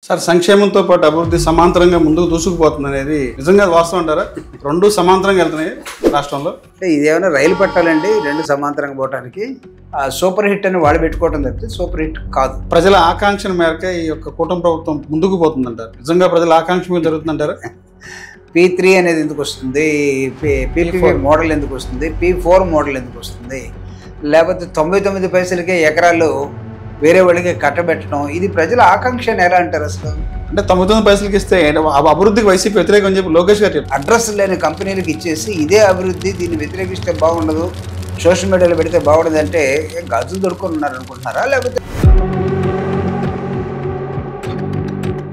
Sir సంక్షేమంతో పాటు అభివృద్ధి సమాంతరంగా ముందుకు దూసుకుపోతుంది అనేది నిజంగా వాస్తవం అంటారా? రెండు సమాంతరంగా వెళ్తున్నాయి రాష్ట్రంలో. అంటే ఇదేమైనా రైలు పట్టాలండి రెండు సమాంతరంగా పోవడానికి. సూపర్ హిట్ అని వాడు పెట్టుకోవడం తప్పితే సూపర్ హిట్ కాదు. ప్రజల ఆకాంక్షల మేరకే ఈ యొక్క కూటమి ప్రభుత్వం ముందుకు పోతుందంటారు. నిజంగా ప్రజల ఆకాంక్ష మీద జరుగుతుందంటారా? P3 అనేది ఎందుకు వస్తుంది, P4 మోడల్ ఎందుకు వస్తుంది, P4 మోడల్ ఎందుకు వస్తుంది, లేకపోతే 99 పైసలకే ఎకరాలు వేరే వాళ్ళకి కట్టబెట్టడం, ఇది ప్రజల ఆకాంక్ష ఎలా అంటారు అసలు? అంటే 99 పైసలకి ఇస్తే అభివృద్ధికి వైసీపీ వ్యతిరేకం అని చెప్పి లోకేష్ గారు చెప్పారు. అడ్రస్ లేని కంపెనీలకు ఇచ్చేసి ఇదే అభివృద్ధి, దీన్ని వ్యతిరేకిస్తే బాగుండదు, సోషల్ మీడియాలో పెడితే బాగుండదు అంటే గజులు దొరుకుని ఉన్నారు అనుకుంటున్నారా? లేకపోతే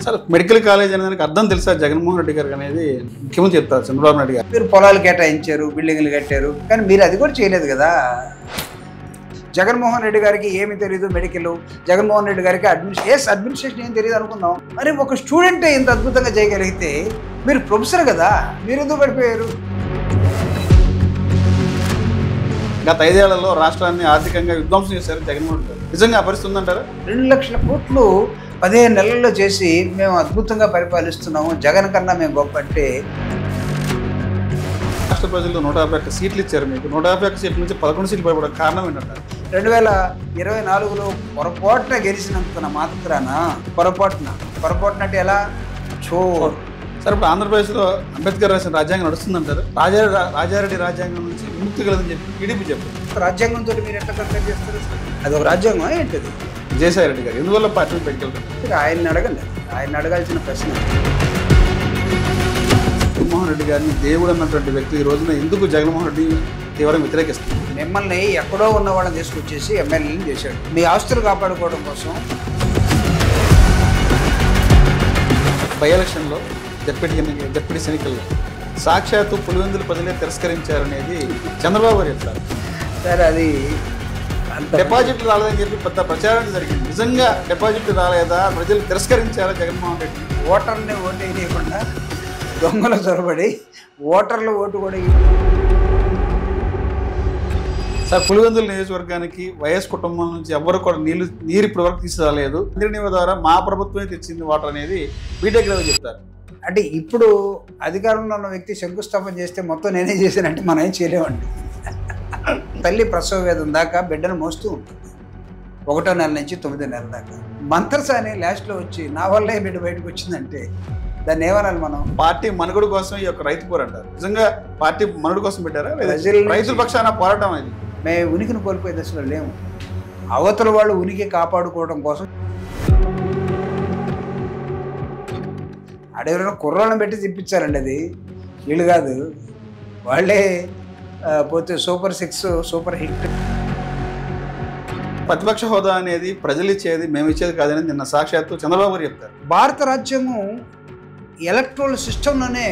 సార్ మెడికల్ కాలేజ్ అనేది అర్థం తెలుసా జగన్మోహన్ రెడ్డి గారికి అనేది ముఖ్యమంత్రి చెప్తారు చంద్రబాబు నాయుడు గారు. మీరు పొలాలు కేటాయించారు, బిల్డింగ్లు కట్టారు, కానీ మీరు అది కూడా చేయలేదు కదా. జగన్మోహన్ రెడ్డి గారికి ఏమి తెలియదు మెడికల్, జగన్మోహన్ రెడ్డి గారికి అడ్మినిస్ట్రేషన్ ఏం తెలియదు అనుకుందాం. మరి ఒక స్టూడెంటే ఇంత అద్భుతంగా చేయగలిగితే మీరు ప్రొఫెసర్ కదా, మీరు ఎందుకు పడిపోయారు? గత 5 ఏళ్లలో రాష్ట్రాన్ని ఆర్థికంగా విధ్వంసం చేశారు జగన్మోహన్ రెడ్డి గారు. నిజంగా పరిస్థితి ఉందంటారా? 2 లక్షల కోట్లు 15 నెలల్లో చేసి మేము అద్భుతంగా పరిపాలిస్తున్నాము, జగన్ కన్నా మేము గొప్ప అంటే. రాష్ట్ర ప్రజలు 151 సీట్లు ఇచ్చారు మీకు. 151 సీట్ల నుంచి 11 సీట్లు పడిపోవడం కారణం ఏంటంటారు? 2024లో పొరపాటున గెలిచినంత మాత్రాన పొరపాటున అంటే ఎలా సార్ ఇప్పుడు ఆంధ్రప్రదేశ్లో అంబేద్కర్ రాసిన రాజ్యాంగం నడుస్తుందంటారు. రాజారెడ్డి రాజ్యాంగం నుంచి విముక్తి కలదని చెప్పి టీడీపీ చెప్పారు. రాజ్యాంగంతో మీరు ఎట్లా కంపేర్ చేస్తారు? అది ఒక రాజ్యాంగం ఏంటది? విజయసాయి రెడ్డి గారు ఎందువల్ల పార్టీని పెట్టుకెళ్తారు? ఆయన్ని అడగండి, ఆయన అడగాల్సిన ప్రశ్న. జగన్మోహన్ రెడ్డి గారిని దేవుడు అన్నటువంటి వ్యక్తి ఈ రోజున ఎందుకు జగన్మోహన్ రెడ్డి తీవ్రంగా వ్యతిరేకిస్తుంది? మిమ్మల్ని ఎక్కడో ఉన్న వాళ్ళని తీసుకొచ్చేసి ఎమ్మెల్యేని చేశాడు మీ ఆస్తులు కాపాడుకోవడం కోసం. బై ఎలక్షన్లో జడ్పీటీ ఎన్నికల్లో సాక్షాత్తు పులివెందుల ప్రజలే తిరస్కరించారనేది చంద్రబాబు గారు చెప్తారు. సరే, అది డిపాజిట్లు రాలేదని చెప్పి పెద్ద ప్రచారం జరిగింది. నిజంగా డిపాజిట్లు రాలేదా, ప్రజలు తిరస్కరించారా జగన్మోహన్ రెడ్డి? ఓటర్ని ఓటు వేయకుండా దొంగలు చొరబడి ఓటర్ల ఓటు కూడా. సార్ పులివెందుల నియోజకవర్గానికి వైఎస్ కుటుంబం నుంచి ఎవరు కూడా నీరు ఇప్పటి వరకు తీసుకురాలేదు. నీరు ద్వారా మా ప్రభుత్వమే తెచ్చింది వాటర్ అనేది బీటెక్ రవి చెప్తారు. అంటే ఇప్పుడు అధికారంలో ఉన్న వ్యక్తి శంకుస్థాపన చేస్తే మొత్తం నేనే చేశానంటే మనం ఏం చేయలేమండి. తల్లి ప్రసవ వేదం దాకా బిడ్డను మోస్తూ ఉంటుంది, 1వ నెల నుంచి 9వ నెల దాకా. మంత్రసాని లాస్ట్లో వచ్చి నా వల్లే బిడ్డ బయటకు వచ్చిందంటే దాన్ని ఏమనాలి మనం? పార్టీ మనుగడ కోసం ఈ యొక్క రైతు పోరాటారు. నిజంగా పార్టీ మనుగడ కోసం పెట్టారా? రైతుల పక్షాన పోరాటం అది. మేము ఉనికిని కోల్పోయే దశలో లేము. అవతల వాళ్ళు ఉనికి కాపాడుకోవడం కోసం అడవిలో కుర్రాళ్ళని పెట్టి తిప్పించారండి. అది వీళ్ళు కాదు, వాళ్ళే పోతే సూపర్ 6 సూపర్ హిట్. ప్రతిపక్ష హోదా అనేది ప్రజలు ఇచ్చేది, మేము ఇచ్చేది కాదని నిన్న సాక్షాత్తు చంద్రబాబు గారు చెప్తారు. భారత రాజ్యాంగం ఎలక్ట్రల్ సిస్టంలోనే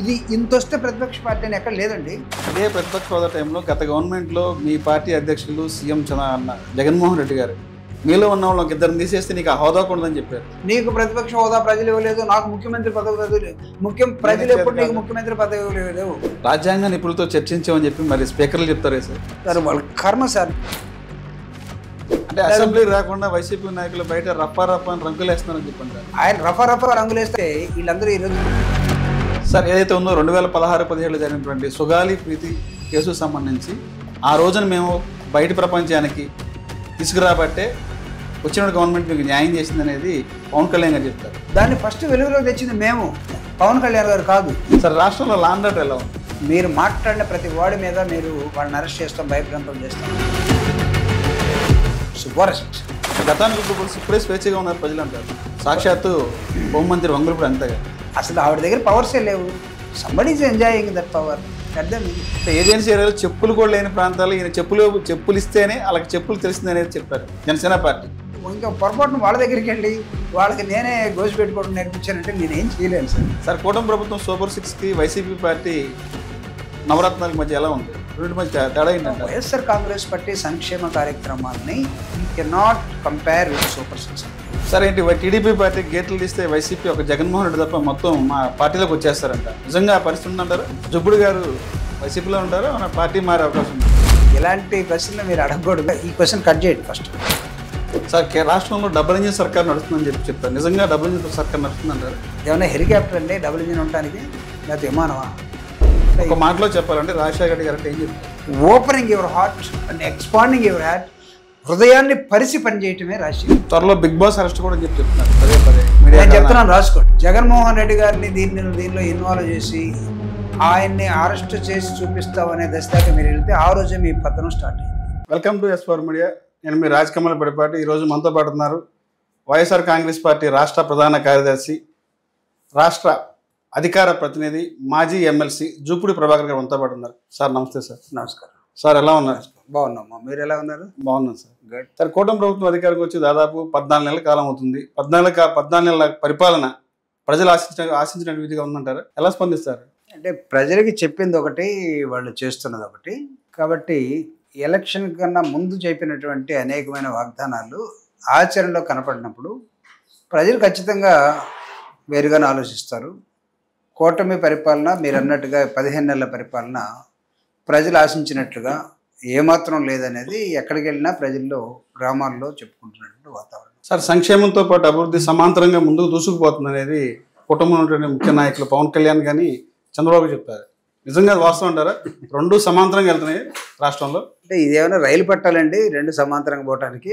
ఇది ఇంత వస్తే ప్రతిపక్ష పార్టీ అని ఎక్కడ లేదండి. అదే ప్రతిపక్ష హోదా టైంలో గత గవర్నమెంట్లో మీ పార్టీ అధ్యక్షులు సీఎం జగన్మోహన్ రెడ్డి గారు మీలో ఉన్న వాళ్ళకి 2 తీసేస్తే నీకు ఆ హోదా కూడదని చెప్పారు. నీకు ప్రతిపక్ష హోదా ప్రజలు ఇవ్వలేదు, నాకు ముఖ్యమంత్రి పదవి ప్రజలు ఎప్పుడు నీకు ముఖ్యమంత్రి పదవి ఇవ్వలేదు. రాజ్యాంగ నిపుణులతో చర్చించామని చెప్పి మరి స్పీకర్లు చెప్తారే సార్ వాళ్ళ కర్మ సార్. అంటే అసెంబ్లీ రాకుండా వైసీపీ నాయకులు బయట రప్పా అని రంగులు వేస్తున్నారని చెప్పండి. ఆయన రఫా రంగులు వేస్తే వీళ్ళందరూ ఈరోజు సార్ ఏదైతే ఉందో 2016-17 జరిగినటువంటి సుగాలి ప్రీతి కేసుకు సంబంధించి ఆ రోజున మేము బయట ప్రపంచానికి తీసుకురాబట్టే వచ్చిన గవర్నమెంట్ మీకు న్యాయం చేసింది అనేది పవన్ కళ్యాణ్ గారు చెప్తారు. దాన్ని ఫస్ట్ వెలుగులోకి తెచ్చింది మేము, పవన్ కళ్యాణ్ గారు కాదు. సార్ రాష్ట్రంలో లా అండ్ ఆర్డర్ ఎలా ఉంది? మీరు మాట్లాడిన ప్రతి వాడి మీద మీరు వాళ్ళని అరెస్ట్ చేస్తాం, భయప్రాంతం చేస్తాం. వరస్ట్. గతానికి ఇప్పుడే స్వేచ్ఛగా ఉన్నారు ప్రజలు అంటారు. సాక్షాత్తు హోంమంత్రి వంగులపూడి అంతగా అసలు ఆవిడ దగ్గర పవర్సే లేవు. Somebody is enjoying that power. అర్థం ఏజెన్సీ ఏరియాలో చెప్పులు కూడా లేని ప్రాంతాల్లో ఈయన చెప్పులు ఇస్తేనే వాళ్ళకి చెప్పులు తెలిసింది అనేది చెప్పారు జనసేన పార్టీ. ఇంకా పొరపాటున వాళ్ళ దగ్గరికి వెళ్ళి వాళ్ళకి నేనే గోసి పెట్టుకోవడం నేర్పించానంటే నేనేం చేయలేను సార్. సార్ కూటమి ప్రభుత్వం సూపర్ 6కి వైసీపీ పార్టీ నవరత్నాల మధ్య ఎలా ఉంది? రెండు మధ్య తేడా ఏంటంటే వైఎస్ఆర్ కాంగ్రెస్ పార్టీ సంక్షేమ కార్యక్రమాలని you cannot compare with super 6. Sir ఏంటి టీడీపీ పార్టీ గేట్లు తీస్తే వైసీపీ ఒక జగన్మోహన్ రెడ్డి తప్ప మొత్తం మా పార్టీలోకి వచ్చేస్తారంట. నిజంగా పరిస్థితి ఉందంటారు? జుబ్బుడు గారు వైసీపీలో ఉంటారు, మన పార్టీ మారే అవకాశం ఉంది. ఇలాంటి క్వశ్చన్లు మీరు అడగకూడదు. ఈ క్వశ్చన్ కట్ చేయండి ఫస్ట్. సార్ రాష్ట్రంలో డబుల్ ఇంజిన్ సర్కార్ నడుస్తుందని చెప్తారు. నిజంగా డబుల్ ఇంజిన్ సర్కార్ నడుస్తుందంటారు? ఏమన్నా హెలికాప్టర్ అండి డబుల్ ఇంజిన్ ఉండటానికి, లేకపోతే విమానమా? ఒక మాటలో చెప్పాలంటే రాజశేఖర రెడ్డి ఏం చెప్తారు? Opening your heart and expanding your heart, హృదయాన్ని పరిచి పనిచేయటమే రాజశేఖర్. త్వరలో బిగ్ బాస్ అరెస్ట్ కూడా చెప్తున్నారు పదే పదే. నేను చెప్తున్నాను రాసుకోండి. జగన్మోహన్ రెడ్డి గారిని దీనిలో ఇన్వాల్వ్ చేసి ఆయన్ని అరెస్ట్ చేసి చూపిస్తామనే దశ దాకా మీరు వెళ్తే ఆ రోజే మీ పతనం స్టార్ట్ అయింది. Welcome to S4 media. నేను మీ రాజకమల పడిపాటి. ఈరోజు మనతో పాటు ఉన్నారు వైఎస్ఆర్ కాంగ్రెస్ పార్టీ రాష్ట్ర ప్రధాన కార్యదర్శి, రాష్ట్ర అధికార ప్రతినిధి, మాజీ ఎమ్మెల్సీ జూపుడి ప్రభాకర్ గారు మనతో పాటు ఉన్నారు. సార్ నమస్తే. సార్ నమస్కారం. సార్ ఎలా ఉన్నారు? బాగున్నామ్మా, మీరు ఎలా ఉన్నారు? బాగున్నాను సార్. సార్ కూటమి ప్రభుత్వం అధికారికి వచ్చి దాదాపు 14 నెలల కాలం అవుతుంది. 14 నెలల పరిపాలన ప్రజలు ఆశించిన విధిగా ఉందంటారా? ఎలా స్పందిస్తారు? అంటే ప్రజలకి చెప్పింది ఒకటి, వాళ్ళు చేస్తున్నది ఒకటి. కాబట్టి ఎలక్షన్ కన్నా ముందు చెప్పినటువంటి అనేకమైన వాగ్దానాలు ఆచరణలో కనపడినప్పుడు ప్రజలు ఖచ్చితంగా వేరుగానే ఆలోచిస్తారు. కూటమి పరిపాలన మీరు అన్నట్టుగా 15 నెలల పరిపాలన ప్రజలు ఆశించినట్లుగా ఏమాత్రం లేదనేది ఎక్కడికి వెళ్ళినా ప్రజల్లో, గ్రామాల్లో చెప్పుకుంటున్నటువంటి వాతావరణం. సార్ సంక్షేమంతో పాటు అభివృద్ధి సమాంతరంగా ముందుకు దూసుకుపోతుంది అనేది కుటుంబంలో ఉన్నటువంటి ముఖ్య నాయకులు పవన్ కళ్యాణ్ కానీ చంద్రబాబు చెప్పారు. నిజంగా వాస్తవం అంటారా? రెండు సమాంతరంగా వెళ్తున్నాయి రాష్ట్రంలో. అంటే ఇదేమైనా రైలు పట్టాలండి రెండు సమాంతరంగా పోవటానికి?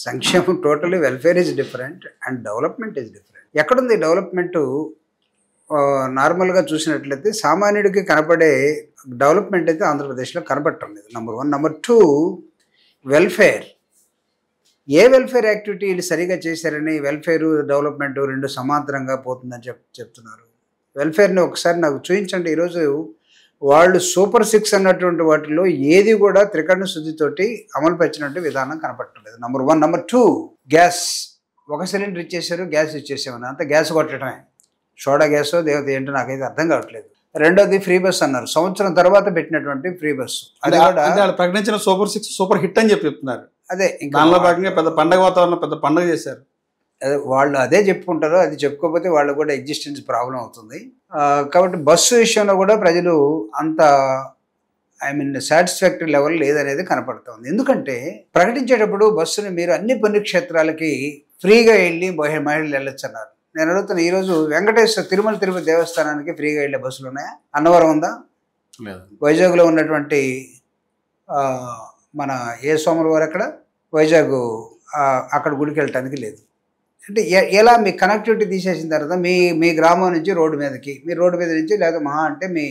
సంక్షేమం totally welfare is different and development is different. ఎక్కడుంది డెవలప్మెంటు? నార్మల్గా చూసినట్లయితే సామాన్యుడికి కనపడే డెవలప్మెంట్ అయితే ఆంధ్రప్రదేశ్లో కనపడటం లేదు. నెంబర్ 1. Number 2, welfare. ఏ వెల్ఫేర్ యాక్టివిటీ వీళ్ళు సరిగా చేశారని వెల్ఫేరు డెవలప్మెంట్ రెండు సమాంతరంగా పోతుందని చెప్తున్నారు. వెల్ఫేర్ని ఒకసారి నాకు చూపించండి. ఈరోజు వాళ్ళు సూపర్ 6 అన్నటువంటి వాటిలో ఏది కూడా త్రికరణ శుద్ధితోటి అమలు పరిచినట్టు విధానం కనపడలేదు. నెంబర్ 1. Number 2, gas. 1 సిలిండర్ ఇచ్చేసారు, గ్యాస్ ఇచ్చేసామని అంత గ్యాస్ కొట్టడమే. సోడా గ్యాసో దేవత ఏంటో నాకైతే అర్థం కావట్లేదు. రెండోది ఫ్రీ బస్ అన్నారు, సంవత్సరం తర్వాత పెట్టినటువంటి ఫ్రీ బస్సు. అది కూడా ప్రకటించిన సూపర్ 6 సూపర్ హిట్ అని చెప్తున్నారు. అదే దానిలో భాగంగా పెద్ద పండగ వాతావరణం, పెద్ద పండుగ చేశారు. వాళ్ళు అదే చెప్పుకుంటారు. అది చెప్పుకోకపోతే వాళ్ళు కూడా ఎగ్జిస్టెన్స్ ప్రాబ్లం అవుతుంది. కాబట్టి బస్సు విషయంలో కూడా ప్రజలు అంత సాటిస్ఫాక్టరీ లెవెల్ లేదనేది కనపడుతుంది. ఎందుకంటే ప్రకటించేటప్పుడు బస్సుని మీరు అన్ని పుణ్యక్షేత్రాలకి ఫ్రీగా వెళ్ళి మహిళలు వెళ్ళొచ్చు అన్నారు. నేను అడుగుతున్నా, ఈరోజు వెంకటేశ్వర తిరుమల తిరుపతి దేవస్థానానికి ఫ్రీగా వెళ్ళే బస్సులు ఉన్నాయా? అన్నవరం ఉందా? వైజాగ్లో ఉన్నటువంటి మన ఏ సోమల వారు అక్కడ వైజాగ్ అక్కడ గుడికి వెళ్ళటానికి లేదు. అంటే ఎలా మీ కనెక్టివిటీ తీసేసిన తర్వాత మీ గ్రామం నుంచి రోడ్డు మీదకి, మీ రోడ్డు మీద నుంచి లేదా మహా అంటే మీ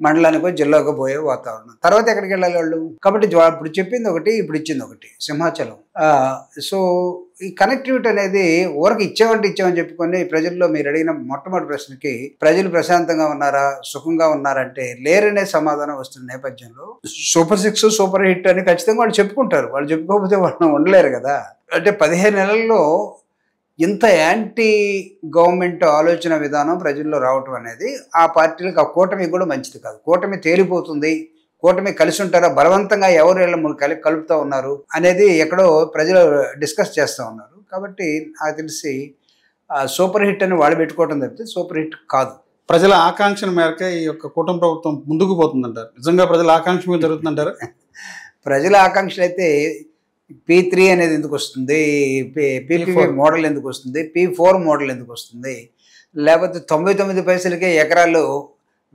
మండలానికో జిల్లాకో పోయే వాతావరణం. తర్వాత ఎక్కడికి వెళ్ళాలి వాళ్ళు? కాబట్టి ఇప్పుడు చెప్పింది ఒకటి, ఇప్పుడు ఇచ్చింది ఒకటి, సింహాచలం. సో ఈ కనెక్టివిటీ అనేది ఊరికి ఇచ్చామని చెప్పుకొని ప్రజల్లో మీరు అడిగిన మొట్టమొదటి ప్రశ్నకి ప్రజలు ప్రశాంతంగా ఉన్నారా, సుఖంగా ఉన్నారంటే లేరనే సమాధానం వస్తున్న నేపథ్యంలో సూపర్ 6 సూపర్ హిట్ అని ఖచ్చితంగా వాళ్ళు చెప్పుకుంటారు. వాళ్ళు చెప్పుకోకపోతే వాళ్ళు ఉండలేరు కదా. అంటే 15 నెలల్లో ఇంత యాంటీ గవర్నమెంట్ ఆలోచన విధానం ప్రజల్లో రావటం అనేది ఆ పార్టీలకు, ఆ కూటమికి కూడా మంచిది కాదు. కూటమి తేలిపోతుంది, కూటమి కలిసి ఉంటారా, బలవంతంగా ఎవరు కలుపుతూ ఉన్నారు అనేది ఎక్కడో ప్రజలు డిస్కస్ చేస్తూ ఉన్నారు. కాబట్టి నాకు తెలిసి సూపర్ హిట్ అని వాళ్ళు పెట్టుకోవటం తప్పితే సూపర్ హిట్ కాదు. ప్రజల ఆకాంక్షల మేరకే ఈ యొక్క కూటమి ప్రభుత్వం ముందుకు పోతుందంటారు. నిజంగా ప్రజల ఆకాంక్ష మీద జరుగుతుందంటారు? ప్రజల ఆకాంక్షలు అయితే P3 అనేది ఎందుకు వస్తుంది, PPP మోడల్ ఎందుకు వస్తుంది, P4 మోడల్ ఎందుకు వస్తుంది, లేకపోతే 99 పైసలకే ఎకరాలు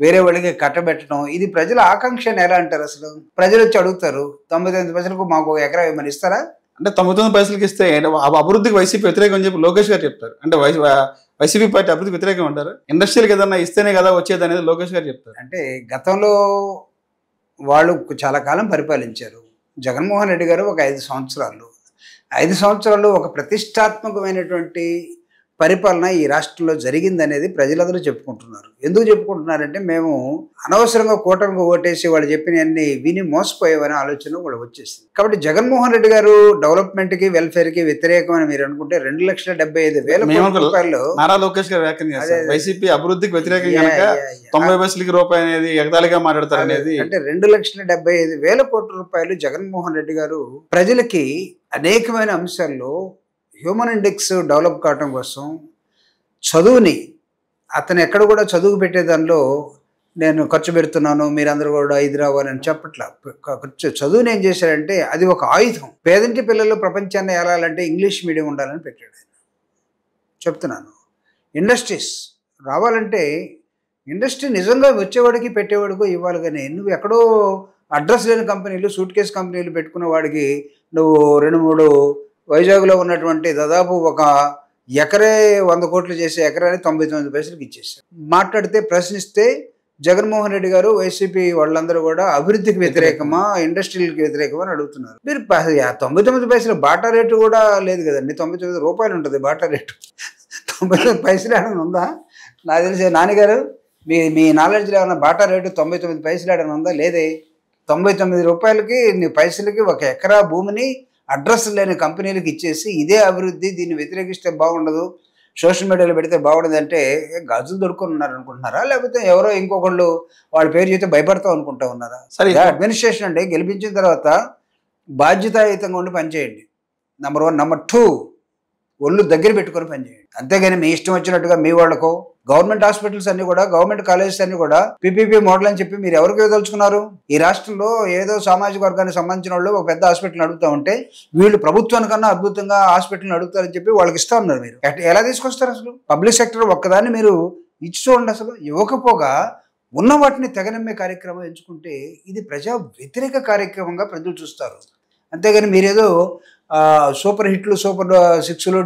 వేరే వాళ్ళకి కట్టబెట్టడం, ఇది ప్రజల ఆకాంక్ష అని ఎలా అంటారు? అసలు ప్రజలు వచ్చి అడుగుతారు, 99 పైసలకు మాకు ఎకరా ఏమని ఇస్తారా? అంటే 99 పైసలకి ఇస్తే అభివృద్ధికి వైసీపీ వ్యతిరేకం అని చెప్పి లోకేష్ గారు చెప్తారు. అంటే వైసీపీ పార్టీ అభివృద్ధికి వ్యతిరేకం అంటారు. ఇండస్ట్రీలకు ఏదన్నా ఇస్తేనే కదా వచ్చేది అనేది లోకేష్ గారు చెప్తారు. అంటే గతంలో వాళ్ళు చాలా కాలం పరిపాలించారు. జగన్మోహన్ రెడ్డి గారు ఒక 5 సంవత్సరాలు, 5 సంవత్సరాలు ఒక ప్రతిష్టాత్మకమైనటువంటి పరిపాలన ఈ రాష్ట్రంలో జరిగిందనేది ప్రజలందరూ చెప్పుకుంటున్నారు. ఎందుకు చెప్పుకుంటున్నారంటే మేము అనవసరంగా కూటమికి ఓటేసి వాళ్ళు చెప్పినవన్నీ విని మోసపోయేవనే ఆలోచన కూడా వచ్చేసింది. కాబట్టి జగన్మోహన్ రెడ్డి గారు డెవలప్మెంట్కి వెల్ఫేర్కి వ్యతిరేకమని మీరు అనుకుంటే 2,75,000 రూపాయలు నారా లోకేష్ గారు వ్యాఖ్య చేశారు. వైసీపీ అభివృద్ధికి వ్యతిరేకంగా 90 పైసలకి రూపాయి అనేది ఎగతాళిగా మాట్లాడతారు అనేది. అంటే 2,75,000 రూపాయలు జగన్మోహన్ రెడ్డి గారు ప్రజలకి అనేకమైన అంశాల్లో హ్యూమన్ ఇండెక్స్ డెవలప్ కావటం కోసం చదువుని అతను ఎక్కడ కూడా చదువు పెట్టే దానిలో నేను ఖర్చు పెడుతున్నాను మీరందరూ కూడా ఇది రావాలని చెప్పట్లా. చదువుని ఏం చేశాడంటే అది ఒక ఆయుధం. పేదంటి పిల్లలు ప్రపంచాన్ని ఏలాలంటే ఇంగ్లీష్ మీడియం ఉండాలని పెట్టాడు. చెప్తున్నాను, ఇండస్ట్రీస్ రావాలంటే ఇండస్ట్రీ నిజంగా వచ్చేవాడికి పెట్టేవాడికి ఇవ్వాలి. కానీ నువ్వు ఎక్కడో అడ్రస్ లేని కంపెనీలు, సూట్ కేస్ కంపెనీలు పెట్టుకున్న వాడికి నువ్వు 2-3 వైజాగ్లో ఉన్నటువంటి దాదాపు ఒక ఎకరే 100 కోట్లు చేసే ఎకరాన్ని 99 పైసలకి ఇచ్చేసారు. మాట్లాడితే ప్రశ్నిస్తే జగన్మోహన్ రెడ్డి గారు వైసీపీ వాళ్ళందరూ కూడా అభివృద్ధికి వ్యతిరేకమా, ఇండస్ట్రీలకు వ్యతిరేకమా అని అడుగుతున్నారు. మీరు 99 పైసలు బాటా రేటు కూడా లేదు కదండి. 99 రూపాయలు ఉంటుంది బాటా రేటు. 99 పైసలు ఏమైనా ఉందా? నాకు తెలిసే నాన్నగారు మీ నాలెడ్జ్లో ఏమైనా బాటా రేటు 99 పైసలు ఏమైనా ఉందా? లేదే. 99 రూపాయలకి నీ పైసలకి ఒక ఎకరా భూమిని అడ్రస్ లేని కంపెనీలకు ఇచ్చేసి ఇదే అభివృద్ధి, దీన్ని వ్యతిరేకిస్తే బాగుండదు, సోషల్ మీడియాలో పెడితే బాగుండదు అంటే గాజులు దొరుకుని ఉన్నారు అనుకుంటున్నారా? లేకపోతే ఎవరో ఇంకొకళ్ళు వాళ్ళ పేరు చేస్తే భయపడతాం అనుకుంటా ఉన్నారా? సరే, అడ్మినిస్ట్రేషన్ అంటే గెలిపించిన తర్వాత బాధ్యతాయుతంగా ఉండి పనిచేయండి. నెంబర్ 1. నెంబర్ 2, ఒళ్ళు దగ్గర పెట్టుకొని పనిచేయండి. అంతేగాని మీ ఇష్టం వచ్చినట్టుగా మీ వాళ్ళకో గవర్నమెంట్ హాస్పిటల్స్ అన్ని కూడా, గవర్నమెంట్ కాలేజెస్ అన్ని కూడా పీపీపీ మోడల్ అని చెప్పి మీరు ఎవరికి ఇవ్వదలుచుకున్నారు? ఈ రాష్ట్రంలో ఏదో సామాజిక వర్గానికి సంబంధించిన వాళ్ళు ఒక పెద్ద హాస్పిటల్ అడుగుతూ ఉంటే వీళ్ళు ప్రభుత్వానికన్నా అద్భుతంగా హాస్పిటల్ని అడుగుతారని చెప్పి వాళ్ళకి ఇస్తా ఉన్నారు. మీరు ఎలా తీసుకొస్తారు? అసలు పబ్లిక్ సెక్టర్ ఒక్కదాన్ని మీరు ఇచ్చి చూడండి. అసలు ఇవ్వకపోగా ఉన్న వాటిని తెగనమ్మే కార్యక్రమం ఎంచుకుంటే ఇది ప్రజా వ్యతిరేక కార్యక్రమంగా ప్రజలు చూస్తారు. అంతేగాని మీరేదో సూపర్ హిట్లు, సూపర్ 6లు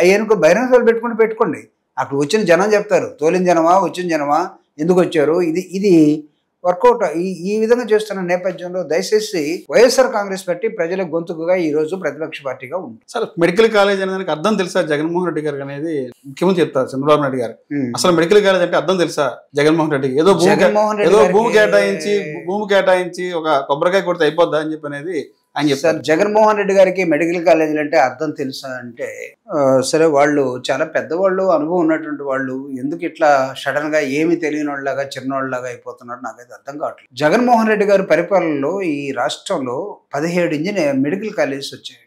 అయ్యానుకో బహిరంగ పెట్టుకోండి. అక్కడ వచ్చిన జనం చెప్తారు, తోలిన జనమా వచ్చిన జనమా, ఎందుకు వచ్చారు, ఇది వర్కౌట్. ఈ విధంగా చేస్తున్న నేపథ్యంలో దయచేసి వైఎస్ఆర్ కాంగ్రెస్ పార్టీ ప్రజల గొంతుకుగా ఈ రోజు ప్రతిపక్ష పార్టీగా ఉంది. సార్, మెడికల్ కాలేజ్ అనేది అర్థం తెలుసా జగన్మోహన్ రెడ్డి గారికి అనేది ముఖ్యమంత్రి చెప్తారు చంద్రబాబు నాయుడు గారు. అసలు మెడికల్ కాలేజ్ అంటే అర్థం తెలుసా జగన్మోహన్ రెడ్డికి? ఏదో భూమి కేటాయించి ఒక కొబ్బరికాయ కొడితే అయిపోద్దా అని చెప్పి అనేది ఆయన చెప్తారు. జగన్మోహన్ రెడ్డి గారికి మెడికల్ కాలేజీలు అంటే అర్థం తెలుసా అంటే, సరే వాళ్ళు చాలా పెద్దవాళ్ళు, అనుభవం ఉన్నటువంటి వాళ్ళు, ఎందుకు ఇట్లా సడన్ గా ఏమి తెలియని వాళ్ళలాగా చిన్నవాళ్ళలాగా అయిపోతున్నారు నాకైతే అర్థం కావట్లేదు. జగన్మోహన్ రెడ్డి గారి పరిపాలనలో ఈ రాష్ట్రంలో 17 మెడికల్ కాలేజెస్ వచ్చాయండి.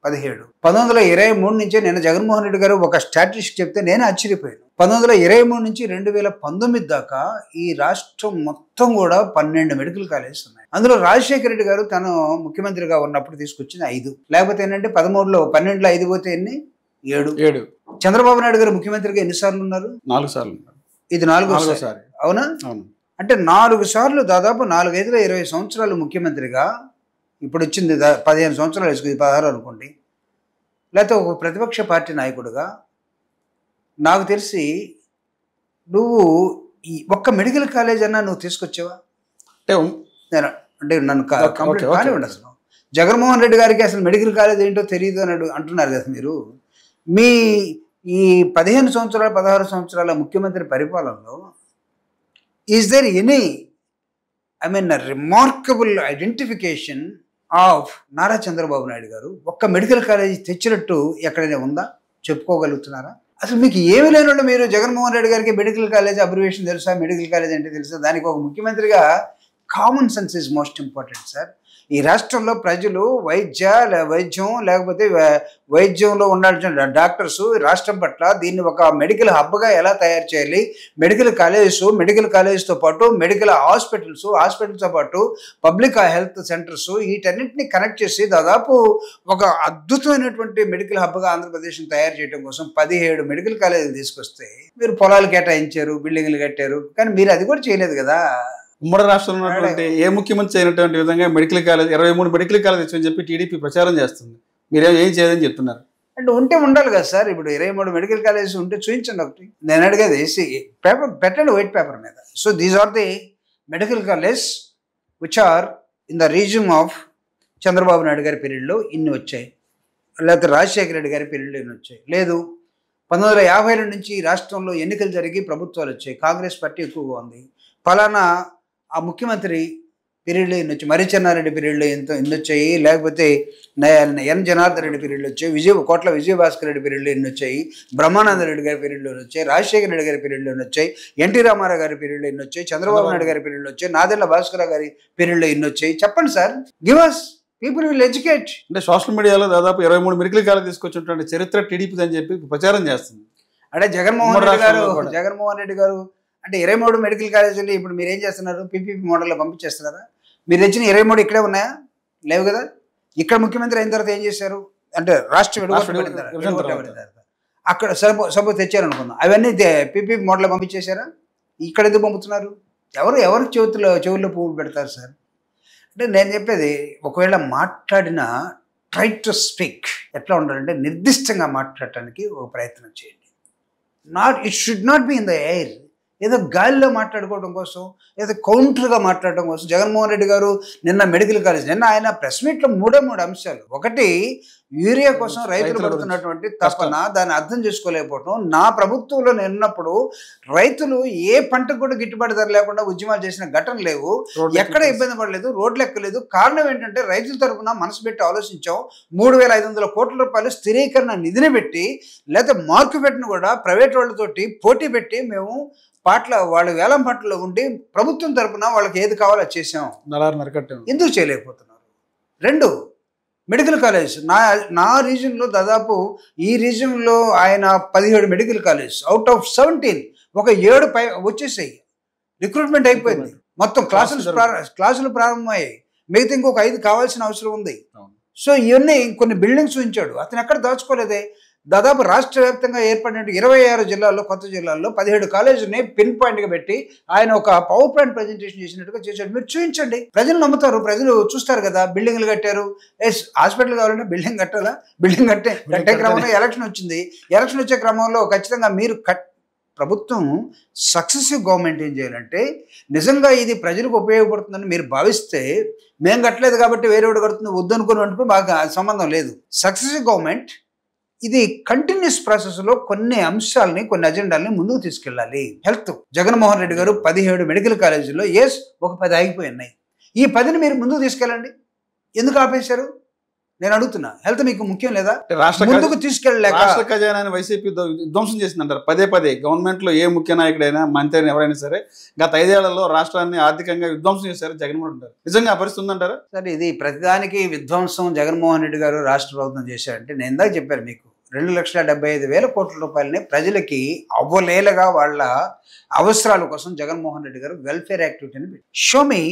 17. 1923 నుంచే నేను జగన్మోహన్ రెడ్డి గారు ఒక స్టాటిస్టిక్ చెప్తే నేను ఆశ్చర్యపోయాను. 1923 నుంచి 2019 దాకా ఈ రాష్ట్రం మొత్తం కూడా 12 మెడికల్ కాలేజెస్ ఉన్నాయి. అందులో రాజశేఖర రెడ్డి గారు తను ముఖ్యమంత్రిగా ఉన్నప్పుడు తీసుకొచ్చిన 5. లేకపోతే ఏంటంటే 13లో 12లో 5 పోతే ఎన్ని? 7. చంద్రబాబు నాయుడు గారు ముఖ్యమంత్రిగా ఎన్నిసార్లు ఉన్నారు? 4 సార్లు. ఇది 4సారి. అవునా? అంటే 4 సార్లు దాదాపు 4-5లో 20 సంవత్సరాలు ముఖ్యమంత్రిగా. ఇప్పుడు వచ్చింది 15 సంవత్సరాలు వేసుకుంది, 16 అనుకోండి. లేకపోతే ఒక ప్రతిపక్ష పార్టీ నాయకుడిగా నాకు తెలిసి నువ్వు ఈ ఒక్క మెడికల్ కాలేజ్ అన్నా నువ్వు తీసుకొచ్చావా? అంటే నన్ను కంప్లీట్ కానివ్వండి. అసలు జగన్మోహన్ రెడ్డి గారికి అసలు మెడికల్ కాలేజ్ ఏంటో తెలియదు అని అంటున్నారు కదా మీరు. మీ ఈ 15 సంవత్సరాలు 16 సంవత్సరాల ముఖ్యమంత్రి పరిపాలనలో is there any remarkable identification of Nara Chandrababu Naidu garu ఒక్క మెడికల్ కాలేజ్ తెచ్చినట్టు ఎక్కడైనా ఉందా? చెప్పుకోగలుగుతున్నారా? అసలు మీకు ఏమి లేనప్పుడు మీరు జగన్మోహన్ రెడ్డి గారికి మెడికల్ కాలేజ్ అబ్రివేషన్ తెలుసా, మెడికల్ కాలేజ్ అంటే తెలుసా? దానికి ఒక ముఖ్యమంత్రిగా common sense is most important sir. ఈ రాష్ట్రంలో ప్రజలు వైద్యం లేకపోతే వైద్యంలో ఉండాల్సిన డాక్టర్స్ రాష్ట్రం పట్ల దీన్ని ఒక మెడికల్ హబ్గా ఎలా తయారు చేయాలి, మెడికల్ కాలేజెస్తో పాటు మెడికల్ హాస్పిటల్స్తో పాటు పబ్లిక్ హెల్త్ సెంటర్స్ వీటన్నింటినీ కనెక్ట్ చేసి దాదాపు ఒక అద్భుతమైనటువంటి మెడికల్ హబ్గా ఆంధ్రప్రదేశ్ని తయారు చేయడం కోసం 17 మెడికల్ కాలేజీలు తీసుకొస్తే మీరు పొలాలు కేటాయించారు, బిల్డింగ్లు కట్టారు, కానీ మీరు అది కూడా చేయలేదు కదా. ఉమ్మడి రాష్ట్రంలో ఉన్నటువంటి ఏ ముఖ్యమంత్రి చేయనటువంటి విధంగా మెడికల్ కాలేజ్ 23 మెడికల్ కాలేజ్ అని చెప్పి టీడీపీ ప్రచారం చేస్తుంది. మీరేం చేయదని చెప్తున్నారు అంటే ఉంటే ఉండాలి కదా సార్. ఇప్పుడు 23 మెడికల్ కాలేజెస్ ఉంటే చూపించండి ఒకటి. నేను అడిగేది పేపర్ పెట్టండి, వైట్ పేపర్ మీద. So these are the medical college which are in the region of Chandrababu Naidu గారి పీరియడ్లో ఇన్ని వచ్చాయి, లేకపోతే రాజశేఖర రెడ్డి గారి పీరియడ్లో ఇన్ని వచ్చాయి. లేదు 1952 నుంచి రాష్ట్రంలో ఎన్నికలు జరిగి ప్రభుత్వాలు వచ్చాయి, కాంగ్రెస్ పార్టీ ఎక్కువగా ఉంది, ఫలానా ఆ ముఖ్యమంత్రి పీరియడ్లో ఇన్ని వచ్చాయి, మరి చెన్నారెడ్డి పీరియడ్లో ఎన్ని వచ్చాయి, లేకపోతే ఎన్ జనార్దన్ రెడ్డి పీరియడ్లో వచ్చాయి, కోట్ల విజయభాస్కర్ రెడ్డి పీరియడ్లో ఎన్ని వచ్చాయి, బ్రహ్మానంద రెడ్డి గారి పీరియడ్లో వచ్చాయి, రాజశేఖర రెడ్డి గారి పీరియడ్లో వచ్చాయి, ఎన్టీ రామారావు గారి పీరియడ్లో ఎన్ని వచ్చాయి, చంద్రబాబు నాయుడు గారి పీరియడ్లో వచ్చాయి, నాదెళ్ల భాస్కర్ గారి పీరియడ్లో ఎన్ని వచ్చాయి? చెప్పండి sir. Give us, people will educate. అంటే సోషల్ మీడియాలో దాదాపు 23 మెడికల్ కాలేజ్ తీసుకొచ్చినటువంటి చరిత్ర టీడీపీ అని చెప్పి ప్రచారం చేస్తుంది. అంటే జగన్మోహన్ రెడ్డి గారు అంటే 23 మెడికల్ కాలేజీలు ఇప్పుడు మీరు ఏం చేస్తున్నారు? పీపీపీ మోడల్లో పంపించేస్తున్నారా? మీరు తెచ్చిన 23 ఇక్కడే ఉన్నాయా? లేవు కదా. ఇక్కడ ముఖ్యమంత్రి అయిన తర్వాత ఏం చేశారు అంటే రాష్ట్ర విడుదల అక్కడ సపోజ్ తెచ్చారనుకుందాం, అవన్నీ పీపీపీ మోడల్లో పంపించేశారా? ఇక్కడ ఎందుకు పంపుతున్నారు? ఎవరు చెవుల్లో పువ్వులు పెడతారు సార్? అంటే నేను చెప్పేది, ఒకవేళ మాట్లాడిన ట్రై టు స్పీక్ ఎట్లా ఉండాలంటే నిర్దిష్టంగా మాట్లాడటానికి ఒక ప్రయత్నం చేయండి. It should not be in the air. ఏదో గాలిలో మాట్లాడుకోవడం కోసం, ఏదో కౌంటర్గా మాట్లాడడం కోసం. జగన్మోహన్ రెడ్డి గారు నిన్న మెడికల్ కాలేజ్, నిన్న ఆయన ప్రెస్ మీట్లో 3 అంశాలు. ఒకటి, యూరియా కోసం రైతులు పడుతున్నటువంటి తపన, దాన్ని అర్థం చేసుకోలేకపోవడం. నా ప్రభుత్వంలో నిన్నప్పుడు రైతులు ఏ పంటకు కూడా గిట్టుబాటు ధర లేకుండా ఉద్యమాలు చేసిన ఘటన లేవు, ఎక్కడ ఇబ్బంది పడలేదు, రోడ్లు ఎక్కలేదు. కారణం ఏంటంటే రైతుల తరఫున మనసు పెట్టి ఆలోచించాం. 3,500 కోట్ల రూపాయలు స్థిరీకరణ నిధిని పెట్టి, లేదా మార్కు పెట్టిన కూడా ప్రైవేట్ వాళ్ళతోటి పోటీ పెట్టి మేము వాళ్ళ వేలం పాటలో ఉండి ప్రభుత్వం తరఫున వాళ్ళకి ఏది కావాలో చేసాం. ఎందుకు చేయలేకపోతున్నారు? 2, మెడికల్ కాలేజ్. నా రీజన్లో దాదాపు ఈ రీజన్లో ఆయన 17 మెడికల్ కాలేజ్ అవుట్ ఆఫ్ 17, ఒక 7 వచ్చేసాయి. రిక్రూట్మెంట్ అయిపోయింది, మొత్తం క్లాసులు ప్రారంభమయ్యాయి. మిగతా ఇంకొక 5 కావాల్సిన అవసరం ఉంది. సో ఇవన్నీ కొన్ని బిల్డింగ్స్ ఉంచాడు. అతను ఎక్కడ దాచుకోలేదే. దాదాపు రాష్ట్ర వ్యాప్తంగా ఏర్పడిన 26 జిల్లాల్లో, కొత్త జిల్లాల్లో 17 కాలేజీని పిన్ పాయింట్గా పెట్టి ఆయన ఒక పవర్ పాయింట్ ప్రజెంటేషన్ చేసినట్టుగా చేశాడు. మీరు చూపించండి, ప్రజలు నమ్ముతారు, ప్రజలు చూస్తారు కదా. బిల్డింగ్లు కట్టారు, హాస్పిటల్ కావాలంటే బిల్డింగ్ కట్టాలా? బిల్డింగ్ కట్టే క్రమంలో ఎలక్షన్ వచ్చింది. ఎలక్షన్ వచ్చే క్రమంలో ఖచ్చితంగా మీరు ప్రభుత్వం సక్సెసివ్ గవర్నమెంట్ ఏం చేయాలంటే, నిజంగా ఇది ప్రజలకు ఉపయోగపడుతుందని మీరు భావిస్తే, మేము కట్టలేదు కాబట్టి వేరేవాడు కడుతుంది వద్దనుకున్నట్టు బాగా సంబంధం లేదు. సక్సెసివ్ గవర్నమెంట్ ఇది కంటిన్యూస్ ప్రాసెస్లో కొన్ని అంశాలని, కొన్ని అజెండాలని ముందుకు తీసుకెళ్ళాలి. హెల్త్, జగన్మోహన్ రెడ్డి గారు 17 మెడికల్ కాలేజీల్లో ఒక 10 ఆగిపోయి ఉన్నాయి. ఈ 10ని మీరు ముందుకు తీసుకెళ్ళండి. ఎందుకు ఆపేశారు నేను అడుగుతున్నా? హెల్త్ మీకు ముఖ్యం లేదా? ముందుకు తీసుకెళ్ళలేక రాష్ట్ర ఖజానాన్ని వైసీపీ విధ్వంసం చేసిందంటారు పదే. గవర్నమెంట్లో ఏ ముఖ్య నాయకుడైనా, మంత్రి అయినా, ఎవరైనా సరే గత 5 ఏళ్లలో రాష్ట్రాన్ని ఆర్థికంగా విధ్వంసం చేశారు జగన్మోహన్ రెడ్డి గారు. నిజంగా ఆ పరిస్థితి ఉందంటారా? సరే, ఇది ప్రతిదానికి విధ్వంసం జగన్మోహన్ రెడ్డి గారు రాష్ట్ర ప్రభుత్వం చేశారంటే, నేను ఇందాక చెప్పాను మీకు, 2,75,000 కోట్ల రూపాయలని ప్రజలకి అవ్వలేలుగా వాళ్ళ అవసరాల కోసం జగన్మోహన్ రెడ్డి గారు వెల్ఫేర్ యాక్టివిటీని పెట్టి. Show me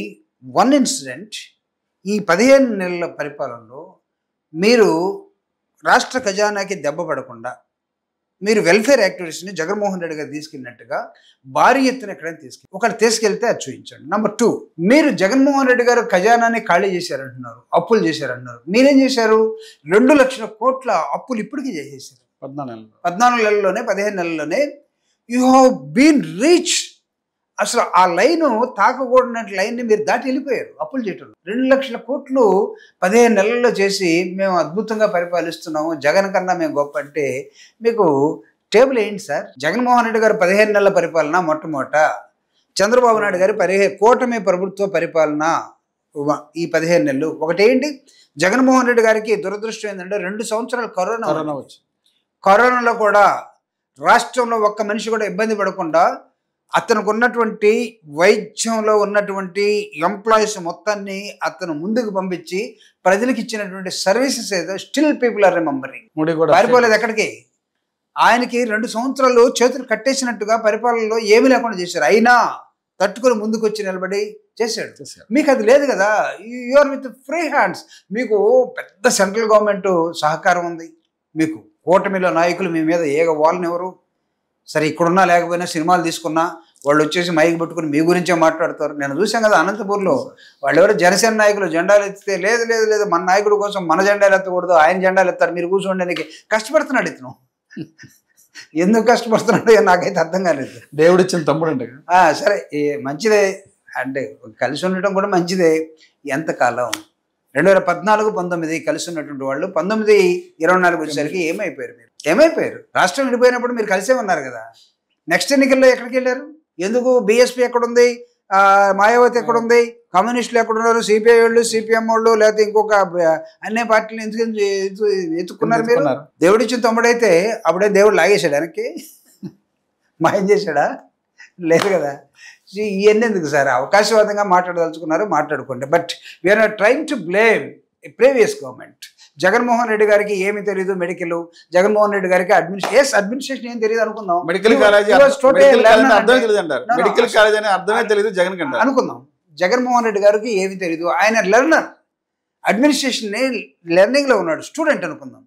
1 incident. ఈ 15 నెలల పరిపాలనలో మీరు రాష్ట్ర ఖజానాకి దెబ్బ పడకుండా మీరు వెల్ఫేర్ యాక్టివిటీస్ని జగన్మోహన్ రెడ్డి గారు తీసుకెళ్ళినట్టుగా భారీ ఎత్తున ఎక్కడైనా ఒకళ్ళు తీసుకెళ్తే అది చూపించండి. నెంబర్ 2, మీరు జగన్మోహన్ రెడ్డి గారు ఖజానాన్ని ఖాళీ చేశారంటున్నారు, అప్పులు చేశారంటున్నారు. మీరేం చేశారు? 2 లక్షల కోట్ల అప్పులు ఇప్పటికీ చేసేసారు. 14 నెలల్లోనే, 15 నెలల్లోనే యూ హ్యావ్ బీన్ రీచ్. అసలు ఆ లైను తాకకూడనట్టు లైన్ని మీరు దాటి వెళ్ళిపోయారు అప్పులు చేయటం. 2 లక్షల కోట్లు 15 నెలల్లో చేసి మేము అద్భుతంగా పరిపాలిస్తున్నాము, జగన్ కన్నా మేము గొప్ప అంటే మీకు టేబుల్ ఏంటి సార్? జగన్మోహన్ రెడ్డి గారు 15 నెలల పరిపాలన మొట్టమొదట, చంద్రబాబు నాయుడు గారి కూటమి ప్రభుత్వ పరిపాలన ఈ 15 నెలలు. ఒకటేంటి, జగన్మోహన్ రెడ్డి గారికి దురదృష్టం ఏంటంటే 2 సంవత్సరాలు కరోనా వచ్చి, కరోనాలో కూడా రాష్ట్రంలో ఒక్క మనిషి కూడా ఇబ్బంది పడకుండా అతనికి ఉన్నటువంటి వైద్యంలో ఉన్నటువంటి ఎంప్లాయీస్ మొత్తాన్ని అతను ముందుకు పంపించి ప్రజలకు ఇచ్చినటువంటి సర్వీసెస్ ఏదో స్టిల్ పీపుల్ ఆర్ రిమెంబరింగ్. పారిపోలేదు ఎక్కడికి. ఆయనకి 2 సంవత్సరాలు చేతులు కట్టేసినట్టుగా పరిపాలనలో ఏమీ లేకుండా చేశారు. అయినా తట్టుకొని ముందుకు వచ్చి నిలబడి చేశాడు. మీకు అది లేదు కదా. You are with free hands. మీకు పెద్ద సెంట్రల్ గవర్నమెంట్ సహకారం ఉంది. మీకు కూటమిలో నాయకులు మీ మీద వాళ్ళని ఎవరు సరే ఇక్కడున్నా లేకపోయినా సినిమాలు తీసుకున్నా వాళ్ళు వచ్చేసి మైక్ పట్టుకుని మీ గురించే మాట్లాడతారు. నేను చూసాం కదా అనంతపూర్లో వాళ్ళు ఎవరు జనసేన నాయకులు జెండాలు ఎత్తితే లేదు మన నాయకుడు కోసం మన జెండాలు ఎత్తకూడదు, ఆయన జెండాలు ఎత్తారు, మీరు కూర్చోండి. కష్టపడుతున్నాడు ఇతను. ఎందుకు కష్టపడుతున్నాడు నాకైతే అర్థం కాలేదు. దేవుడిచ్చిన తమ్ముడు అంటే సరే మంచిదే, అంటే కలిసి ఉండటం కూడా మంచిదే. ఎంతకాలం 2014-19 కలిసి ఉన్నటువంటి వాళ్ళు 19-24 వచ్చేసరికి ఏమైపోయారు? రాష్ట్రం విడిపోయినప్పుడు మీరు కలిసే ఉన్నారు కదా. నెక్స్ట్ ఎన్నికల్లో ఎక్కడికి వెళ్ళారు? ఎందుకు? బీఎస్పీ ఎక్కడుంది, మాయావతి ఎక్కడుంది, కమ్యూనిస్టులు ఎక్కడున్నారు, సిపిఐ వాళ్ళు, సిపిఎం వాళ్ళు, లేకపోతే ఇంకొక అన్ని పార్టీలు ఎందుకు ఎత్తుకున్నారు మీరు? దేవుడిచ్చిన తమ్ముడైతే అప్పుడే దేవుడు లాగేశాడు వెనక్కి, మాయం చేశాడా? లేదు కదా. ఇవన్నీ ఎందుకు సార్? అవకాశవాదంగా మాట్లాడదలుచుకున్నారు, మాట్లాడుకోండి. But we're not trying to blame a previous government. Jaganmohan Reddy గారికి ఏమి తెలియదు మెడికల్, జగన్మోహన్ రెడ్డి గారికి అడ్మినిస్ట్రేషన్ ఏం తెలియదు అనుకుందాం. మెడికల్ కాలేజ్ అర్థమే తెలియదు అంటారు. మెడికల్ కాలేజ్ అనే అర్థమే తెలియదు జగన్ కంటే అనుకుందాం. జగన్మోహన్ రెడ్డి గారికి ఏమి తెలియదు, ఆయన లెర్నర్, అడ్మినిస్ట్రేషన్ లెర్నింగ్ లో ఉన్నాడు, స్టూడెంట్ అనుకుందాం.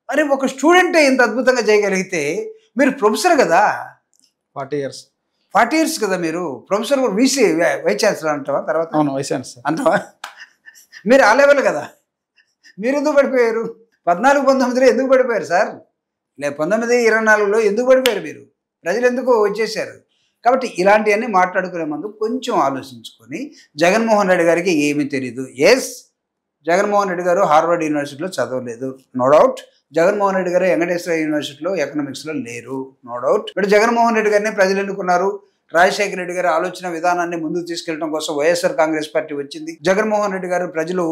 మరి ఒక స్టూడెంట్ ఇంత అద్భుతంగా చేయగలిగితే మీరు ప్రొఫెసర్ కదా, 40 years కదా, మీరు ప్రొఫెసర్ వీసీ వైస్ ఛాన్సలర్ అంటావా తర్వాత అంటావా? మీరు ఆ లెవెల్ కదా. మీరు ఎందుకు పడిపోయారు? 14-19లో ఎందుకు పడిపోయారు సార్? 19-24లో ఎందుకు పడిపోయారు మీరు? ప్రజలు ఎందుకు వచ్చేసారు? కాబట్టి ఇలాంటివన్నీ మాట్లాడుకునే ముందు కొంచెం ఆలోచించుకొని, జగన్మోహన్ రెడ్డి గారికి ఏమీ తెలీదు. జగన్మోహన్ రెడ్డి గారు హార్వర్డ్ యూనివర్సిటీలో చదవలేదు, నో డౌట్. జగన్మోహన్ రెడ్డి గారు వెంకటేశ్వర యూనివర్సిటీలో ఎకనామిక్స్లో లేరు, నో డౌట్. ఇప్పుడు జగన్మోహన్ రెడ్డి గారిని ప్రజలు ఎన్నుకున్నారు. రాజశేఖర రెడ్డి గారి ఆలోచన విధానాన్ని ముందుకు తీసుకెళ్ళడం కోసం వైఎస్ఆర్ కాంగ్రెస్ పార్టీ వచ్చింది. జగన్మోహన్ రెడ్డి గారు ప్రజలు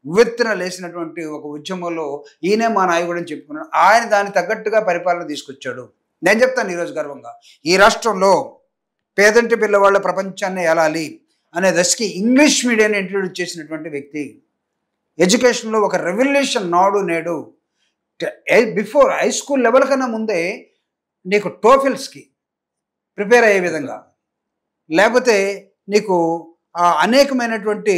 ఉవ్వెత్తున లేచినటువంటి ఒక ఉద్యమంలో ఈయనే మా నాయకుడు అని చెప్పుకున్నాడు. ఆయన దానికి తగ్గట్టుగా పరిపాలన తీసుకొచ్చాడు. నేను చెప్తాను ఈరోజు గర్వంగా, ఈ రాష్ట్రంలో పేదంటి పిల్లవాళ్ళ ప్రపంచాన్ని ఏలాలి అనే దశకి ఇంగ్లీష్ మీడియాన్ని ఇంట్రడ్యూస్ చేసినటువంటి వ్యక్తి. ఎడ్యుకేషన్లో ఒక రెవల్యూషన్ నాడు నేడు. బిఫోర్ హై స్కూల్ లెవెల్ కన్నా ముందే నీకు టోఫిల్స్కి ప్రిపేర్ అయ్యే విధంగా, లేకపోతే నీకు అనేకమైనటువంటి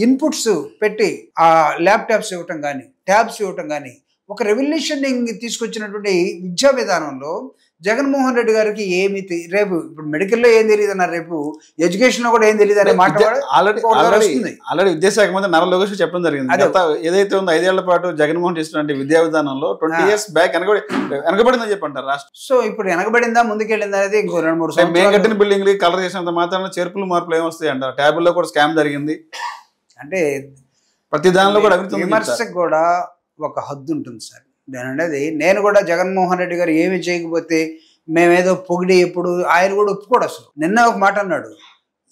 ఇన్పుట్స్ పెట్టి ఆ ల్యాప్టాప్స్ ఇవ్వటం కానీ, ట్యాబ్స్ ఇవ్వటం కానీ, ఒక రెవల్యూషన్ తీసుకొచ్చినటువంటి విద్యా విధానంలో జగన్మోహన్ రెడ్డి గారికి ఏమి రేపు ఇప్పుడు మెడికల్లో ఏం తెలియదు అన్నారు, రేపు ఎడ్యుకేషన్లో కూడా ఏం తెలియదు అనే మాట ఆల్రెడీ విద్యాశాఖ మంత్రి నారా లోకేష్ చెప్పడం జరిగింది. ఏదైతే ఉందో 5 ఏళ్ల పాటు జగన్మోహన్ చేసినటువంటి విద్యా విధానంలో 20 years బ్యాక్ వెనకబడిందని చెప్పంటారు రాష్ట్రం. సో ఇప్పుడు వెనకబడిందా ముందుకెళ్ళిందా అనేది ఇంకో 2-3 సంవత్సరాలు. మేము కట్టిన బిల్డింగ్ కలర్ చేసినంత మాత్రం చేర్పులు మార్పులు ఏమొస్తాయి అంటారు. ట్యాబుల్లో కూడా స్కామ్ జరిగింది అంటే ప్రతి దానిలో కూడా విమర్శకు కూడా ఒక హద్దు ఉంటుంది సార్. నేను కూడా జగన్మోహన్ రెడ్డి గారు ఏమి చేయకపోతే మేమేదో పొగిడి ఎప్పుడు ఆయన కూడా ఒప్పుకోడు. అసలు నిన్న ఒక మాట అన్నాడు,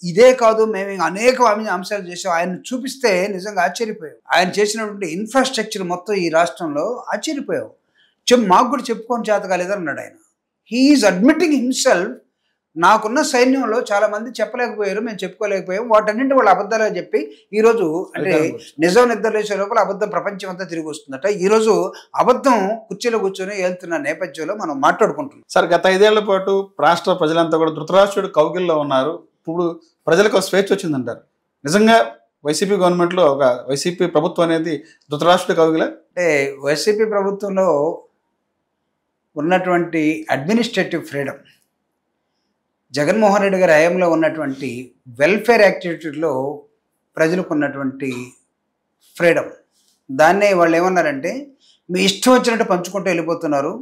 ఇదే కాదు మేము అనేక అంశాలు చేసాం, ఆయన చూపిస్తే నిజంగా ఆశ్చర్యపోయాం. ఆయన చేసినటువంటి ఇన్ఫ్రాస్ట్రక్చర్ మొత్తం ఈ రాష్ట్రంలో ఆశ్చర్యపోయాం. మాకు కూడా చెప్పుకొని చేత కాలేదని అన్నాడు ఆయన. హీఈస్ అడ్మిటింగ్ హిమ్సెల్ఫ్, నాకున్న సైన్యంలో చాలా మంది చెప్పలేకపోయారు, మేము చెప్పుకోలేకపోయాం, వాటన్నింటి వాళ్ళు అబద్ధాలుగా చెప్పి ఈరోజు అంటే నిజం నిద్రలేసే లోపల అబద్ధం ప్రపంచం అంతా తిరిగి వస్తుందట. ఈరోజు అబద్ధం కుర్చీలో కూర్చొని వెళ్తున్న నేపథ్యంలో మనం మాట్లాడుకుంటున్నాం. సార్, గత 5 ఏళ్ల పాటు రాష్ట్ర ప్రజలంతా కూడా ధృతరాష్ట్రుడు కౌగిల్లో ఉన్నారు. ఇప్పుడు ప్రజలకు స్వేచ్ఛ వచ్చిందంటారు. నిజంగా వైసీపీ గవర్నమెంట్లో ఒక వైసీపీ ప్రభుత్వం అనేది ధృతరాష్ట్రుడు కౌగిల అంటే వైసీపీ ప్రభుత్వంలో ఉన్నటువంటి అడ్మినిస్ట్రేటివ్ ఫ్రీడమ్, జగన్మోహన్ రెడ్డి గారి హయాంలో ఉన్నటువంటి వెల్ఫేర్ యాక్టివిటీలో ప్రజలకు ఉన్నటువంటి ఫ్రీడమ్, దాన్నే వాళ్ళు ఏమన్నారంటే మీ ఇష్టం వచ్చినట్టు పంచుకుంటూ వెళ్ళిపోతున్నారు.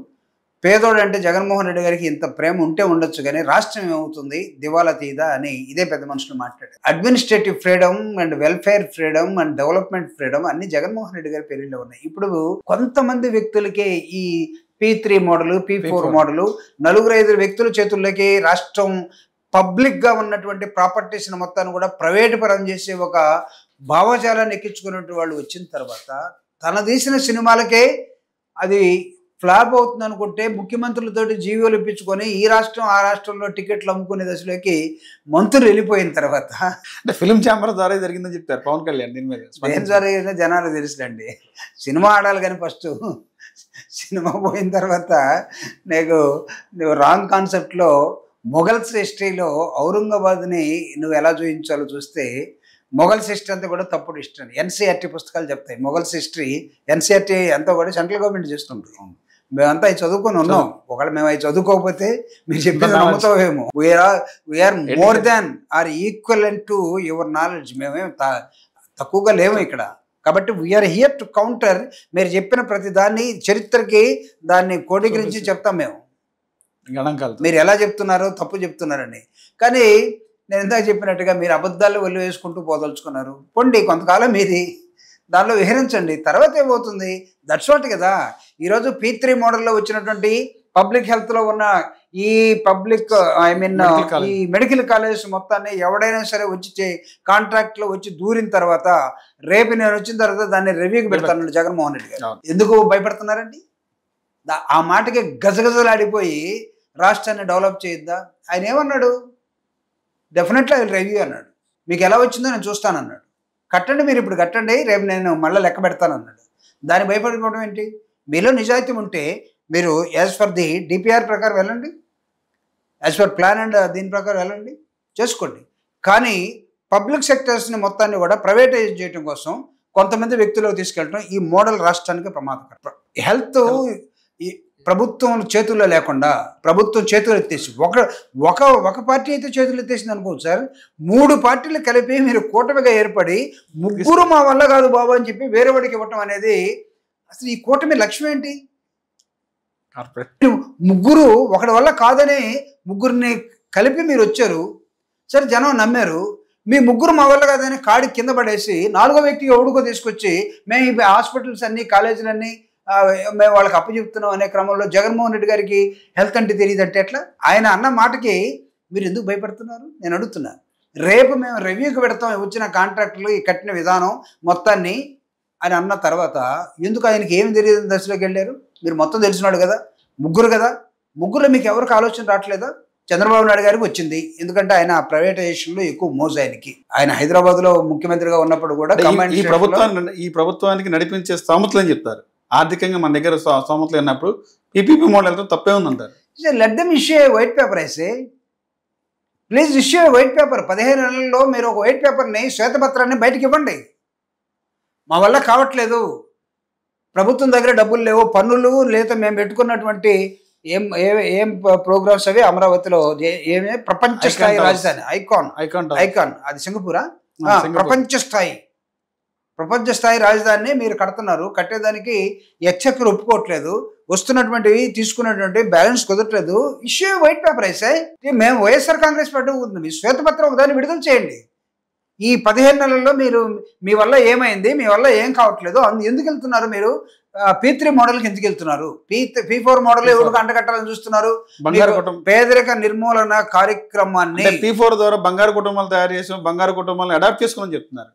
పేదోడు అంటే జగన్మోహన్ రెడ్డి గారికి ఇంత ప్రేమ ఉంటే ఉండొచ్చు, కానీ రాష్ట్రం ఏమవుతుంది దివాలా తీదా అని ఇదే పెద్ద మనుషులు మాట్లాడారు. Administrative freedom and welfare freedom and development freedom అన్ని జగన్మోహన్ రెడ్డి గారి పేరులో ఉన్నాయి. ఇప్పుడు కొంతమంది వ్యక్తులకే ఈ P3 మోడలు, P4 మోడలు, 4-5 వ్యక్తుల చేతుల్లోకి రాష్ట్రం పబ్లిక్గా ఉన్నటువంటి ప్రాపర్టీస్ని మొత్తాన్ని కూడా ప్రైవేటు పరం చేసే ఒక భావజాలాన్ని ఎక్కించుకున్నట్టు వాళ్ళు వచ్చిన తర్వాత తన తీసిన సినిమాలకే అది ఫ్లాప్ అవుతుంది అనుకుంటే ముఖ్యమంత్రులతోటి జీవోలు ఇప్పించుకొని ఈ రాష్ట్రం ఆ రాష్ట్రంలో టికెట్లు అమ్ముకునే దశలోకి మంత్రులు వెళ్ళిపోయిన తర్వాత అంటే ఫిల్మ్ ఛాంబర్ ద్వారా జరిగిందని చెప్తారు పవన్ కళ్యాణ్. దీని మీద ఏం జరిగినా జనాలు తెలుసులండి. సినిమా ఆడాలి కానీ ఫస్ట్ సినిమా పోయిన తర్వాత నువ్వు రాంగ్ కాన్సెప్ట్లో మొఘల్స్ హిస్టరీలో ఔరంగాబాద్ని నువ్వు ఎలా చూపించాలో చూస్తే మొఘల్స్ హిస్టరీ అంతా కూడా తప్పుడు హిస్టరీ. ఎన్సీఆర్టీ పుస్తకాలు చెప్తాయి మొఘల్స్ హిస్టరీ. ఎన్సీఆర్టీ అంతా కూడా సెంట్రల్ గవర్నమెంట్ చేస్తుంటారు. మేమంతా అవి చదువుకొని ఉన్నాం. ఒకవేళ మేము అవి చదువుకోకపోతే మీరు చెప్పిన నమ్ముతావేమో. We're more than or equivalent to your knowledge. మేమేం తక్కువగా లేము ఇక్కడ. కాబట్టి వీఆర్ హియర్ టు కౌంటర్. మీరు చెప్పిన ప్రతి దాన్ని చరిత్రకి దాన్ని కోడీకరించి చెప్తాం మేము. మీరు ఎలా చెప్తున్నారో తప్పు చెప్తున్నారని. కానీ నేను ఇందాక చెప్పినట్టుగా మీరు అబద్ధాలు వెళ్ళి వేసుకుంటూ పోదలుచుకున్నారు. పొండి కొంతకాలం మీది దానిలో విహరించండి, తర్వాత ఏమవుతుంది? దట్స్ వాట్ కదా. ఈరోజు P3 మోడల్లో వచ్చినటువంటి పబ్లిక్ హెల్త్లో ఉన్న ఈ పబ్లిక్ ఈ మెడికల్ కాలేజెస్ మొత్తాన్ని ఎవడైనా సరే వచ్చి కాంట్రాక్ట్లో వచ్చి దూరిన తర్వాత రేపు నేను వచ్చిన తర్వాత దాన్ని రివ్యూకి పెడతాను జగన్మోహన్ రెడ్డి గారు. ఎందుకు భయపడుతున్నారండి? ఆ మాటకి గజగజలాడిపోయి రాష్ట్రాన్ని డెవలప్ చేయొద్దా? ఆయన ఏమన్నాడు? డెఫినెట్లీ ఐ విల్ రివ్యూ అన్నాడు. మీకు ఎలా వచ్చిందో నేను చూస్తానన్నాడు. కట్టండి, మీరు ఇప్పుడు కట్టండి, రేపు నేను మళ్ళీ లెక్క పెడతానన్నాడు. దాన్ని భయపడిపోవడం ఏంటి? మీలో నిజాయితీ ఉంటే మీరు యాజ్ ఫర్ ది డిపిఆర్ ప్రకారం వెళ్ళండి, యాజ్ ఫర్ ప్లాన్ అండ్ దీని ప్రకారం వెళ్ళండి, చేసుకోండి. కానీ పబ్లిక్ సెక్టర్స్ని మొత్తాన్ని కూడా ప్రైవేటైజ్ చేయడం కోసం కొంతమంది వ్యక్తులకు తీసుకెళ్ళడం ఈ మోడల్ రాష్ట్రానికి ప్రమాదకరం. హెల్త్ ప్రభుత్వం చేతుల్లో లేకుండా ప్రభుత్వం చేతులు ఎత్తేసి ఒక పార్టీ అయితే చేతులు ఎత్తేసింది అనుకోవచ్చు సార్, 3 పార్టీలు కలిపి మీరు కూటమిగా ఏర్పడి ముగ్గురు మా వల్ల కాదు బాబు అని చెప్పి వేరే వాడికి ఇవ్వటం అనేది అసలు ఈ కూటమి లక్ష్యం ఏంటి? ముగ్గురు ఒకటి వల్ల కాదని ముగ్గురిని కలిపి మీరు వచ్చారు, సరే జనం నమ్మారు, మీ ముగ్గురు మా వల్ల కాదని కాడి కింద పడేసి 4వ వ్యక్తి ఎవడుకో తీసుకొచ్చి మేము ఈ హాస్పిటల్స్ అన్ని కాలేజీలన్నీ మేము వాళ్ళకి అప్పచెప్తున్నాం అనే క్రమంలో జగన్మోహన్ రెడ్డి గారికి హెల్త్ అంటే తెలియదు అంటే ఎట్లా? ఆయన అన్న మాటకి మీరు ఎందుకు భయపడుతున్నారు? నేను అడుగుతున్నా. రేపు మేము రివ్యూకి పెడతాం వచ్చిన కాంట్రాక్టులు ఈ కట్టిన విధానం మొత్తాన్ని అని అన్న తర్వాత ఎందుకు ఆయనకి ఏమి తెలియదు దశలోకి వెళ్ళారు? మీరు మొత్తం తెలిసినాడు కదా, ముగ్గురు కదా, ముగ్గురులో మీకు ఎవరికి ఆలోచన రావట్లేదా? చంద్రబాబు నాయుడు గారికి వచ్చింది, ఎందుకంటే ఆయన ప్రైవేటైజేషన్లో ఎక్కువ మోజు ఆయనకి. ఆయన హైదరాబాద్లో ముఖ్యమంత్రిగా ఉన్నప్పుడు కూడా ఈ ప్రభుత్వానికి నడిపించే స్థోమతలు అని చెప్తారు. ఆర్థికంగా మన దగ్గర స్థోమతలు ఉన్నప్పుడు పీపీపీ మోడల్తో తప్పే ఉందంటారు. లెట్ దెమ్ ఇష్యూ ఏ వైట్ పేపర్ అయితే please issue A white paper. 15 నెలల్లో మీరు ఒక వైట్ పేపర్ని శ్వేతపత్రాన్ని బయటకు ఇవ్వండి. మా వల్ల కావట్లేదు, ప్రభుత్వం దగ్గర డబ్బులు లేవు, పన్నులు లేదా మేము పెట్టుకున్నటువంటి ఏం ప్రోగ్రామ్స్ అవి అమరావతిలో ఏమే ప్రపంచ స్థాయి రాజధాని ఐకాన్ అది సింగపూరా? ప్రపంచ స్థాయి రాజధానిని మీరు కడుతున్నారు, కట్టేదానికి ఎక్చెక్కర్ ఒప్పుకోవట్లేదు, వస్తున్నటువంటివి తీసుకున్నటువంటి బ్యాలెన్స్ కుదరట్లేదు. ఇష్యూ వైట్ పేపర్ అయితే మేము వైఎస్ఆర్ కాంగ్రెస్ పార్టీ ఉంటుంది, శ్వేతపత్రం ఒకదాన్ని విడుదల చేయండి. ఈ 15 నెలల్లో మీరు మీ వల్ల ఏమైంది, మీ వల్ల ఏం కావట్లేదు, ఎందుకు వెళ్తున్నారు మీరు? P3 మోడల్కి ఎందుకు వెళ్తున్నారు? P4 మోడల్ ఎవరికి అంటగట్టాలని చూస్తున్నారు? పేదరిక నిర్మూలన కార్యక్రమాన్ని P4 ద్వారా బంగారు కుటుంబాలు తయారు చేసి బంగారు కుటుంబాలను అడాప్ట్ చేసుకోమని చెప్తున్నారు.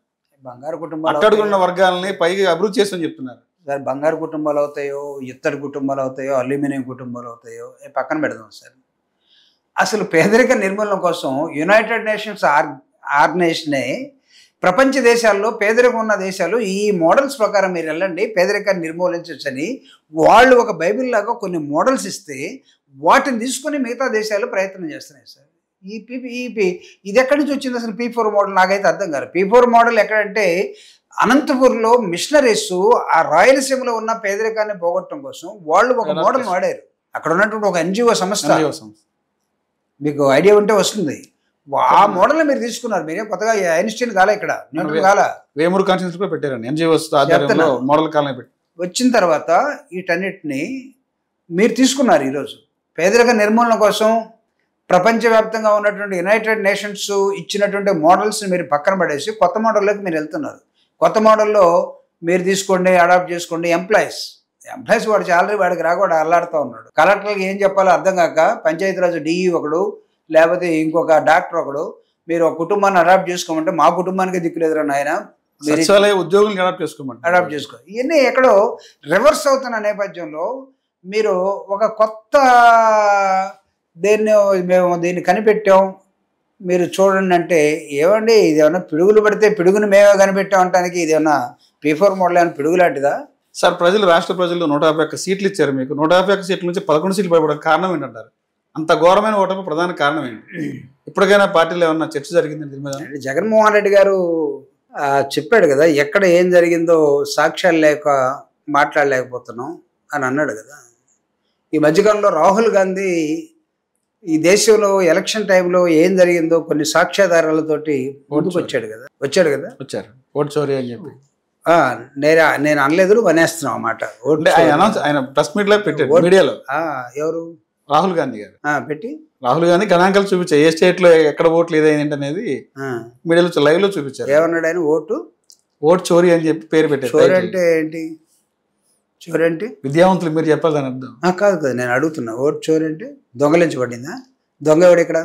బంగారు కుటుంబాలు అట్టడుగున్న వర్గాలని పైగా అభివృద్ధి చేస్తని చెప్తున్నారు. సార్ బంగారు కుటుంబాలు అవుతాయో, ఇత్తడి కుటుంబాలు అవుతాయో, అల్యూమినియం కుటుంబాలు అవుతాయో పక్కన పెడదాం సార్. అసలు పేదరిక నిర్మూలన కోసం యునైటెడ్ నేషన్స్ ఆర్గనైజేషనే ప్రపంచ దేశాల్లో పేదరికం ఉన్న దేశాలు ఈ మోడల్స్ ప్రకారం మీరు వెళ్ళండి, పేదరికాన్ని నిర్మూలించవచ్చని వాళ్ళు ఒక బైబిల్ లాగా కొన్ని మోడల్స్ ఇస్తే వాటిని తీసుకుని మిగతా దేశాలు ప్రయత్నం చేస్తున్నాయి సార్. ఇది ఎక్కడి నుంచి వచ్చింది అసలు P4 మోడల్? నాకైతే అర్థం కాదు. P4 మోడల్ ఎక్కడంటే అనంతపూర్లో మిషనరీస్ ఆ రాయలసీమలో ఉన్న పేదరికాన్ని పోగొట్టడం కోసం వాళ్ళు ఒక మోడల్ వాడారు. అక్కడ ఉన్నటువంటి ఒక NGO సంస్థ, మీకు ఐడియా ఉంటే వస్తుంది, ఆ మోడల్ మీరు తీసుకున్నారు. మీరేం కొత్తగా ఐన్స్టీన్ కాలే, ఇక్కడ వేమూరు కాన్స్టిట్యూన్సీ కూడా పెట్టారండి NGOs ఆధ్వర్యంలో మోడల్ కాలనీ పెట్టి. వచ్చిన తర్వాత వీటన్నిటిని మీరు తీసుకున్నారు. ఈరోజు పేదరిక నిర్మూలన కోసం ప్రపంచవ్యాప్తంగా ఉన్నటువంటి యునైటెడ్ నేషన్స్ ఇచ్చినటువంటి మోడల్స్ని మీరు పక్కన పడేసి కొత్త మోడల్లోకి మీరు వెళ్తున్నారు. కొత్త మోడల్లో మీరు తీసుకోండి, అడాప్ట్ చేసుకోండి. ఎంప్లాయీస్ వాడు శాలరీ వాడికి రాకుండా అల్లాడుతూ ఉన్నాడు. కలెక్టర్కి ఏం చెప్పాలో అర్థం కాక పంచాయతీరాజ్ DE ఒకడు, లేకపోతే ఇంకొక డాక్టర్ ఒకడు, మీరు ఒక కుటుంబాన్ని అడాప్ట్ చేసుకోమంటే మా కుటుంబానికి దిక్కులేదురా నాయన, ఉద్యోగులు అడాప్ట్ చేసుకో. ఇవన్నీ ఎక్కడో రివర్స్ అవుతున్న నేపథ్యంలో మీరు ఒక కొత్త దీన్ని కనిపెట్టాం మీరు చూడండి అంటే ఏమండి? ఇది ఏమన్నా పిడుగులు పడితే పిడుగును మేమే కనిపెట్టాం అంటానికి ఇది ఏమన్నా P4 మోడల్ ఏమైనా పిడుగు లాంటిదా సార్? రాష్ట్ర ప్రజలు 151 సీట్లు ఇచ్చారు మీకు. 151 సీట్ల నుంచి 11 సీట్లు పడిపోవడానికి కారణం ఏంటంటారు? అంత ఘోరమైన ఓటమి ప్రధాన కారణం ఏంటి? ఇప్పటికైనా పార్టీలో ఏమన్నా చర్చ జరిగింది దీని మీద? జగన్మోహన్ రెడ్డి గారు చెప్పాడు కదా, ఎక్కడ ఏం జరిగిందో సాక్ష్యాలు లేక మాట్లాడలేకపోతున్నాం అని అన్నాడు కదా. ఈ మధ్యకాలంలో రాహుల్ గాంధీ ఈ దేశంలో ఎలక్షన్ టైంలో ఏం జరిగిందో కొన్ని సాక్ష్యాధారాలతోటి ముందుకు వచ్చాడు కదా. ఓటు చోరీ అని చెప్పి నేను అనలేదు, నువ్వు అనేస్తున్నావు అన్నమాట. ఆయన ప్రెస్ మీట్ లో పెట్టాడు మీడియాలో. ఎవరు? రాహుల్ గాంధీ గారు పెట్టి రాహుల్ గాంధీ గణాంకాలు చూపించారు, ఏ స్టేట్ లో ఎక్కడ ఓట్లు ఏదైంది అనేది మీడియాలో లైవ్ లో చూపించారు. ఏమన్నాడు ఆయన? ఓటు చోరీ అని చెప్పి పేరు పెట్టారు. చోరీ అంటే ఏంటి? చోరీ అంటే విద్యావంతులు మీరు చెప్పాలి దాని అర్థం. కాదు కదా, నేను అడుగుతున్నా. ఓటు చోరీ అంటే దొంగలించబడిందా? దొంగ ఎవడు ఇక్కడ?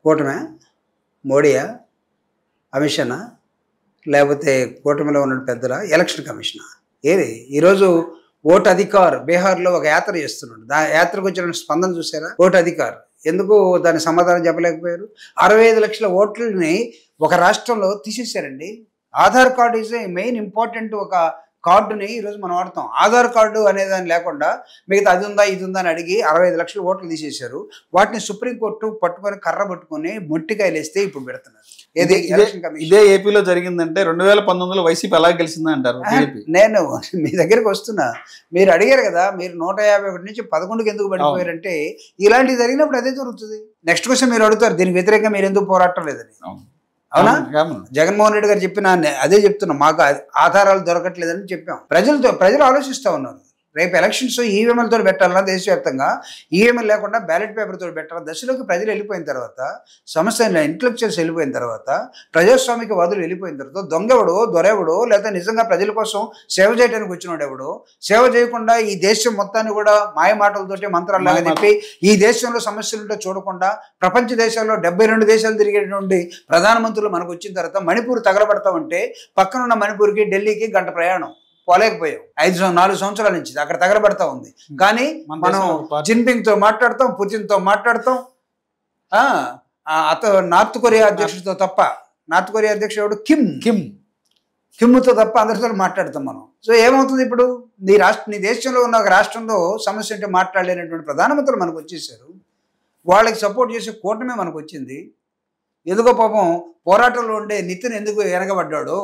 కూటమే? మోడీయా? అమిత్ షానా? లేకపోతే కూటమిలో ఉన్న పెద్దల? ఎలక్షన్ కమిషనా? ఏది? ఈరోజు ఓటు అధికార్ బీహార్లో ఒక యాత్ర చేస్తున్నాడు. యాత్రకు వచ్చిన స్పందన చూసారా? ఓటు అధికార్ ఎందుకు దాని సమాధానం చెప్పలేకపోయారు? 65 లక్షల ఓట్లని ఒక రాష్ట్రంలో తీసేశారండి. Aadhaar card is a main important ఒక కార్డుని ఈరోజు మనం వాడతాం. ఆధార్ కార్డు అనేదాన్ని లేకుండా మిగతా అది ఉందా ఇది ఉందా అని అడిగి 65 లక్షల ఓట్లు తీసేశారు. వాటిని సుప్రీంకోర్టు పట్టుకొని కర్ర పట్టుకొని మొట్టికాయలు వేస్తే ఇప్పుడు పెడుతున్నారు. ఇదే ఏపీలో జరిగిందంటే 2019లో వైసీపీ ఎలా గెలిచిందా అంటారు. నేను మీ దగ్గరికి వస్తున్నా, మీరు అడిగారు కదా, మీరు 151 నుంచి 11కి ఎందుకు పడిపోయారంటే ఇలాంటివి జరిగినప్పుడు అదే జరుగుతుంది. నెక్స్ట్ క్వశ్చన్ మీరు అడుగుతారు, దీనికి వ్యతిరేకంగా మీరు ఎందుకు పోరాటం లేదని. అవునా? జగన్మోహన్ రెడ్డి గారు చెప్పిన అదే చెప్తున్నాం, మాకు ఆధారాలు దొరకట్లేదని చెప్పాం. ప్రజలు ఆలోచిస్తూ ఉన్నారు. రేపు ఎలక్షన్స్ ఈవీఎంలతో పెట్టాలన్నా దేశవ్యాప్తంగా, ఈవీఎంలు లేకుండా బ్యాలెట్ పేపర్తో పెట్టాలన్న దశలోకి ప్రజలు వెళ్ళిపోయిన తర్వాత, సమస్య ఇంటలెక్చువల్స్ వెళ్ళిపోయిన తర్వాత, ప్రజాస్వామిక వాదులు వెళ్ళిపోయిన తర్వాత, దొంగెవడో దొరెవడో లేదా నిజంగా ప్రజల కోసం సేవ చేయడానికి వచ్చినవాడు ఎవడో సేవ చేయకుండా ఈ దేశం మొత్తాన్ని కూడా మాయ మాటలతోటి మంత్రాల్లాగా చెప్పి ఈ దేశంలో సమస్యలుంటో చూడకుండా ప్రపంచ దేశాల్లో 72 దేశాలు తిరిగేటువంటి ప్రధానమంత్రులు మనకు వచ్చిన తర్వాత మణిపూర్ తగలబడతా ఉంటే పక్కనున్న మణిపూర్కి ఢిల్లీకి గంట ప్రయాణం పోలేకపోయాం. 4 సంవత్సరాల నుంచి అక్కడ తగలబడతా ఉంది. కానీ మనం జిన్పింగ్తో మాట్లాడతాం, పుతిన్తో మాట్లాడతాం, నార్త్ కొరియా అధ్యక్షుడితో తప్ప, నార్త్ కొరియా అధ్యక్షుడు కిమ్తో తప్ప అందరితో మాట్లాడతాం మనం. సో ఏమవుతుంది ఇప్పుడు, నీ దేశంలో ఉన్న ఒక రాష్ట్రంలో సమస్య అంటే మాట్లాడలేనటువంటి ప్రధానమంత్రులు మనకు వచ్చేసారు. వాళ్ళకి సపోర్ట్ చేసే కూటమి మనకు వచ్చింది. ఎందుకో పాపం పోరాటంలో ఉండే నితిన్ ఎందుకు వెనకబడ్డాడో,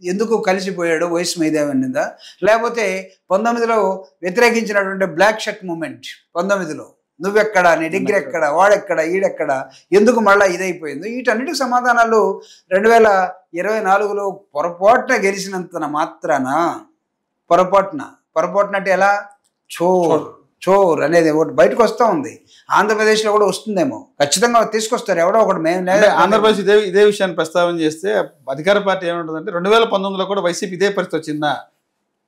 ఎందుకు కలిసిపోయాడు వయసు మీద ఏమన్నా, లేకపోతే 19లో వ్యతిరేకించినటువంటి బ్లాక్ షర్ట్ మూమెంట్ 19లో నువ్వెక్కడ, నీ డిగ్రీ ఎక్కడ, వాడెక్కడ, ఈడెక్కడ, ఎందుకు మళ్ళీ ఇదైపోయింది. వీటన్నిటికి సమాధానాలు 2024లో పొరపాటున గెలిచినంత మాత్రాన, పొరపాటున అంటే ఎలా, చోర్ అనేది ఒకటి బయటకు వస్తూ ఉంది. ఆంధ్రప్రదేశ్లో కూడా వస్తుందేమో, ఖచ్చితంగా తీసుకొస్తారు ఎవడో ఒకటి. మేము ఆంధ్రప్రదేశ్ ఇదే విషయాన్ని ప్రస్తావన చేస్తే అధికార పార్టీ ఏమంటుందంటే 2019లో కూడా వైసీపీ ఇదే పరిస్థితి వచ్చిందా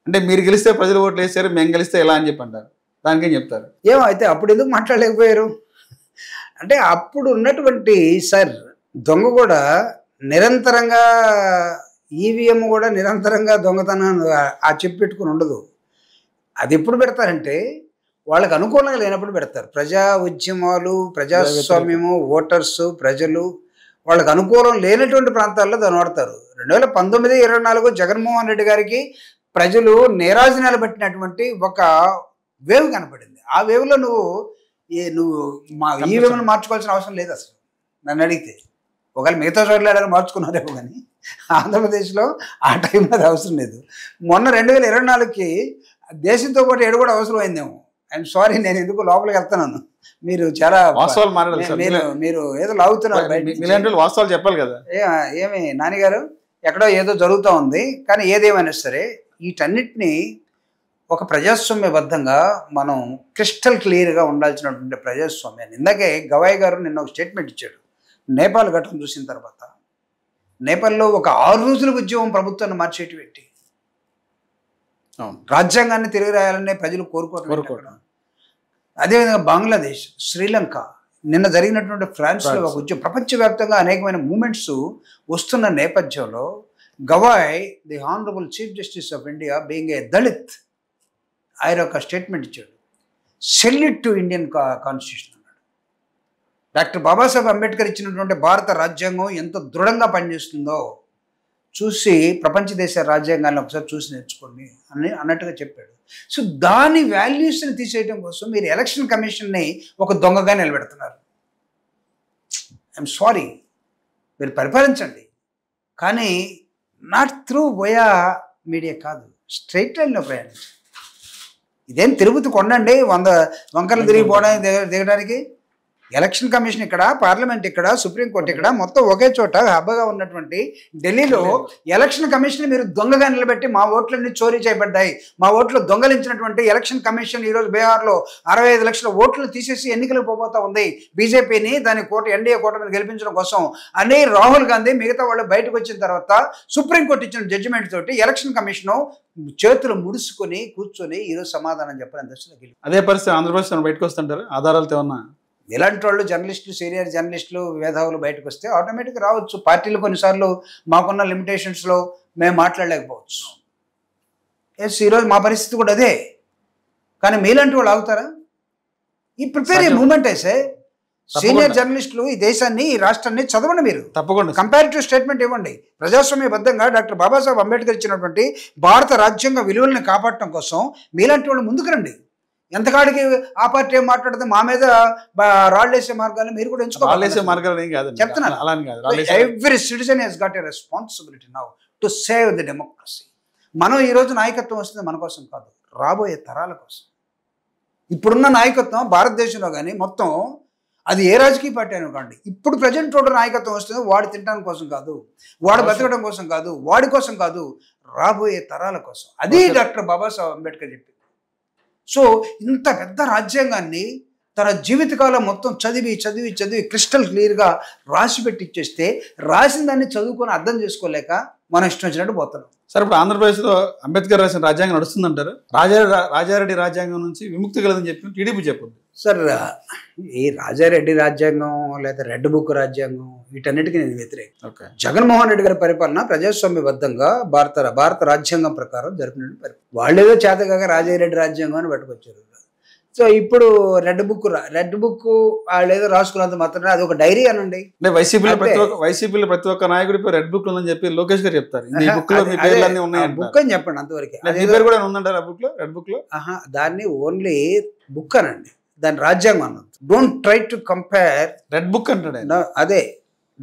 అంటే, మీరు గెలిస్తే ప్రజలు ఓట్లు వేసారు, మేము గెలిస్తే ఎలా అని చెప్పి అంటారు. దానికేం చెప్తారు? ఏమో అయితే అప్పుడు ఎందుకు మాట్లాడలేకపోయారు అంటే, అప్పుడు ఉన్నటువంటి దొంగ కూడా నిరంతరంగా, ఈవీఎం కూడా నిరంతరంగా దొంగతనాన్ని చెప్పి పెట్టుకుని ఉండదు. అది ఎప్పుడు పెడతారంటే వాళ్ళకి అనుకూలంగా లేనప్పుడు పెడతారు. ప్రజా ఉద్యమాలు, ప్రజాస్వామ్యము, ఓటర్స్, ప్రజలు వాళ్ళకి అనుకూలం లేనటువంటి ప్రాంతాల్లో దాన్ని వాడతారు. 2019-24 జగన్మోహన్ రెడ్డి గారికి ప్రజలు నీరాజనాలు పట్టినటువంటి ఒక వేవ్ కనపడింది. ఆ వేవ్లో నువ్వు మా ఈవీఎంను మార్చుకోవాల్సిన అవసరం లేదు అసలు నన్ను అడిగితే. ఒకవేళ మిగతా చోట్ల మార్చుకున్నారేమో కానీ ఆంధ్రప్రదేశ్లో ఆ టైంలో అది అవసరం లేదు. మొన్న 2024కి దేశంతో పాటు ఏడు కూడా అవసరమైందేమో. ఐఎమ్ సారీ, నేను ఎందుకు లోపలికి వెళ్తున్నాను, మీరు చాలా మీరు ఏదో లాగుతున్నారు, వాస్తవాలు చెప్పాలి కదా. ఏమి నాన్నగారు, ఎక్కడో ఏదో జరుగుతూ ఉంది. కానీ ఏదేమైనా సరే వీటన్నిటినీ ఒక ప్రజాస్వామ్యబద్ధంగా మనం క్రిస్టల్ క్లియర్గా ఉండాల్సినటువంటి ప్రజాస్వామ్యాన్ని, ఇందాకే గవాయ్ గారు నిన్న ఒక స్టేట్మెంట్ ఇచ్చాడు. నేపాల్ ఘటన చూసిన తర్వాత నేపాల్లో ఒక 6 రోజుల ఉద్యమం ప్రభుత్వాన్ని మార్చేటి పెట్టి రాజ్యాంగాన్ని తిరిగి రాయాలనే ప్రజలు కోరుకోవడం. అదేవిధంగా బంగ్లాదేశ్, శ్రీలంక, నిన్న జరిగినటువంటి ఫ్రాన్స్లో ఒక ఉద్యమం, ప్రపంచవ్యాప్తంగా అనేకమైన మూమెంట్స్ వస్తున్న నేపథ్యంలో Gavai, the honourable chief justice of India, being a Dalit, ఆయన ఒక స్టేట్మెంట్ ఇచ్చాడు. సెల్యూట్ టు ఇండియన్ కాన్స్టిట్యూషన్ అన్నాడు. డాక్టర్ బాబాసాహెబ్ అంబేద్కర్ ఇచ్చినటువంటి భారత రాజ్యాంగం ఎంత దృఢంగా పనిచేస్తుందో చూసి ప్రపంచ దేశ రాజ్యాంగాన్ని ఒకసారి చూసి నేర్చుకోండి అన్నట్టుగా చెప్పాడు. సో దాని వాల్యూస్ని తీసేయడం కోసం మీరు ఎలక్షన్ కమిషన్ని ఒక దొంగగా నిలబెడుతున్నారు. ఐఎమ్ సారీ, మీరు పరిపాలించండి, కానీ నాట్ త్రూ వయా మీడియా కాదు, స్ట్రైట్ లైన్లో ప్రయాణించండి. ఇదేం తిరుపతి కొండండి 100 వంకరలు తిరిగిపోవడానికి దిగడానికి. ఎలక్షన్ కమిషన్ ఇక్కడ, పార్లమెంట్ ఇక్కడ, సుప్రీంకోర్టు ఇక్కడ, మొత్తం ఒకే చోట హబ్బగా ఉన్నటువంటి ఢిల్లీలో ఎలక్షన్ కమిషన్ మీరు దొంగగా నిలబెట్టి మా ఓట్లన్నీ చోరీ చేయబడ్డాయి, మా ఓట్లు దొంగలించినటువంటి ఎలక్షన్ కమిషన్ ఈరోజు బీహార్లో 65 లక్షల ఓట్లు తీసేసి ఎన్నికలకు పోతా ఉంది బీజేపీని, దాని ఎన్డీఏ కూటమిని గెలిపించడం కోసం అని రాహుల్ గాంధీ మిగతా వాళ్ళు బయటకు వచ్చిన తర్వాత సుప్రీంకోర్టు ఇచ్చిన జడ్జిమెంట్ తోటి ఎలక్షన్ కమిషన్ చేతులు ముడుచుకొని కూర్చొని ఈరోజు సమాధానం చెప్పాలని దశలో గెలిపి. అదే పరిస్థితి ఆంధ్రప్రదేశ్ బయటకు వస్తుంటారు ఆధారాలతో ఉన్నా. ఇలాంటి వాళ్ళు జర్నలిస్టులు, సీనియర్ జర్నలిస్టులు, మేధావులు బయటకు వస్తే ఆటోమేటిక్గా రావచ్చు. పార్టీలు కొన్నిసార్లు మాకున్న లిమిటేషన్స్లో మేము మాట్లాడలేకపోవచ్చు. ఎస్, ఈరోజు మా పరిస్థితి కూడా అదే. కానీ మీలాంటి వాళ్ళు ఆగుతారా? ఈ ప్రిపేర్ ఏ మూమెంట్ అయితే సీనియర్ జర్నలిస్టులు ఈ దేశాన్ని ఈ రాష్ట్రాన్ని చదవండి, మీరు తప్పకుండా కంపారిటివ్ స్టేట్మెంట్ ఇవ్వండి. ప్రజాస్వామ్యబద్ధంగా డాక్టర్ బాబాసాహెబ్ అంబేద్కర్ ఇచ్చినటువంటి భారత రాజ్యాంగ విలువలను కాపాడటం కోసం మీలాంటి వాళ్ళు ముందుకు రండి. ఎంతకాడికి ఆ పార్టీ ఏం మాట్లాడితే మా మీద రాళ్ళేసే మార్గాలు మీరు కూడా ఎంచుకోవాలి. చెప్తున్నాను, every citizen has got a responsibility now to save the democracy. మనం ఈరోజు నాయకత్వం వస్తుంది మన కోసం కాదు, రాబోయే తరాల కోసం. ఇప్పుడున్న నాయకత్వం భారతదేశంలో కానీ మొత్తం అది ఏ రాజకీయ పార్టీ అని కాండి, ఇప్పుడు ప్రజెంట్ రోడ్డు నాయకత్వం వస్తుంది వాడు తినడం కోసం కాదు, వాడు బతకడం కోసం కాదు, వాడి కోసం కాదు, రాబోయే తరాల కోసం. అది డాక్టర్ బాబాసాహెబ్ అంబేద్కర్ చెప్పింది. సో ఇంత పెద్ద రాజ్యాంగాన్ని తన జీవితకాలం మొత్తం చదివి చదివి చదివి క్రిస్టల్ క్లియర్గా రాసి పెట్టి ఇచ్చేస్తే రాసిన దాన్ని చదువుకొని అర్థం చేసుకోలేక మనం ఇష్టం వచ్చినట్టు పోతున్నాం. సార్ ఇప్పుడు ఆంధ్రప్రదేశ్లో అంబేద్కర్ రాసిన రాజ్యాంగం నడుస్తుందంటారు? రాజారెడ్డి రాజ్యాంగం నుంచి విముక్తి కలదని చెప్పి టీడీపీ చెప్పింది. సార్ ఈ రాజారెడ్డి రాజ్యాంగం లేదా రెడ్ బుక్ రాజ్యాంగం వీటన్నిటికీ నేను వ్యతిరేకం. జగన్మోహన్ రెడ్డి గారి పరిపాలన ప్రజాస్వామ్యబద్ధంగా భారత రాజ్యాంగం ప్రకారం జరిపినట్టు పరిపాలన. వాళ్ళేదో చేతగా రాజారెడ్డి రాజ్యాంగం అని పట్టుకొచ్చారు. సో ఇప్పుడు రెడ్ బుక్ వాళ్ళు ఏదో రాసుకున్నంత మాత్రమే అది ఒక డైరీ అనండి. వైసీపీలో ప్రతి ఒక్క నాయకుడి రెడ్ బుక్ ఉందని చెప్పి లోకేష్ గారు చెప్తారు. బుక్ అని చెప్పండి అంతవరకు. రెడ్ బుక్ లో దాన్ని ఓన్లీ బుక్ అనండి, దాని రాజ్యాంగం అన్నది. Don't try to compare. Red book అంటాడు. అదే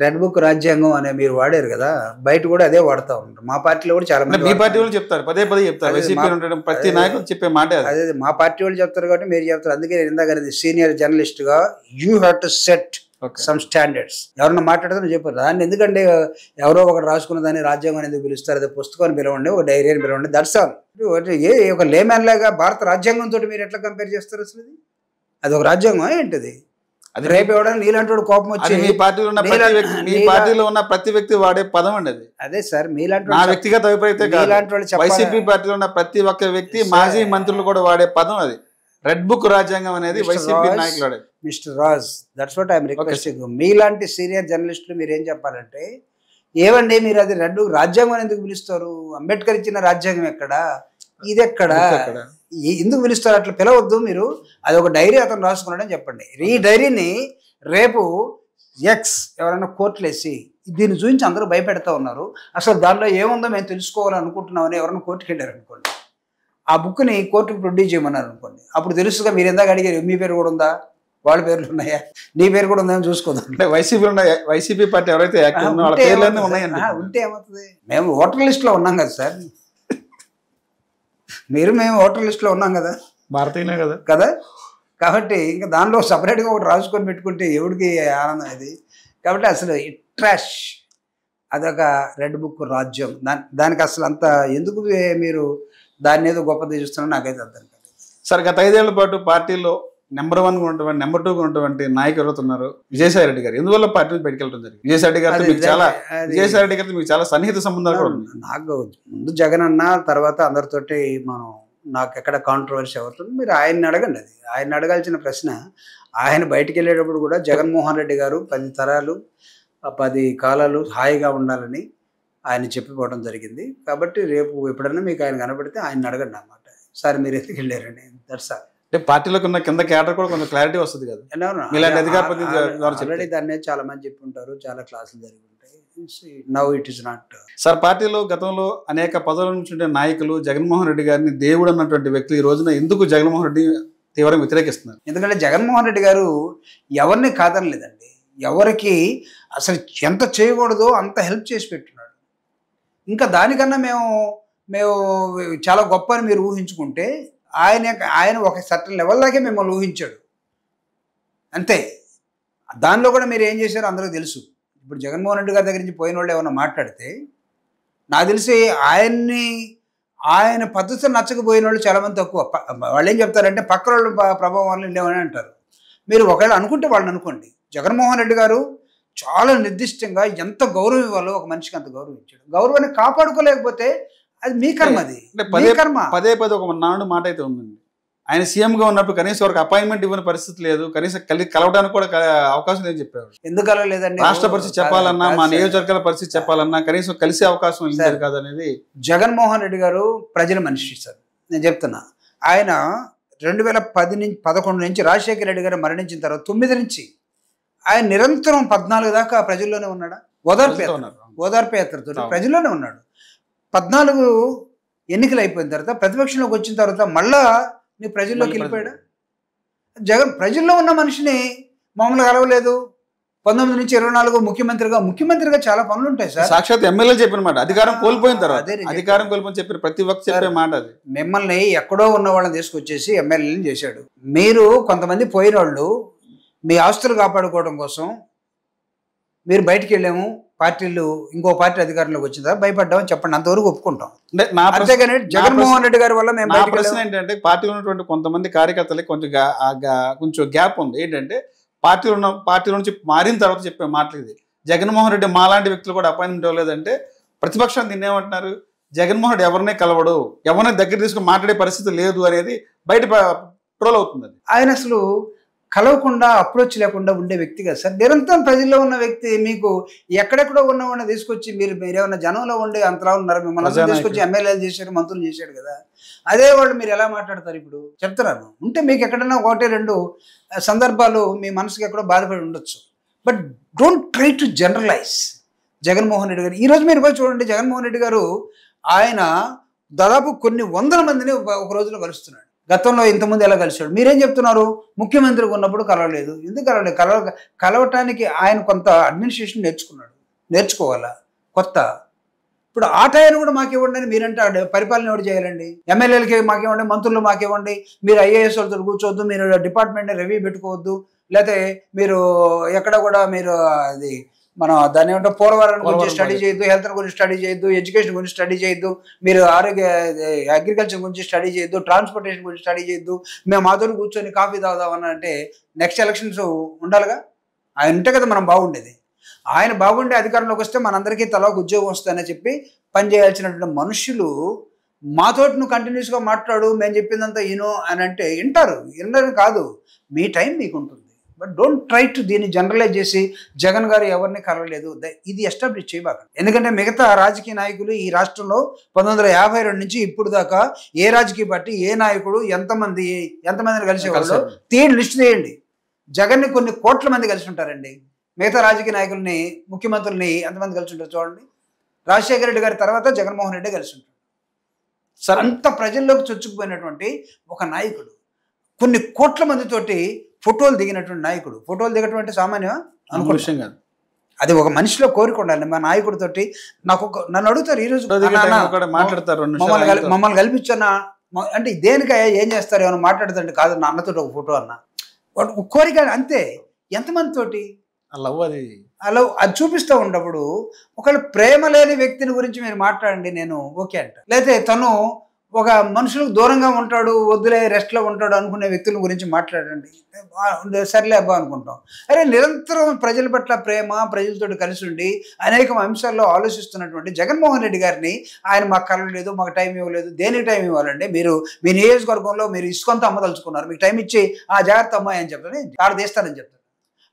రెడ్ బుక్ రాజ్యాంగం అనే మీరు వాడారు కదా, బయట కూడా అదే వాడుతూ ఉంటారు. మా పార్టీలో కూడా చాలా మంది, మీ పార్టీ వాళ్ళు చెప్తారు, పదే చెప్తారు, ప్రతి నాయకుడు చెప్పే మాట అదే. మా పార్టీ వాళ్ళు చెప్తారు కాబట్టి మీరు చెప్తారు. అందుకే నేను ఇందాక సీనియర్ జర్నలిస్ట్ గా you have to set some standards. ఎవరన్నా మాట్లాడితే నువ్వు చెప్పారు దాన్ని. ఎందుకంటే ఎవరో ఒకటి రాసుకున్న దాన్ని రాజ్యాంగం ఎందుకు పిలుస్తారు? అదే పుస్తకాన్ని పిలవండి, ఒక డైరీ అని పిలవండి, దట్స్ ఆల్. ఒక లేమ్యాన్ లాగా భారత రాజ్యాంగంతో మీరు ఎట్లా కంపేర్ చేస్తారు? అసలు అది ఒక రాజ్యాంగం ఏంటిది? అది రేపు ఎవడన్నా నీలాంటి కోపం వచ్చి మీ పార్టీలో ఉన్న ప్రతి వ్యక్తి వాడే పదం అండి అది. అదే సార్ మీలాంటి నా వ్యక్తిగత అభిప్రాయం, వైసీపీ పార్టీలో ఉన్న ప్రతి ఒక్క వ్యక్తి, మాజీ మంత్రులు కూడా వాడే పదం అది. రెడ్ బుక్ రాజ్యాంగం అనేది వైసీపీ నాయకులు వాడే. Mister Raj, that's what I'm requesting. మీలాంటి సీనియర్ జర్నలిస్టులు మీరు ఏం చెప్పాలంటే, ఏవండి మీరు అది రెడ్ రాజ్యాంగం ఎందుకు పిలుస్తారు? అంబేద్కర్ ఇచ్చిన రాజ్యాంగం ఎక్కడ, ఇది ఎక్కడ, ఎందుకు పిలుస్తారు? అట్లా పిలవద్దు మీరు. అది ఒక డైరీ అతను రాసుకున్నాడని చెప్పండి. ఈ డైరీని రేపు ఎవరైనా కోర్టులు వేసి దీన్ని చూపించి అందరూ భయపెడతా ఉన్నారు, అసలు దానిలో ఏముందో మేము తెలుసుకోవాలనుకుంటున్నామని ఎవరైనా కోర్టుకి వెళ్ళారు అనుకోండి, ఆ బుక్ని కోర్టుకు ప్రొడ్యూస్ చేయమన్నారు అనుకోండి, అప్పుడు తెలుసుగా. మీరు ఎందాక అడిగారు మీ పేరు కూడా ఉందా, వాళ్ళ పేర్లు ఉన్నాయా, నీ పేరు కూడా ఉందని చూసుకోదాం. వైసీపీ పార్టీ ఎవరైతే ఉంటే ఏమవుతుంది? మేము ఓటర్ లిస్ట్లో ఉన్నాం కదా సార్, మేము ఓటర్ లిస్ట్లో ఉన్నాం కదా, భారతీయులే కదా కదా. కాబట్టి ఇంకా దానిలో సపరేట్గా ఒకటి రాసుకొని పెట్టుకుంటే ఎవరికి ఆనందం అది. కాబట్టి అసలు ట్రాష్, అదొక రెడ్ బుక్ రాజ్యం. దానికి అసలు అంత ఎందుకు మీరు దాన్ని ఏదో గొప్పది చూస్తున్నారో నాకైతే అర్థం కాదు. సార్ గత 5 ఏళ్ల పాటు పార్టీలో నెంబర్ 1 ఉన్నటువంటి, నెంబర్ 2 ఉన్నటువంటి నాయకులు ఎవరుతున్నారు? విజయసాయి రెడ్డి గారు. ఎందువల్ల పార్టీ బయటకు వెళ్ళడం జరిగింది? విజయసాయి రెడ్డి గారితో మీకు చాలా సన్నిహిత సంబంధాలు కూడా ఉన్నాయి. నాకు ముందు జగన్ అన్న, తర్వాత అందరితోటి నాకు ఎక్కడ కాంట్రవర్సీ అవుతుంది. మీరు ఆయన్ని అడగండి. అది ఆయన అడగాల్సిన ప్రశ్న. ఆయన బయటికి వెళ్ళేటప్పుడు కూడా జగన్మోహన్ రెడ్డి గారు 10 తరాలు 10 కాలాలు హాయిగా ఉండాలని ఆయన చెప్పిపోవడం జరిగింది. కాబట్టి రేపు ఎప్పుడన్నా మీకు ఆయన కనబడితే ఆయన అడగండి అన్నమాట, సార్ మీరు ఎందుకు వెళ్ళారండి, దట్స్ ఆల్. అంటే పార్టీలోకి ఉన్న కింద క్యాడర్ కూడా కొంచెం క్లారిటీ వస్తుంది కదా. ఆల్రెడీ దాన్ని చాలా మంది చెప్పి ఉంటారు, చాలా క్లాసులు జరిగి ఉంటాయి. Now it is not. Sir పార్టీలో గతంలో అనేక పదవుల నుంచి ఉండే నాయకులు జగన్మోహన్ రెడ్డి గారిని దేవుడు అన్నటువంటి వ్యక్తులు ఈ రోజున ఎందుకు జగన్మోహన్ రెడ్డి తీవ్రంగా వ్యతిరేకిస్తున్నారు? ఎందుకంటే జగన్మోహన్ రెడ్డి గారు ఎవరిని కాదనలేదండి, ఎవరికి అసలు ఎంత చేయకూడదో అంత హెల్ప్ చేసి పెట్టున్నాడు. ఇంకా దానికన్నా మేము చాలా గొప్ప అని మీరు ఊహించుకుంటే ఆయన ఒక సర్టన్ లెవెల్ దాకే మిమ్మల్ని ఊహించాడు అంతే. దానిలో కూడా మీరు ఏం చేశారో అందరికీ తెలుసు. ఇప్పుడు జగన్మోహన్ రెడ్డి గారి దగ్గర నుంచి పోయిన వాళ్ళు ఏమన్నా మాట్లాడితే నాకు తెలిసి ఆయన పద్ధతులు నచ్చకపోయిన వాళ్ళు చాలామంది తక్కువ. వాళ్ళు ఏం చెప్తారంటే పక్క వాళ్ళు ప్రభావం వల్ల ఉండేవని అంటారు. మీరు ఒకవేళ అనుకుంటే వాళ్ళని అనుకోండి. జగన్మోహన్ రెడ్డి గారు చాలా నిర్దిష్టంగా ఎంత గౌరవం ఇవ్వాలో ఒక మనిషికి అంత గౌరవం ఇచ్చాడు. గౌరవాన్ని కాపాడుకోలేకపోతే అది మీ కర్మ. అది పదే ఒక నాడు మాట అయితే ఉందండి. ఆయన సీఎంగా ఉన్నప్పుడు కనీసం వరకు అపాయింట్మెంట్ ఇవ్వని పరిస్థితి లేదు, కనీసం కలవడానికి కూడా అవకాశం లేదని చెప్పారు. ఎందుకు కలవలేదండి? రాష్ట్ర పరిస్థితి చెప్పాలన్నా, మా నియోజకవర్గాల పరిస్థితి చెప్పాలన్నా కనీసం కలిసే అవకాశం లేదు కాదనేది. జగన్మోహన్ రెడ్డి గారు ప్రజల మనిషి సార్, నేను చెప్తున్నా. ఆయన 2011 నుంచి రాజశేఖర రెడ్డి గారు మరణించిన తర్వాత 9 నుంచి ఆయన నిరంతరం 14 దాకా ప్రజల్లోనే ఉన్నాడా? ఓదార్పు యాత్రతో ప్రజల్లోనే ఉన్నాడు. 14 ఎన్నికలు అయిపోయిన తర్వాత ప్రతిపక్షంలోకి వచ్చిన తర్వాత మళ్ళా నీ ప్రజల్లోకి వెళ్ళిపోయాడా? జగన్ ప్రజల్లో ఉన్న మనిషిని మామూలుగా కలవలేదు. 19 నుంచి 24 ముఖ్యమంత్రిగా చాలా పనులు ఉంటాయి సార్. సాక్షాత్ ఎమ్మెల్యే చెప్పిన మాట, అధికారం కోల్పోయిన తర్వాత అధికారం కోల్పోయిన చెప్పిన ప్రతి ఒక్క చెప్పే మాట అది. మిమ్మల్ని ఎక్కడో ఉన్న వాళ్ళని తీసుకొచ్చేసి ఎమ్మెల్యేని చేశాడు. మీరు కొంతమంది పోయిన వాళ్ళు మీ ఆస్తులు కాపాడుకోవడం కోసం మీరు బయటికి వెళ్ళాము, పార్టీలు ఇంకో పార్టీ అధికారంలోకి వచ్చిందా భయపడ్డామని చెప్పండి, అంతవరకు ఒప్పుకుంటాం. అంతేగాని జగన్మోహన్ రెడ్డి గారి వల్ల మేము ప్రశ్న ఏంటంటే, పార్టీలో ఉన్నటువంటి కొంతమంది కార్యకర్తలకి కొంచెం గ్యాప్ ఉంది. ఏంటంటే పార్టీలో నుంచి మారిన తర్వాత చెప్పే మాటలు ఇది. జగన్మోహన్ రెడ్డి మాలాంటి వ్యక్తులు కూడా అపాయింట్మెంట్ ఇవ్వలేదంటే ప్రతిపక్షం దీన్ని ఏమంటున్నారు, జగన్మోహన్ రెడ్డి ఎవరినే కలవడు, ఎవరిని దగ్గర తీసుకుని మాట్లాడే పరిస్థితి లేదు అనేది బయట ట్రోల్ అవుతుంది. ఆయన అసలు కలవకుండా అప్రోచ్ లేకుండా ఉండే వ్యక్తి కదా సార్. నిరంతరం ప్రజల్లో ఉన్న వ్యక్తి. మీకు ఎక్కడెక్కడో ఉన్నవాడిని తీసుకొచ్చి మీరు ఏమైనా జనంలో ఉండే అంతలా ఉన్నారు, మిమ్మల్ని తీసుకొచ్చి ఎమ్మెల్యేలు చేశారు, మంత్రులు చేశాడు కదా. అదే వాళ్ళు మీరు ఎలా మాట్లాడతారు? ఇప్పుడు చెప్తున్నాను, ఉంటే మీకు ఎక్కడైనా 1-2 సందర్భాలు మీ మనసుకి ఎక్కడో బాధపడి ఉండొచ్చు. But don't try to generalise Jaganmohan Reddy garu. ఈరోజు మీరు పోయి చూడండి, జగన్మోహన్ రెడ్డి గారు ఆయన దాదాపు కొన్ని వందల మందిని ఒక రోజులో కలుస్తున్నాడు. గతంలో ఇంతకుముందు ఎలా కలిశాడు? మీరేం చెప్తున్నారు? ముఖ్యమంత్రిగా ఉన్నప్పుడు కలవలేదు. ఎందుకు కలవలేదు? కలవటానికి ఆయన కొంత అడ్మినిస్ట్రేషన్ నేర్చుకోవాలా కొత్త. ఇప్పుడు ఆ టైం కూడా మాకివ్వండి అని మీరంటే పరిపాలన ఎవరు చేయాలండి? ఎమ్మెల్యేలకి మాకివ్వండి, మంత్రులు మాకివ్వండి, మీరు ఐఏఎస్ వాళ్ళతో కూర్చోవద్దు, మీరు డిపార్ట్మెంట్ రివ్యూ పెట్టుకోవద్దు, లేకపోతే మీరు ఎక్కడ కూడా మీరు అది మనం దాన్ని ఏమంటే పోలవరం గురించి స్టడీ చేయొద్దు, హెల్త్ గురించి స్టడీ చేయొద్దు, ఎడ్యుకేషన్ గురించి స్టడీ చేయొద్దు, మీరు అగ్రికల్చర్ గురించి స్టడీ చేయొద్దు, ట్రాన్స్పోర్టేషన్ గురించి స్టడీ చేయొద్దు, మేము మాతో కూర్చొని కాఫీ తాగుదామని అంటే నెక్స్ట్ ఎలక్షన్స్ ఉండాలిగా. ఆయన ఉంటే కదా మనం బాగుండేది. ఆయన బాగుండే అధికారంలోకి వస్తే మనందరికీ తలా ఒక ఉద్యోగం వస్తుందని చెప్పి పనిచేయాల్సినటువంటి మనుషులు మాతోటి నువ్వు కంటిన్యూస్గా మాట్లాడు, మేము చెప్పిందంతా అని అంటే వినరు కాదు. మీ టైం మీకు ఉంటుంది. బట్ డోంట్ ట్రై టు దీన్ని జనరలైజ్ చేసి జగన్ గారు ఎవరిని కలవలేదు ఇది ఎస్టాబ్లిష్ చేయబాకండి. ఎందుకంటే మిగతా రాజకీయ నాయకులు ఈ రాష్ట్రంలో 1952 నుంచి ఇప్పుడు దాకా ఏ రాజకీయ పార్టీ ఏ నాయకుడు ఎంతమందిని కలిసేవాళ్ళు లిస్ట్ తీయండి. జగన్ని కొన్ని కోట్ల మంది కలిసి ఉంటారండి. మిగతా రాజకీయ నాయకుల్ని ముఖ్యమంత్రుల్ని ఎంతమంది కలిసి ఉంటారు చూడండి. రాజశేఖర రెడ్డి గారి తర్వాత జగన్మోహన్ రెడ్డి కలిసి ఉంటారు సార్. అంత ప్రజల్లోకి చొచ్చుకుపోయినటువంటి ఒక నాయకుడు, కొన్ని కోట్ల మందితోటి ఫోటోలు దిగినటువంటి నాయకుడు. ఫోటోలు దిగటువంటి సామాన్యం అనుకోవడం కాదు, అది ఒక మనిషిలో కోరిక ఉండాలి. మా నాయకుడితోటి నన్ను అడుగుతారు ఈరోజు మాట్లాడతారు, మమ్మల్ని కల్పించన్నా అంటే దేనికయ్యా ఏం చేస్తారు ఏమైనా మాట్లాడుతుంటే కాదు, నా అన్నతోటి ఒక ఫోటో అన్న కోరిక అంతే. ఎంతమందితోటి అది చూపిస్తూ ఉన్నప్పుడు ఒకవేళ ప్రేమ లేని వ్యక్తిని గురించి మీరు మాట్లాడండి, నేను ఓకే అంట. లేకపోతే తను ఒక మనుషులకు దూరంగా ఉంటాడు, వద్దులే రెస్ట్లో ఉంటాడు అనుకునే వ్యక్తుల గురించి మాట్లాడండి, సర్లే అబ్బా అనుకుంటాం. అరే నిరంతరం ప్రజల పట్ల ప్రేమ, ప్రజలతో కలిసి ఉండి అనేక అంశాల్లో ఆలోచిస్తున్నటువంటి జగన్మోహన్ రెడ్డి గారిని ఆయన మాకు కలవలేదు, మాకు టైం ఇవ్వలేదు. దేనికి టైం ఇవ్వాలంటే మీరు మీ నియోజకవర్గంలో మీరు ఇసుకంతా అమ్మదలుచుకున్నారు, మీకు టైం ఇచ్చి ఆ జాగ్రత్త అమ్మాయి అని చెప్తాను, ఆడ తీస్తానని చెప్తాను.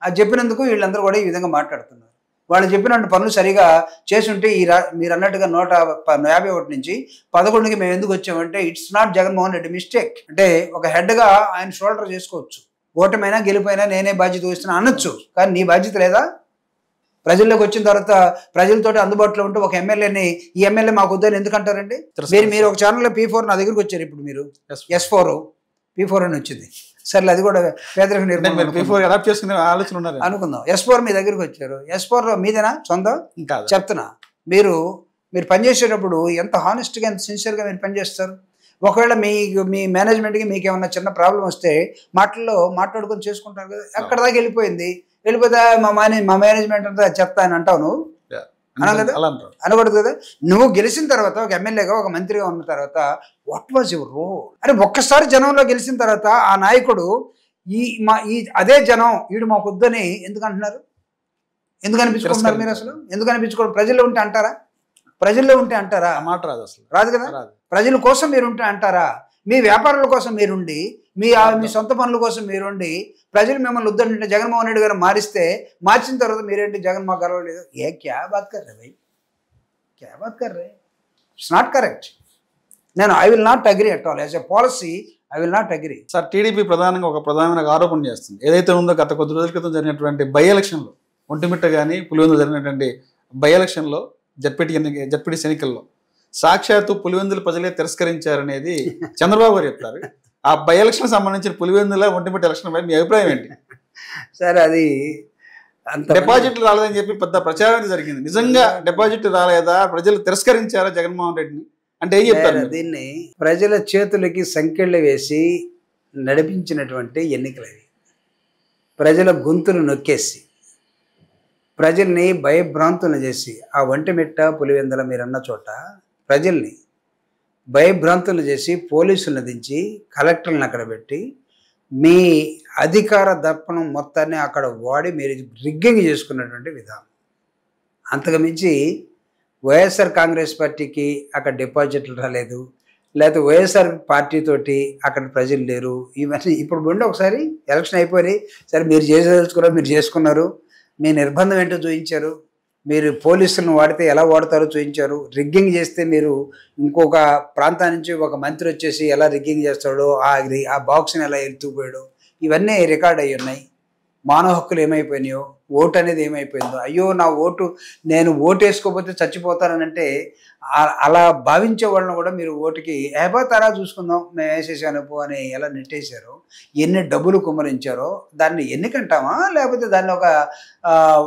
అది చెప్పినందుకు వీళ్ళందరూ కూడా ఈ విధంగా మాట్లాడుతున్నారు. వాళ్ళు చెప్పినట్టు పనులు సరిగా చేసుంటే మీరు అన్నట్టుగా 151 నుంచి 11కి మేము ఎందుకు వచ్చామంటే it's not Jaganmohan Reddy mistake. అంటే ఒక హెడ్గా ఆయన షోల్డర్ చేసుకోవచ్చు, ఓటమైనా గెలిపోయినా నేనే బాధ్యత వస్తున్నా అనొచ్చు. కానీ నీ బాధ్యత లేదా? ప్రజల్లోకి వచ్చిన తర్వాత ప్రజలతోటి అందుబాటులో ఉంటే ఒక ఎమ్మెల్యేని ఈ ఎమ్మెల్యే మాకు వద్దని ఎందుకు అంటారండి? మీరు ఒక ఛానల్లో P4 నా దగ్గరికి వచ్చారు, ఇప్పుడు మీరు S4 P4 అని వచ్చింది. సర్లే అది కూడా పేదరిక నిర్మూలన అనుకుందాం. S4 మీ దగ్గరికి వచ్చారు. S4 మీదేనా సొంతం? చెప్తున్నా, మీరు పనిచేసేటప్పుడు ఎంత హానెస్ట్గా ఎంత సిన్సియర్గా మీరు పనిచేస్తారు. ఒకవేళ మీ మేనేజ్మెంట్కి మీకు ఏమన్నా చిన్న ప్రాబ్లం వస్తే మాట్లాడుకొని చేసుకుంటారు కదా. ఎక్కడ దాకా వెళ్ళిపోతే మా మేనేజ్మెంట్ అంతా చెప్తా అని అంటావు నువ్వు అనకూడదు కదా. నువ్వు గెలిచిన తర్వాత ఒక ఎమ్మెల్యేగా ఒక మంత్రిగా ఉన్న తర్వాత వాట్ వాజ్ యువర్ రోల్? అంటే ఒక్కసారి జనంలో గెలిచిన తర్వాత ఆ నాయకుడు అదే జనం వీడు మాకు వద్దని ఎందుకు అంటున్నారు? ఎందుకు అనిపించుకుంటున్నారు మీరు? అసలు ఎందుకు అనిపించుకోవడం? ప్రజల్లో ఉంటే అంటారా? మాట రాదు, అసలు రాదు కదా. ప్రజల కోసం మీరు ఉంటే అంటారా? మీ వ్యాపారాల కోసం మీరుండి, మీ సొంత పనుల కోసం మీరుండి ప్రజలు మిమ్మల్ని వద్దంటే జగన్మోహన్ రెడ్డి గారు మార్చిన తర్వాత మీరేంటి జగన్ మాకు గెలవలేదు? క్యా బాత్ కర్ రే? It's not correct. I will not agree at all. As a policy, I will not agree. Sir TDP ప్రధానంగా ఒక ప్రధానమైన ఆరోపణ చేస్తుంది. ఏదైతే ఉందో గత కొద్ది రోజుల క్రితం జరిగినటువంటి బై ఎలక్షన్లో ఒంటిమిట్ట కానీ పులివెందులు జరిగినటువంటి బై ఎలక్షన్లో జడ్పీటీసీ ఎన్నికల్లో సాక్షాత్తు పులివెందులు ప్రజలే తిరస్కరించారనేది చంద్రబాబు గారు చెప్తారు. ఆ బై ఎలక్షన్ సంబంధించిన పులివెందుల ఒంటిమిట్ట ఎలక్షన్ పై మీ అభిప్రాయం ఏంటి? సార్ అది అంత డిపాజిట్లు రాలేదని చెప్పి పెద్ద ప్రచారం జరిగింది. నిజంగా డిపాజిట్ రాలేదా, ప్రజలు తిరస్కరించారా జగన్మోహన్ రెడ్డిని అంటే ఏం చెప్తారు? దీన్ని ప్రజల చేతులకి సంకెళ్ళు వేసి నడిపించినటువంటి ఎన్నికలవి. ప్రజల గొంతులు నొక్కేసి ప్రజల్ని భయభ్రాంతులను చేసి ఆ ఒంటిమిట్ట పులివెందుల మీరన్న చోట ప్రజల్ని భయభ్రాంతులు చేసి పోలీసులను దించి కలెక్టర్లను అక్కడ పెట్టి మీ అధికార దర్పణం మొత్తాన్ని అక్కడ వాడి మీరు రిగ్గింగ్ చేసుకున్నటువంటి విధానం. అంతకు మించి వైఎస్ఆర్ కాంగ్రెస్ పార్టీకి అక్కడ డిపాజిట్లు రాలేదు, లేకపోతే వైఎస్ఆర్ పార్టీతోటి అక్కడ ప్రజలు లేరు, ఇవన్నీ ఇప్పుడు బండి ఒకసారి ఎలక్షన్ అయిపోయి సరే మీరు చేసేసుకున్నారు, మీరు చేసుకున్నారు, మీ నిర్బంధం ఏంటో చూపించారు, మీరు పోలీసులను వాడితే ఎలా వాడతారో చూపించారు, రిగ్గింగ్ చేస్తే మీరు ఇంకొక ప్రాంతం నుంచి ఒక మంత్రి వచ్చేసి ఎలా రిగ్గింగ్ చేస్తాడో ఆ బాక్స్ని ఎలా ఎత్తుకుపోయాడో ఇవన్నీ రికార్డ్ అయ్యి ఉన్నాయి. మానవ హక్కులు ఏమైపోయినాయో, ఓటు అనేది ఏమైపోయిందో, అయ్యో నా ఓటు నేను ఓటు వేసుకోకపోతే చచ్చిపోతానంటే అలా భావించే వాళ్ళని కూడా మీరు ఓటుకి ఏపోతారా చూసుకుందాం మేము వేసేసాను పో అని ఎలా నెట్టేశారో, ఎన్ని డబ్బులు కుమ్మరించారో దాన్ని ఎన్నికంటామా లేకపోతే దాన్ని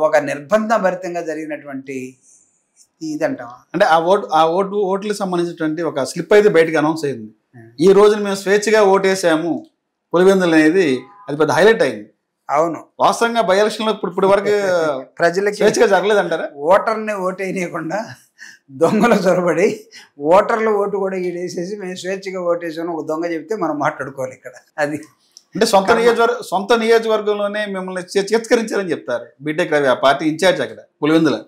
ఒక నిర్బంధభరితంగా జరిగినటువంటి ఇదంటామా? అంటే ఓట్లకు సంబంధించినటువంటి ఒక స్లిప్ అయితే బయటకు అనౌన్స్ అయింది. ఈ రోజున మేము స్వేచ్ఛగా ఓటేసాము పులివెందులు అనేది అది పెద్ద హైలైట్ అయింది. అవును, వాస్తవంగా బై ఎలక్షన్ లో ఇప్పుడు వరకు ప్రజలకి స్వేచ్ఛగా జరగలేదంటారా? ఓటర్ని ఓటేయనీయకుండా దొంగలు చొరబడి ఓటర్ల ఓటు కూడా ఈడేసేసి మేము స్వేచ్ఛగా ఓటేసాను ఒక దొంగ చెప్తే మనం మాట్లాడుకోవాలి ఇక్కడ. అది అంటే సొంత నియోజకవర్గంలోనే మిమ్మల్ని తిరస్కరించారని చెప్తారు బీటెక్ రవి, ఆ పార్టీ ఇన్ఛార్జ్ అక్కడ పులివెందుల.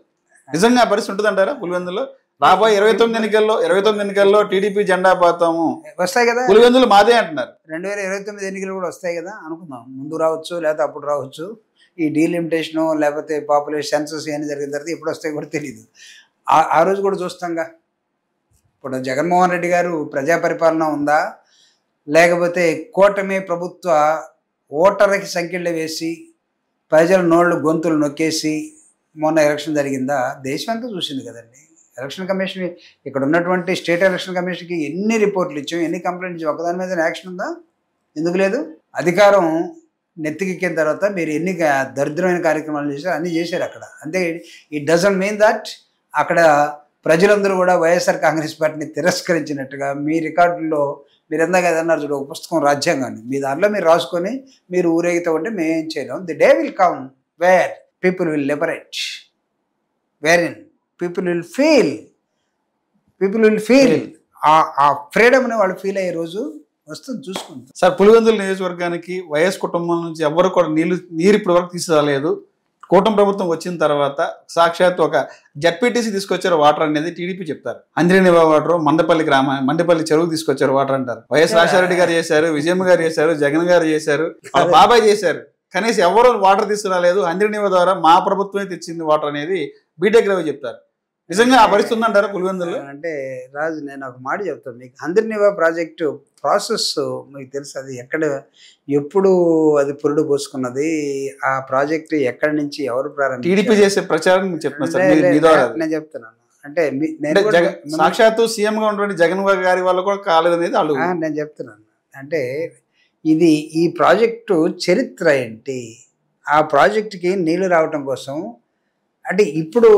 నిజంగా ఆ పరిస్థితి ఉంటుందంటారా? పులివెందులో రాబోయే 29 ఎన్నికల్లో టీడీపీ జెండా పాతాము వస్తాయి కదా, పులివెందులు మాదే అంటున్నారు. 2029 ఎన్నికలు కూడా వస్తాయి కదా అనుకుందాం. ముందు రావచ్చు లేకపోతే అప్పుడు రావచ్చు. ఈ డీలిమిటేషను లేకపోతే పాపులేషన్ సెన్సస్ ఏమైనా జరిగిన తర్వాత ఎప్పుడు వస్తాయి కూడా తెలియదు. ఆ రోజు కూడా చూస్తాంగా. ఇప్పుడు జగన్మోహన్ రెడ్డి గారు ప్రజా పరిపాలన ఉందా లేకపోతే కూటమి ప్రభుత్వ ఓటర్లకి సంఖ్యలు వేసి ప్రజల నోళ్ళు గొంతులు నొక్కేసి మొన్న ఎలక్షన్ జరిగిందా? దేశం అంతా చూసింది కదండి. ఎలక్షన్ కమిషన్ ఇక్కడ ఉన్నటువంటి స్టేట్ ఎలక్షన్ కమిషన్కి ఎన్ని రిపోర్ట్లు ఇచ్చాం, ఎన్ని కంప్లైంట్ ఇచ్చాం, ఒకదాని మీద యాక్షన్ ఉందా? ఎందుకు లేదు? అధికారం నెత్తికెక్కిన తర్వాత మీరు ఎన్ని దరిద్రమైన కార్యక్రమాలు చేశారు అన్నీ చేశారు అక్కడ. అంతే. ఇట్ డజంట్ మీన్ దట్ అక్కడ ప్రజలందరూ కూడా వైఎస్ఆర్ కాంగ్రెస్ పార్టీని తిరస్కరించినట్టుగా మీ రికార్డుల్లో మీరు ఎందాక ఏదన్నారు చూడు, ఒక పుస్తకం రాజ్యాంగాన్ని మీ దాంట్లో మీరు రాసుకొని మీరు ఊరేగితే ఉంటే మేమేం చేయలేం. The day will come where people will liberate, where people will feel ఆ ఫ్రీడమ్ని వాళ్ళు ఫీల్ అయ్యే రోజు వస్తుంది, చూసుకుంటాం. సార్ పులివెందుల నియోజకవర్గానికి వైఎస్ కుటుంబం నుంచి ఎవరు కూడా నీరు ఇప్పటి వరకు తీసుకురాలేదు. కూటమి ప్రభుత్వం వచ్చిన తర్వాత సాక్షాత్ ఒక జడ్పీటీసీ తీసుకొచ్చారు వాటర్ అనేది టీడీపీ చెప్తారు. అంజనీ వాటర్ మండపల్లి చెరువుకు తీసుకొచ్చారు వాటర్ అంటారు. వైఎస్ రాజశేఖర గారు చేశారు, విజయమ్మ గారు చేశారు, జగన్ గారు చేశారు, వాళ్ళ బాబాయ్ చేశారు. కనీసం ఎవరు వాటర్ తీసుకురాలేదు. అంజనీ ద్వారా మా ప్రభుత్వమే తెచ్చింది వాటర్ అనేది బీటెక్ రవి చెప్తారు. నిజంగా ఆ పరిస్థితి ఉందంటారా పులివెందులు? అంటే రాజు నేను ఒక మాట చెప్తాను మీకు. అంజనీ ప్రాజెక్టు ప్రాసెస్ మీకు తెలుసు. అది ఎప్పుడు అది పురుడు పోసుకున్నది. ఆ ప్రాజెక్టు ఎక్కడి నుంచి ఎవరు ప్రారంభించారు? టీడీపీ చేసే ప్రచారం నేను చెప్తున్నాను. అంటే సాక్షాత్తు సీఎం గా ఉన్నటువంటి జగన్ గారి వల్ల కూడా కాలేదు అనేది వాళ్ళు. నేను చెప్తున్నాను. అంటే ఈ ప్రాజెక్టు చరిత్ర ఏంటి, ఆ ప్రాజెక్టుకి నీళ్లు రావటం కోసం అంటే ఇప్పుడు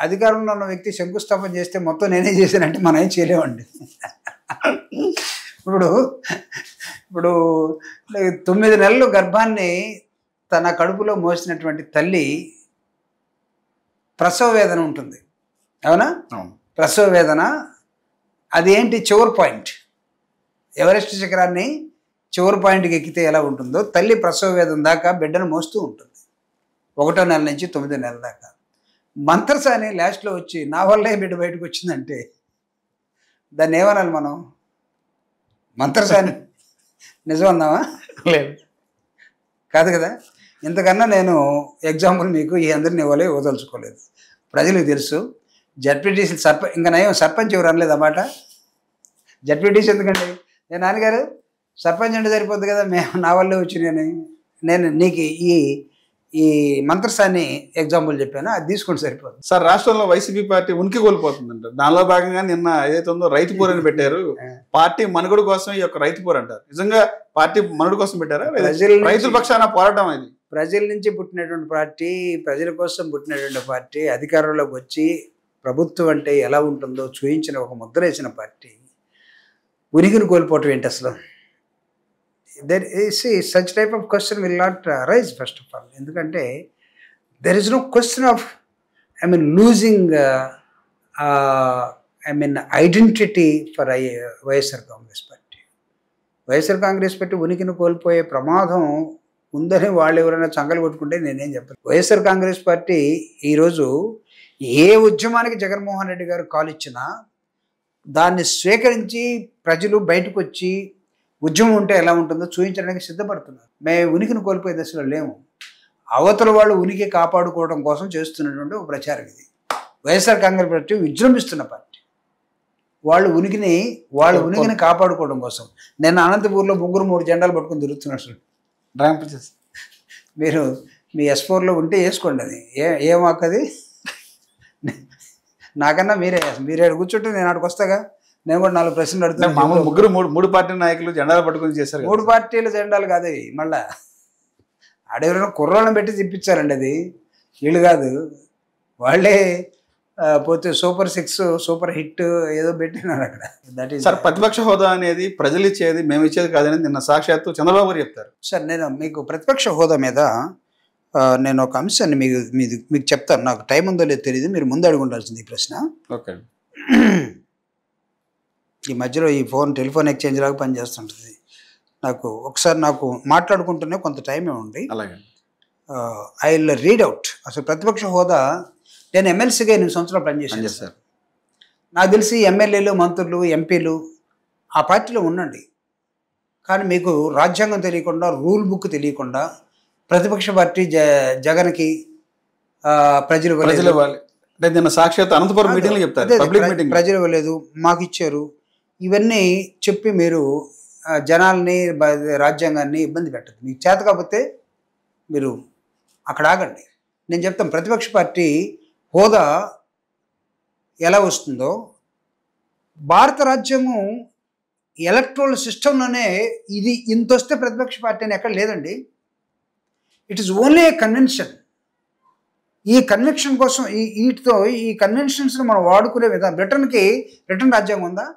అధికారంలో ఉన్న వ్యక్తి శంకుస్థాపన చేస్తే మొత్తం నేనే చేశానంటే మనం ఏం చేయలేమండి. ఇప్పుడు 9 నెలలు గర్భాన్ని తన కడుపులో మోసినటువంటి తల్లి ప్రసవ వేదన ఉంటుంది, అవునా? ప్రసవ వేదన అది ఏంటి? చివరి పాయింట్. ఎవరెస్ట్ శిఖరాన్ని చివరి పాయింట్కి ఎక్కితే ఎలా ఉంటుందో తల్లి ప్రసవ వేదన దాకా బిడ్డను మోస్తూ ఉంటుంది. 1వ నెల నుంచి 9వ నెల దాకా. మంత్రసాని లాస్ట్లో వచ్చి నా వల్లే బిడ్డ బయటకు వచ్చిందంటే దాన్ని ఏమనాలి మనం? మంత్రసాని నిజం అన్నావా? లేదు, కాదు కదా. ఇంతకన్నా నేను ఎగ్జాంపుల్ మీకు ఈ అందరిని ఇవ్వదలుచుకోలేదు. ప్రజలకు తెలుసు. జడ్పీటీసీ ఇంకా నయం సర్పంచ్ ఎవరు అనలేదు అన్నమాట. జడ్పీటీసీ ఎందుకండి? నాన్నగారు సర్పంచ్ అంటే సరిపోద్ది కదా, నా వల్లే వచ్చినాయని. నేను నీకు ఈ మంత్రసాన్ని ఎగ్జాంపుల్ చెప్పాను, అది తీసుకుంటే సరిపోతుంది. సార్ రాష్ట్రంలో వైసీపీ పార్టీ ఉనికి కోల్పోతుందంట. దానిలో భాగంగా నిన్న ఏదైతే ఉందో రైతు పోర్ అని పెట్టారు. పార్టీ మనుగడ కోసం ఈ యొక్క రైతు పోర్ అంటారు. నిజంగా పార్టీ మనుగడ కోసం పెట్టారా, రైతుల పక్షాన పోరాటం? అది ప్రజల నుంచి పుట్టినటువంటి పార్టీ, ప్రజల కోసం పుట్టినటువంటి పార్టీ, అధికారంలోకి వచ్చి ప్రభుత్వం అంటే ఎలా ఉంటుందో చూయించిన ఒక ముద్ర వేసిన పార్టీ ఉనికిని కోల్పోవటం ఏంటి అసలు? There such type of question will not arise first of all. ఎందుకంటే there is no question of losing identity for YSR Congress party. YSR Congress party ఉనికిని కోల్పోయే ప్రమాదం ఉందని వాళ్ళు ఎవరైనా చంగలు కొట్టుకుంటే నేనేం చెప్పాను. వైఎస్ఆర్ కాంగ్రెస్ పార్టీ ఈరోజు ఏ ఉద్యమానికి జగన్మోహన్ రెడ్డి గారు కాల్ ఇచ్చినా దాన్ని స్వీకరించి ప్రజలు బయటకు వచ్చి ఉద్యమం ఉంటే ఎలా ఉంటుందో చూపించడానికి సిద్ధపడుతున్నారు. మేము ఉనికిని కోల్పోయే దశలో లేము. అవతల వాళ్ళు ఉనికి కాపాడుకోవడం కోసం చేస్తున్నటువంటి ఒక ప్రచారం ఇది. వైఎస్ఆర్ కాంగ్రెస్ పార్టీ విజృంభిస్తున్న పార్టీ. వాళ్ళ ఉనికిని కాపాడుకోవడం కోసం. నేను అనంతపూర్లో 3 జెండాలు పట్టుకొని తిరుగుతున్నారు. మీరు మీ S4లో ఉంటే వేసుకోండి. అది ఏం వాక్కది, నాకన్నా మీరే కూర్చుంటే నేను ఆడికి వస్తాగా. నేను కూడా 4 ప్రశ్నలు అడుగుతాను. మూడు పార్టీ నాయకులు జెండాలు పట్టుకుని చేశారు. 3 పార్టీల జెండాలు కాదు మళ్ళా ఆడెవరైనా కుర్రోళ్ళని పెట్టి తిప్పించారండి. అది వీళ్ళు కాదు, వాళ్ళే పోతే సూపర్ 6 సూపర్ హిట్ ఏదో పెట్టినారు అక్కడ. దట్ ఈస్ సార్ ప్రతిపక్ష హోదా అనేది ప్రజలు ఇచ్చేది, మేము ఇచ్చేది కాదని నిన్న సాక్షాత్తు చంద్రబాబు గారు చెప్తారు. సార్ నేను మీకు ప్రతిపక్ష హోదా మీద నేను ఒక అంశాన్ని మీకు చెప్తాను. నాకు టైం ఉందో లేదో తెలియదు, మీరు ముందు అడిగి ఉండాల్సింది ఈ ప్రశ్న. ఓకే. ఈ మధ్యలో ఈ టెలిఫోన్ ఎక్స్చేంజ్ లాగా పనిచేస్తుంటుంది. ఒకసారి నాకు మాట్లాడుకుంటూనే కొంత టైం ఇవ్వండి. అలాగే ఐ విల్ రీడ్ అవుట్. అసలు ప్రతిపక్ష హోదా, నేను ఎమ్మెల్సీగా 8 సంవత్సరాలు పనిచేశాను సార్. నాకు తెలిసి ఎమ్మెల్యేలు, మంత్రులు, ఎంపీలు ఆ పార్టీలో ఉండండి, కానీ మీకు రాజ్యాంగం తెలియకుండా, రూల్ బుక్ తెలియకుండా ప్రతిపక్ష పార్టీ జగన్కి ప్రజలు నిన్న సాక్షాత్ అనంతపురం మీటింగ్లో చెప్తారు, పబ్లిక్ మీటింగ్ ప్రజలు ఇవ్వలేదు మాకు ఇచ్చారు, ఇవన్నీ చెప్పి మీరు జనాల్ని, రాజ్యాంగాన్ని ఇబ్బంది పెట్టదు. మీకు చేత కాకపోతే మీరు అక్కడ ఆగండి. నేను చెప్తాను ప్రతిపక్ష పార్టీ హోదా ఎలా వస్తుందో. భారత రాజ్యాంగం ఎలక్ట్రల్ సిస్టంలోనే ఇది ఇంత వస్తే ప్రతిపక్ష పార్టీ అని ఎక్కడ లేదండి. It is only A convention. ఈ కన్వెన్షన్ కోసం ఈ కన్వెన్షన్స్ని మనం వాడుకునే విధానం. బ్రిటన్ రాజ్యాంగం ఉందా?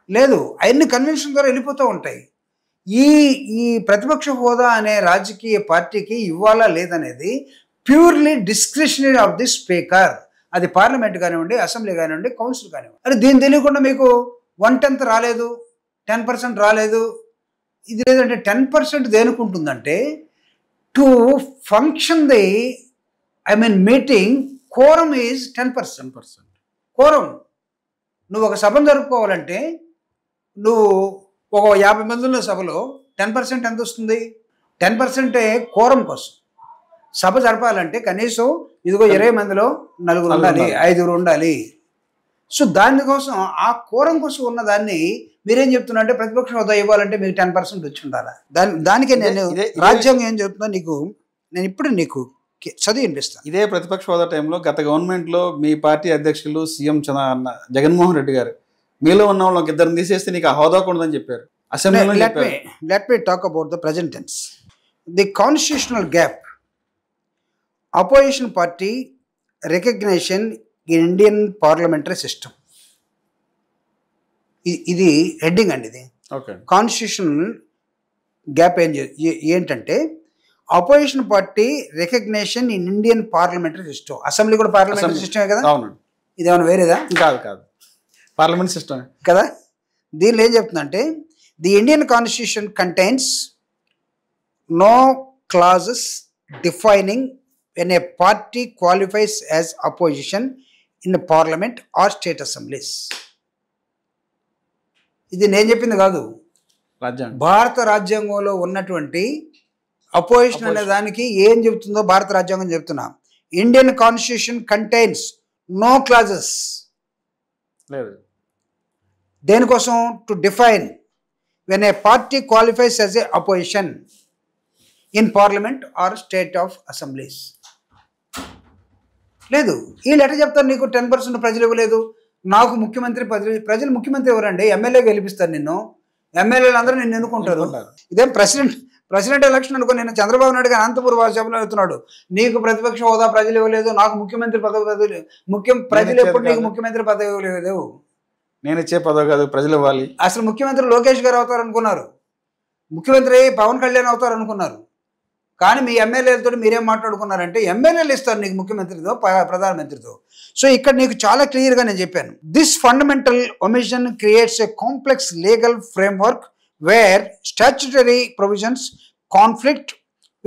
లేదు. అవన్నీ కన్వెన్షన్ ద్వారా వెళ్ళిపోతూ ఉంటాయి. ఈ ప్రతిపక్ష హోదా అనే రాజకీయ పార్టీకి ఇవ్వాలా లేదనేది purely discretionary of the speaker. అది పార్లమెంట్ కానివ్వండి, అసెంబ్లీ కానివ్వండి, కౌన్సిల్ కానివ్వండి. అది దీన్ని తెలియకుండా మీకు 1/10 రాలేదు, 10% రాలేదు, ఇది లేదంటే 10% దేనికుంటుందంటే to function the meeting quorum is 10%. Quorum. నువ్వు ఒక సభను జరుపుకోవాలంటే నువ్వు ఒక 50 మంది ఉన్న సభలో 10% ఎంత వస్తుంది? 10% కోరం కోసం. సభ జరపాలంటే కనీసం ఇదిగో 20 మందిలో 4 ఉండాలి, 5 ఉండాలి. సో దానికోసం, ఆ కోరం కోసం ఉన్న దాన్ని మీరేం చెప్తున్నా అంటే ప్రతిపక్ష హోదా ఇవ్వాలంటే మీకు 10% వచ్చి ఉండాలా? దానికే నేను రాజ్యాంగం ఏం చెప్తున్నా నేను ఇప్పుడు నీకు చదివి వినిపిస్తాను. ఇదే ప్రతిపక్ష హోదా టైంలో గత గవర్నమెంట్లో మీ పార్టీ అధ్యక్షులు సీఎం జగన్మోహన్ రెడ్డి గారు మీలో ఉన్న వాళ్ళకి 2 తీసేస్తే నీకు ఆ హోదా కూడదని చెప్పారు. Let me talk about the present tense. The constitutional gap. Opposition party recognition in Indian parliamentary system. ఇది హెడ్డింగ్ అండి. ఇది కాన్స్టిట్యూషనల్ గ్యాప్ ఏంటంటే opposition party recognition in Indian parliamentary system. Assembly కూడా పార్లమెంటరీ సిస్టమే కదా? ఇదేమన్నా వేరేదా? కాదు, పార్లమెంట్ సిస్టమ్ కదా. దీనిలో ఏం చెప్తుందంటే the Indian constitution contains no clauses defining when a party qualifies as opposition in the parliament or state assemblies. ఇది నేను చెప్పింది కాదు, భారత రాజ్యాంగంలో ఉన్నటువంటి అపోజిషన్ అనే దానికి ఏం చెప్తుందో భారత రాజ్యాంగం చెప్తున్నా. Indian constitution contains no clauses దేనికోసం? To define when a party qualifies as a opposition in parliament or state of assemblies. లేదు, వీళ్ళు ఎట్లా చెప్తారు నీకు 10% ప్రజలు ఇవ్వలేదు, నాకు ముఖ్యమంత్రి పదవి. ప్రజలు ముఖ్యమంత్రి ఎవరండి? ఎమ్మెల్యే గెలిపిస్తారు నిన్ను, ఎమ్మెల్యేలు అందరూ నిన్ను ఎన్నుకుంటారు. ఇదేం ప్రెసిడెంట్ ఎలక్షన్ అనుకో. నేను చంద్రబాబు నాయుడు గారు అనంతపురం సభలో అవుతున్నాడు, నీకు ప్రతిపక్ష హోదా ప్రజలు ఇవ్వలేదు, నాకు ముఖ్యమంత్రి పదవి ప్రజలు ఎప్పుడు నీకు ముఖ్యమంత్రి పదవి ఇవ్వలేదు. నేను ఇచ్చే పదవి కాదు, ప్రజలు ఇవ్వాలి. అసలు ముఖ్యమంత్రి లోకేష్ గారు అవుతారు అనుకున్నారు, ముఖ్యమంత్రి పవన్ కళ్యాణ్ అవుతారు అనుకున్నారు. కానీ మీ ఎమ్మెల్యేలతో మీరేం మాట్లాడుకున్నారంటే ఎమ్మెల్యేలు ఇస్తారు నీకు ముఖ్యమంత్రితో ప్రధానమంత్రితో. సో ఇక్కడ నీకు చాలా క్లియర్గా నేను చెప్పాను. This fundamental omission creates a complex legal framework where statutory provisions conflict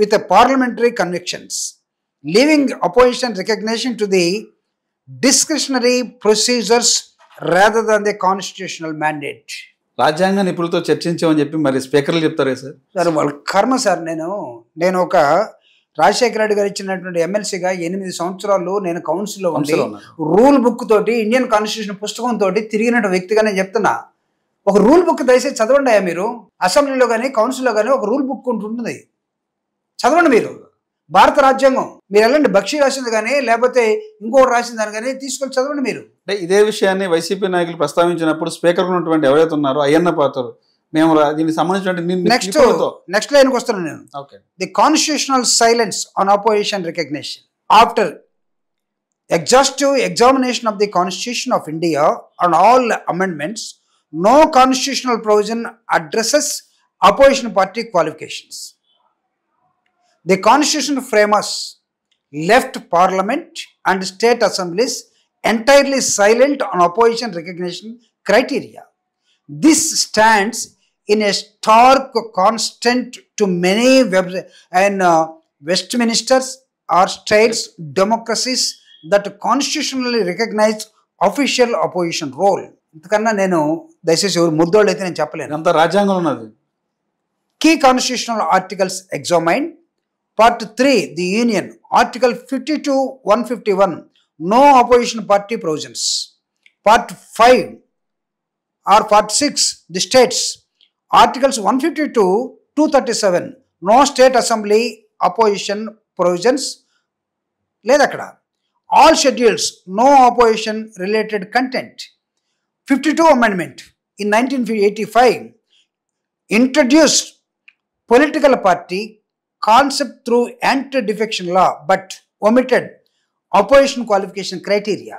with a parliamentary convictions, leaving opposition recognition to the discretionary procedures rather than the constitutional mandate. రాజ్యాంగ నిపుణులతో చర్చించామని చెప్పి మరి స్పీకర్లు చెప్తారే సార్? సార్ వాళ్ళ కర్మ సార్. నేను ఒక రాజశేఖర రెడ్డి గారు ఇచ్చినటువంటి ఎమ్మెల్సీగా 8 సంవత్సరాలు నేను కౌన్సిల్లో ఉండి రూల్ బుక్ తోటి ఇండియన్ కాన్స్టిట్యూషన్ పుస్తకంతో తిరిగిన వ్యక్తిగా నేను చెప్తున్నా. ఒక రూల్ బుక్ దయచేసి చదవండి. మీరు అసెంబ్లీలో కానీ కౌన్సిల్లో కానీ ఒక రూల్ బుక్ ఉంటుంది, చదవండి. మీరు భారత రాజ్యాంగం మీరు వెళ్ళండి, బక్షి రాసింది కానీ లేకపోతే ఇంకోటి రాసిన దాని కానీ తీసుకొని చదవండి మీరు. అంటే ఇదే విషయాన్ని వైసీపీ నాయకులు ప్రస్తావించినప్పుడు స్పీకర్ ఉన్నటువంటి ఎవరైతే ఉన్నారో అయ్యన్న పాత్రలు మేము దీనికి సంబంధించిన నెక్స్ట్ లైన్కి వస్తున్నాను నేను. The constitutional silence on opposition recognition after exhaustive examination of the Constitution of India and all amendments, no constitutional provision addresses opposition party qualifications. The constitutional framers left Parliament and state assemblies entirely silent on opposition recognition criteria. This stands in a stark contrast to many Westminsters or states democracies that constitutionally recognize official opposition role. ఇంతకన్నా నేను దయచేసి ఎవరు ముద్దోళ్ళు అయితే నేను చెప్పలేను. అంత రాజ్యాంగంలో ఉన్నది. Key constitutional articles examined. Part 3, the Union, Article 52-151, no opposition party provisions. Part 5 or Part 6, the states, Articles 152-237, no state assembly opposition provisions. లేదా అక్కడ all schedules, no opposition related content. 52 amendment in 1985 introduced political party concept through anti-defection law but omitted opposition qualification criteria.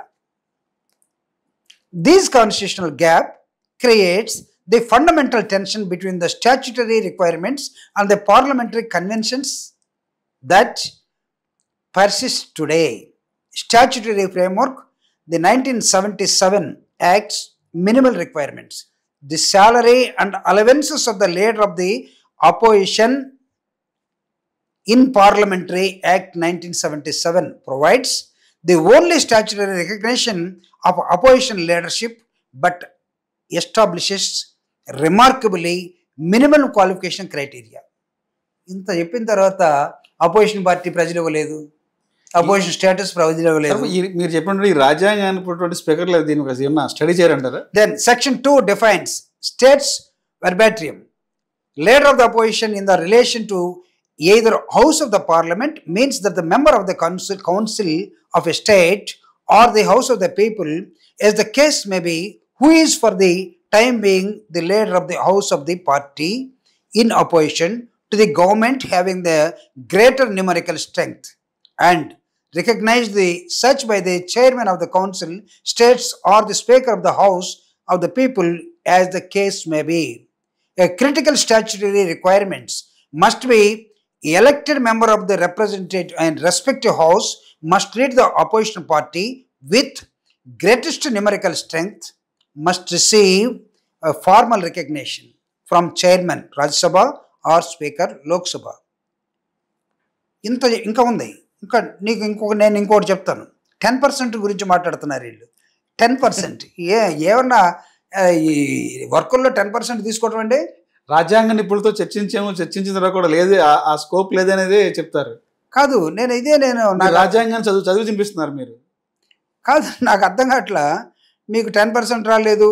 This constitutional gap creates the fundamental tension between the statutory requirements and the parliamentary conventions that persist today. Statutory framework, the 1977 Act's minimal requirements, the salary and allowances of the leader of the opposition in Parliamentary Act 1977 provides the only statutory recognition of opposition leadership but establishes remarkably minimal qualification criteria. ఇంత చెప్పిన తర్వాత opposition party ప్రజలు ఇవ్వలేదు, opposition status ప్రజలు ఇవ్వలేదు. మీరు చెప్పినట్టు ఈ రాజ్యాంగాన్ని స్పీకర్ లేదు, దీని ఏమన్నా study చేయాలంటారా? Then Section 2 defines states verbatim. Leader of the opposition in the relation to either House of the Parliament means that the member of the council of a state or the House of the people, as the case may be, who is for the time being the leader of the House of the party in opposition to the government having the greater numerical strength, and recognized such by the chairman of the council, states, or the speaker of the House of the people, as the case may be. A critical statutory requirements must be elected member of the representative and respective house must lead the opposition party with greatest numerical strength, must receive a formal recognition from chairman Rajya Sabha or speaker Lok Sabha. ఇంకా ఉంది. ఇంకా నీకు నేను ఇంకోటి చెప్తాను. 10% గురించి మాట్లాడుతున్నారు వీళ్ళు. 10% ఏమన్నా ఈ వర్కుల్లో 10% తీసుకోవడం అండి? రాజ్యాంగ నిపుణులతో చర్చించిన తర్వాత కూడా లేదు, ఆ స్కోప్ లేదనేది చెప్తారు. కాదు, నేను రాజ్యాంగాన్ని చదివి చూపిస్తున్నారు మీరు. కాదు, నాకు అర్థం కావట్లా. మీకు 10% రాలేదు,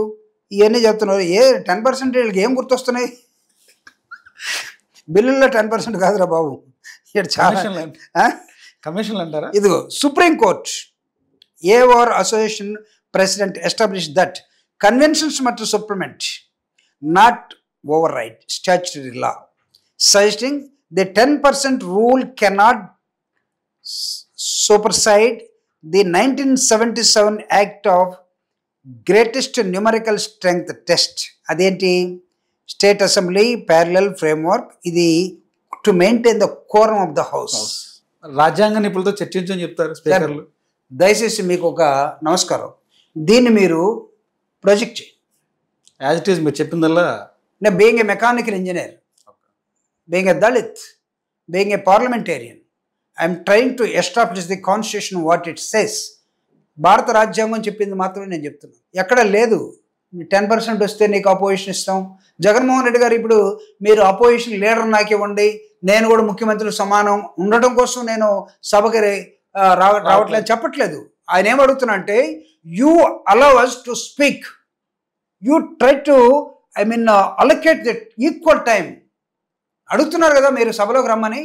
ఇవన్నీ చెప్తున్నారు. 10% వీళ్ళకి ఏం గుర్తొస్తున్నాయి? బిల్లుల్లో 10% కాదురా బాబు, ఇక్కడ చాలా కమిషన్లు అంటారా? ఇదిగో supreme court A over association president establish that conventions must supplement not over right statutory law suggesting the 10% rule cannot supersede the 1977 Act of Greatest Numerical Strength Test. అదేంటి? State assembly parallel framework. ఇది to maintain the quorum of the house. రాజ్యాంగ నిపుణులతో చర్చించని చెప్తారు స్పీకర్లు. దయచేసి మీకు ఒక నమస్కారం, దీన్ని మీరు ప్రొజెక్ట్ చేయండి. యాజ్ ఇట్ ఈస్ మీరు చెప్పిందల్లా. నేను being a mechanical engineer, being a Dalit, being a parliamentarian, I'm trying to establish the constitution what it says. భారత రాజ్యాంగం చెప్పింది మాత్రమే నేను చెప్తున్నాను. ఎక్కడ లేదు 10% వస్తే నీకు అపోజిషన్ ఇస్తాం. జగన్మోహన్ రెడ్డి గారు ఇప్పుడు మీరు అపోజిషన్ లీడర్ నాకు ఇవ్వండి, నేను కూడా ముఖ్యమంత్రులు సమానం ఉండటం కోసం నేను సభకి రావట్లేదు చెప్పట్లేదు. ఆయన ఏం అడుగుతున్నా అంటే you allow us to speak, you try to allocate that equal time అడుగుతున్నారు కదా మీరు సభలోకి రమ్మని.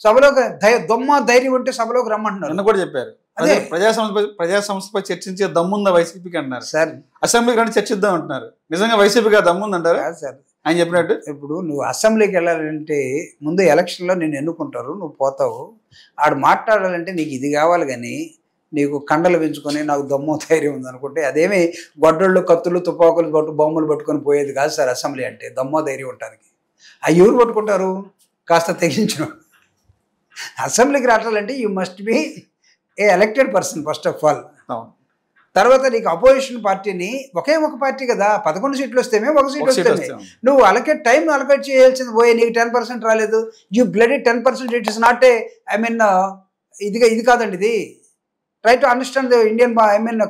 సభలోకి దొమ్మ ధైర్యం ఉంటే సభలోకి రమ్మంటున్నారు. నిన్న కూడా చెప్పారు అదే ప్రజా సంస్థపై చర్చించే దమ్ముందా వైసీపీకి అంటున్నారు సార్. అసెంబ్లీకి రండి చర్చిద్దాం అంటున్నారు. నిజంగా వైసీపీకి దమ్ముంది అంటారు సార్ ఆయన చెప్పినట్టు? ఇప్పుడు నువ్వు అసెంబ్లీకి వెళ్ళాలంటే ముందు ఎలక్షన్లో నేను ఎన్నుకుంటారు, నువ్వు పోతావు. ఆడు మాట్లాడాలంటే నీకు ఇది కావాలి, కానీ నీకు కండలు పెంచుకొని నాకు దమ్ము ధైర్యం ఉంది అనుకుంటే అదేమి గొడ్డళ్ళు కత్తులు తుపాకులు బొమ్మలు పట్టుకొని పోయేది కాదు సార్. అసెంబ్లీ అంటే దమ్ము ధైర్యం ఉండడానికి. అవి ఎవరు పట్టుకుంటారు? కాస్త తెగించిన అసెంబ్లీకి రావాలంటే you must be A elected person first of all. తర్వాత నీకు అపోజిషన్ పార్టీని ఒకే ఒక పార్టీ కదా, 11 సీట్లు వస్తేమే ఒక సీట్ వస్తేమే నువ్వు టైం అలకేట్ చేయాల్సింది పోయే. నీకు 10% రాలేదు, you bloody 10%. It is not a ఇది కాదండి. ఇది try to understand the Indian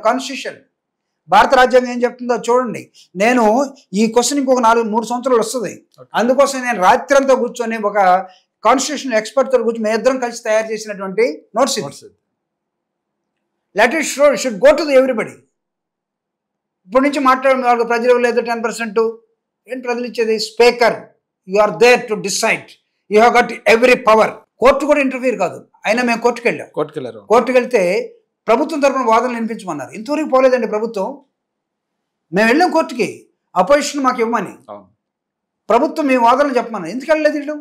constitution. భారత రాజ్యాంగం ఏం చెప్తుందో చూడండి. నేను ఈ క్వశ్చన్ ఇంకొక 3 సంవత్సరాలు వస్తుంది. అందుకోసం నేను రాత్రి అంతా కూర్చొని ఒక కాన్స్టిట్యూషన్ ఎక్స్పర్ట్తో కూర్చొని మేము ఇద్దరం కలిసి తయారు చేసినటువంటి నోట్స్ ఇది. Let it should go to everybody. ఇప్పటి నుంచి మాట్లాడే ప్రజలు లేదు 10%. ఏంటి ప్రజలు ఇచ్చేది? Speaker, you are there to decide, you have got every power. Court కూడా ఇంటర్ఫీర్ కాదు. అయినా మేము కోర్టుకు వెళ్తే ప్రభుత్వం తరఫున వాదనలు వినిపించమన్నారు. ఇంతవరకు పోలేదండి ప్రభుత్వం. మేము వెళ్ళాం కోర్టుకి, అపోజిషన్ మాకు ఇవ్వమని. ప్రభుత్వం మీ వాదనలు చెప్పమన్నారు. ఎందుకు వెళ్ళలేదు వీళ్ళు?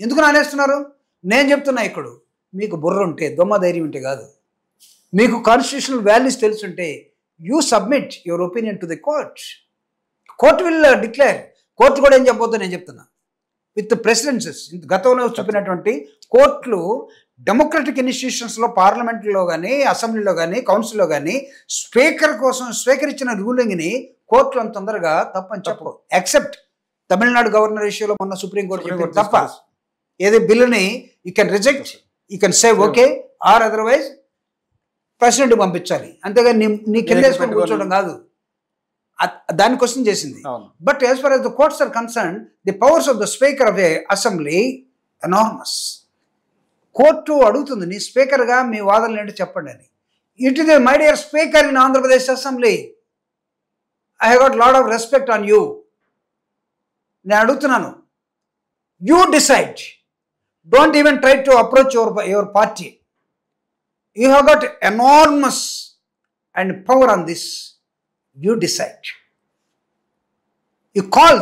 ఎందుకు నానేస్తున్నారు? నేను చెప్తున్నా, ఇక్కడ మీకు బుర్ర ఉంటే, దొమ్మ ధైర్యం ఉంటే కాదు, మీకు కాన్స్టిట్యూషనల్ వాల్యూస్ తెలుసుంటే you submit your opinion to the court. Court will declare. Court కూడా ఏం చెప్పబోతుందో నేను చెప్తున్నా. విత్ ప్రెసిడెన్సెస్ గతంలో చూపినటువంటి కోర్టులు డెమోక్రటిక్ ఇన్స్టిట్యూషన్స్లో, పార్లమెంట్లో కానీ, అసెంబ్లీలో కానీ, కౌన్సిల్లో కానీ స్పీకర్ కోసం స్వీకరించిన రూలింగ్ని కోర్టులు అంత తొందరగా తప్పని చెప్పవు. ఎక్సెప్ట్ తమిళనాడు గవర్నర్ విషయంలో మొన్న సుప్రీంకోర్టు చెప్పింది తప్ప. ఏది బిల్లుని you can reject, you can say okay, or otherwise president పంపించాలి. అంతేగాని నీ కింద వేసుకొని కూర్చోవడం కాదు. దాని క్వశ్చన్ చేసింది. But as far as the courts are concern, the powers of the speaker of a assembly enormous. Court అడుగుతుంది, నీ స్పీకర్గా మీ వాదనలు ఏంటో చెప్పండి అని. It is my dear speaker in Andhra Pradesh assembly, I have got lot of respect on you. నేను అడుగుతున్నాను, you decide. Don't even try to approach your party. You have got enormous and power on this. You decide. You call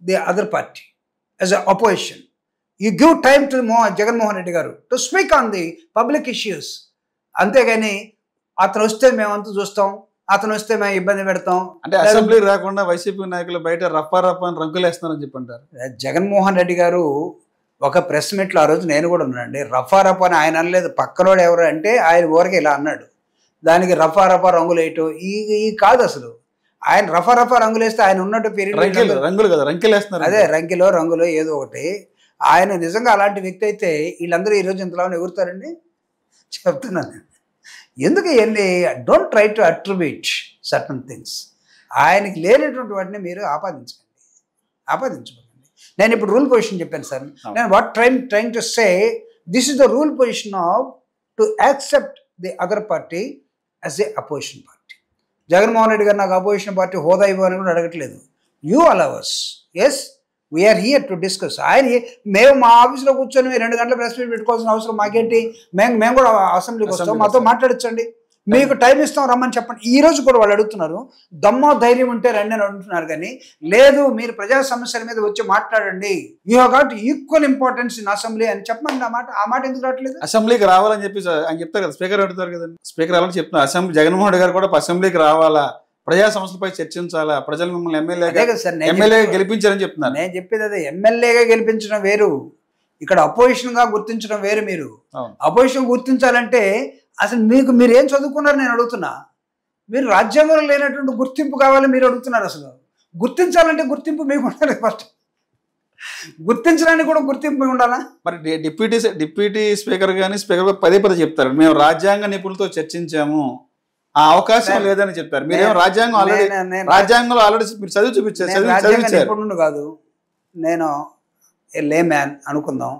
the other party as an opposition. You give time to Jagannath Reddy garu to speak on the public issues. అంతేగాని అతను వస్తే మేమంతా చూస్తాం, అతను వస్తే మేము ఇబ్బంది పెడతాం అంటే అసెంబ్లీ రాకుండా వైసీపీ నాయకులు బయట రప్పా అని రంగులు వేస్తున్నారని చెప్పంటారు. జగన్మోహన్ రెడ్డి గారు ఒక ప్రెస్ మీట్లో ఆ రోజు నేను కూడా ఉన్నానండి. రఫా అని ఆయన అనలేదు, పక్కనోడు ఎవరు అంటే ఆయన ఊరికి ఇలా అన్నాడు. దానికి రఫా రంగులు వేయటం ఈ కాదు అసలు. ఆయన రఫా రంగులు వేస్తే ఆయన ఉన్నట్టు రంగులు కదా, రంగులు వేస్తున్నారు. అదే రంగులో ఏదో ఒకటి. ఆయన నిజంగా అలాంటి వ్యక్తి అయితే వీళ్ళందరూ ఈరోజు ఇంతలో ఎగురుతారండి. చెప్తున్నాను ఎందుకు ఇవన్నీ. Don't try to attribute certain things. ఆయనకి లేనటువంటి వాటిని మీరు ఆపాదించకండి. నేను ఇప్పుడు రూల్ పొజిషన్ చెప్పాను సార్. నేను what trying to say, this is the rule position of to accept the other party as a opposition party. Jaganmohan Reddy garu నాకు అపోజిషన్ పార్టీ హోదా ఇవ్వని కూడా అడగట్లేదు. You allow us. Yes, we're here to discuss. మేము మా ఆఫీస్లో కూర్చొని 2 గంటల ప్రెస్ మీట్ పెట్టుకోవాల్సిన అవసరం మాకేంటి? మేము కూడా అసెంబ్లీకి వస్తాం, మాతో మాట్లాడచ్చండి, మీకు టైం ఇస్తాం, రమ్మని చెప్పండి. ఈ రోజు కూడా వాళ్ళు అడుగుతున్నారు, దమ్మో ధైర్యం ఉంటే రండి అని అడుగుతున్నారు. కానీ లేదు, మీరు ప్రజా సమస్యల మీద వచ్చి మాట్లాడండి, you have got equal importance in assembly అని చెప్పండి. ఆ మాట ఎందుకు రావట్లేదు? అసెంబ్లీకి రావాలని చెప్పి ఆయన చెప్తారు కదా, స్పీకర్ అడుగుతారు కదండి. స్పీకర్ రావాలని చెప్తున్నారు. జగన్మోహన్ రెడ్డి గారు కూడా అసెంబ్లీకి రావాలా, ప్రజా సమస్యలపై చర్చించాలా, ప్రజలు మిమ్మల్ని ఎమ్మెల్యేగా గెలిపించారని చెప్తున్నారు. నేను చెప్పేది అదే, ఎమ్మెల్యేగా గెలిపించడం వేరు, ఇక్కడ అపోజిషన్ గా గుర్తించడం వేరు. మీరు అపోజిషన్ గుర్తించాలంటే అసలు మీరు ఏం చదువుకున్నారు నేను అడుగుతున్నా. మీరు రాజ్యాంగంలో లేనటువంటి గుర్తింపు కావాలి మీరు అడుగుతున్నారు. అసలు గుర్తించాలంటే గుర్తింపు మీకు ఉండాలి. ఫస్ట్ గుర్తించడానికి కూడా గుర్తింపు ఉండాలా? మరి డిప్యూటీ స్పీకర్ కానీ స్పీకర్ పదే చెప్తారు, మేము రాజ్యాంగ నిపుణులతో చర్చించాము, ఆ అవకాశం లేదని చెప్తారు. మీరేమో రాజ్యాంగంలో ఆల్రెడీ మీరు చదివి చూపించారు. నిపుణుడు కాదు, నేను లే మ్యాన్ అనుకుందాం.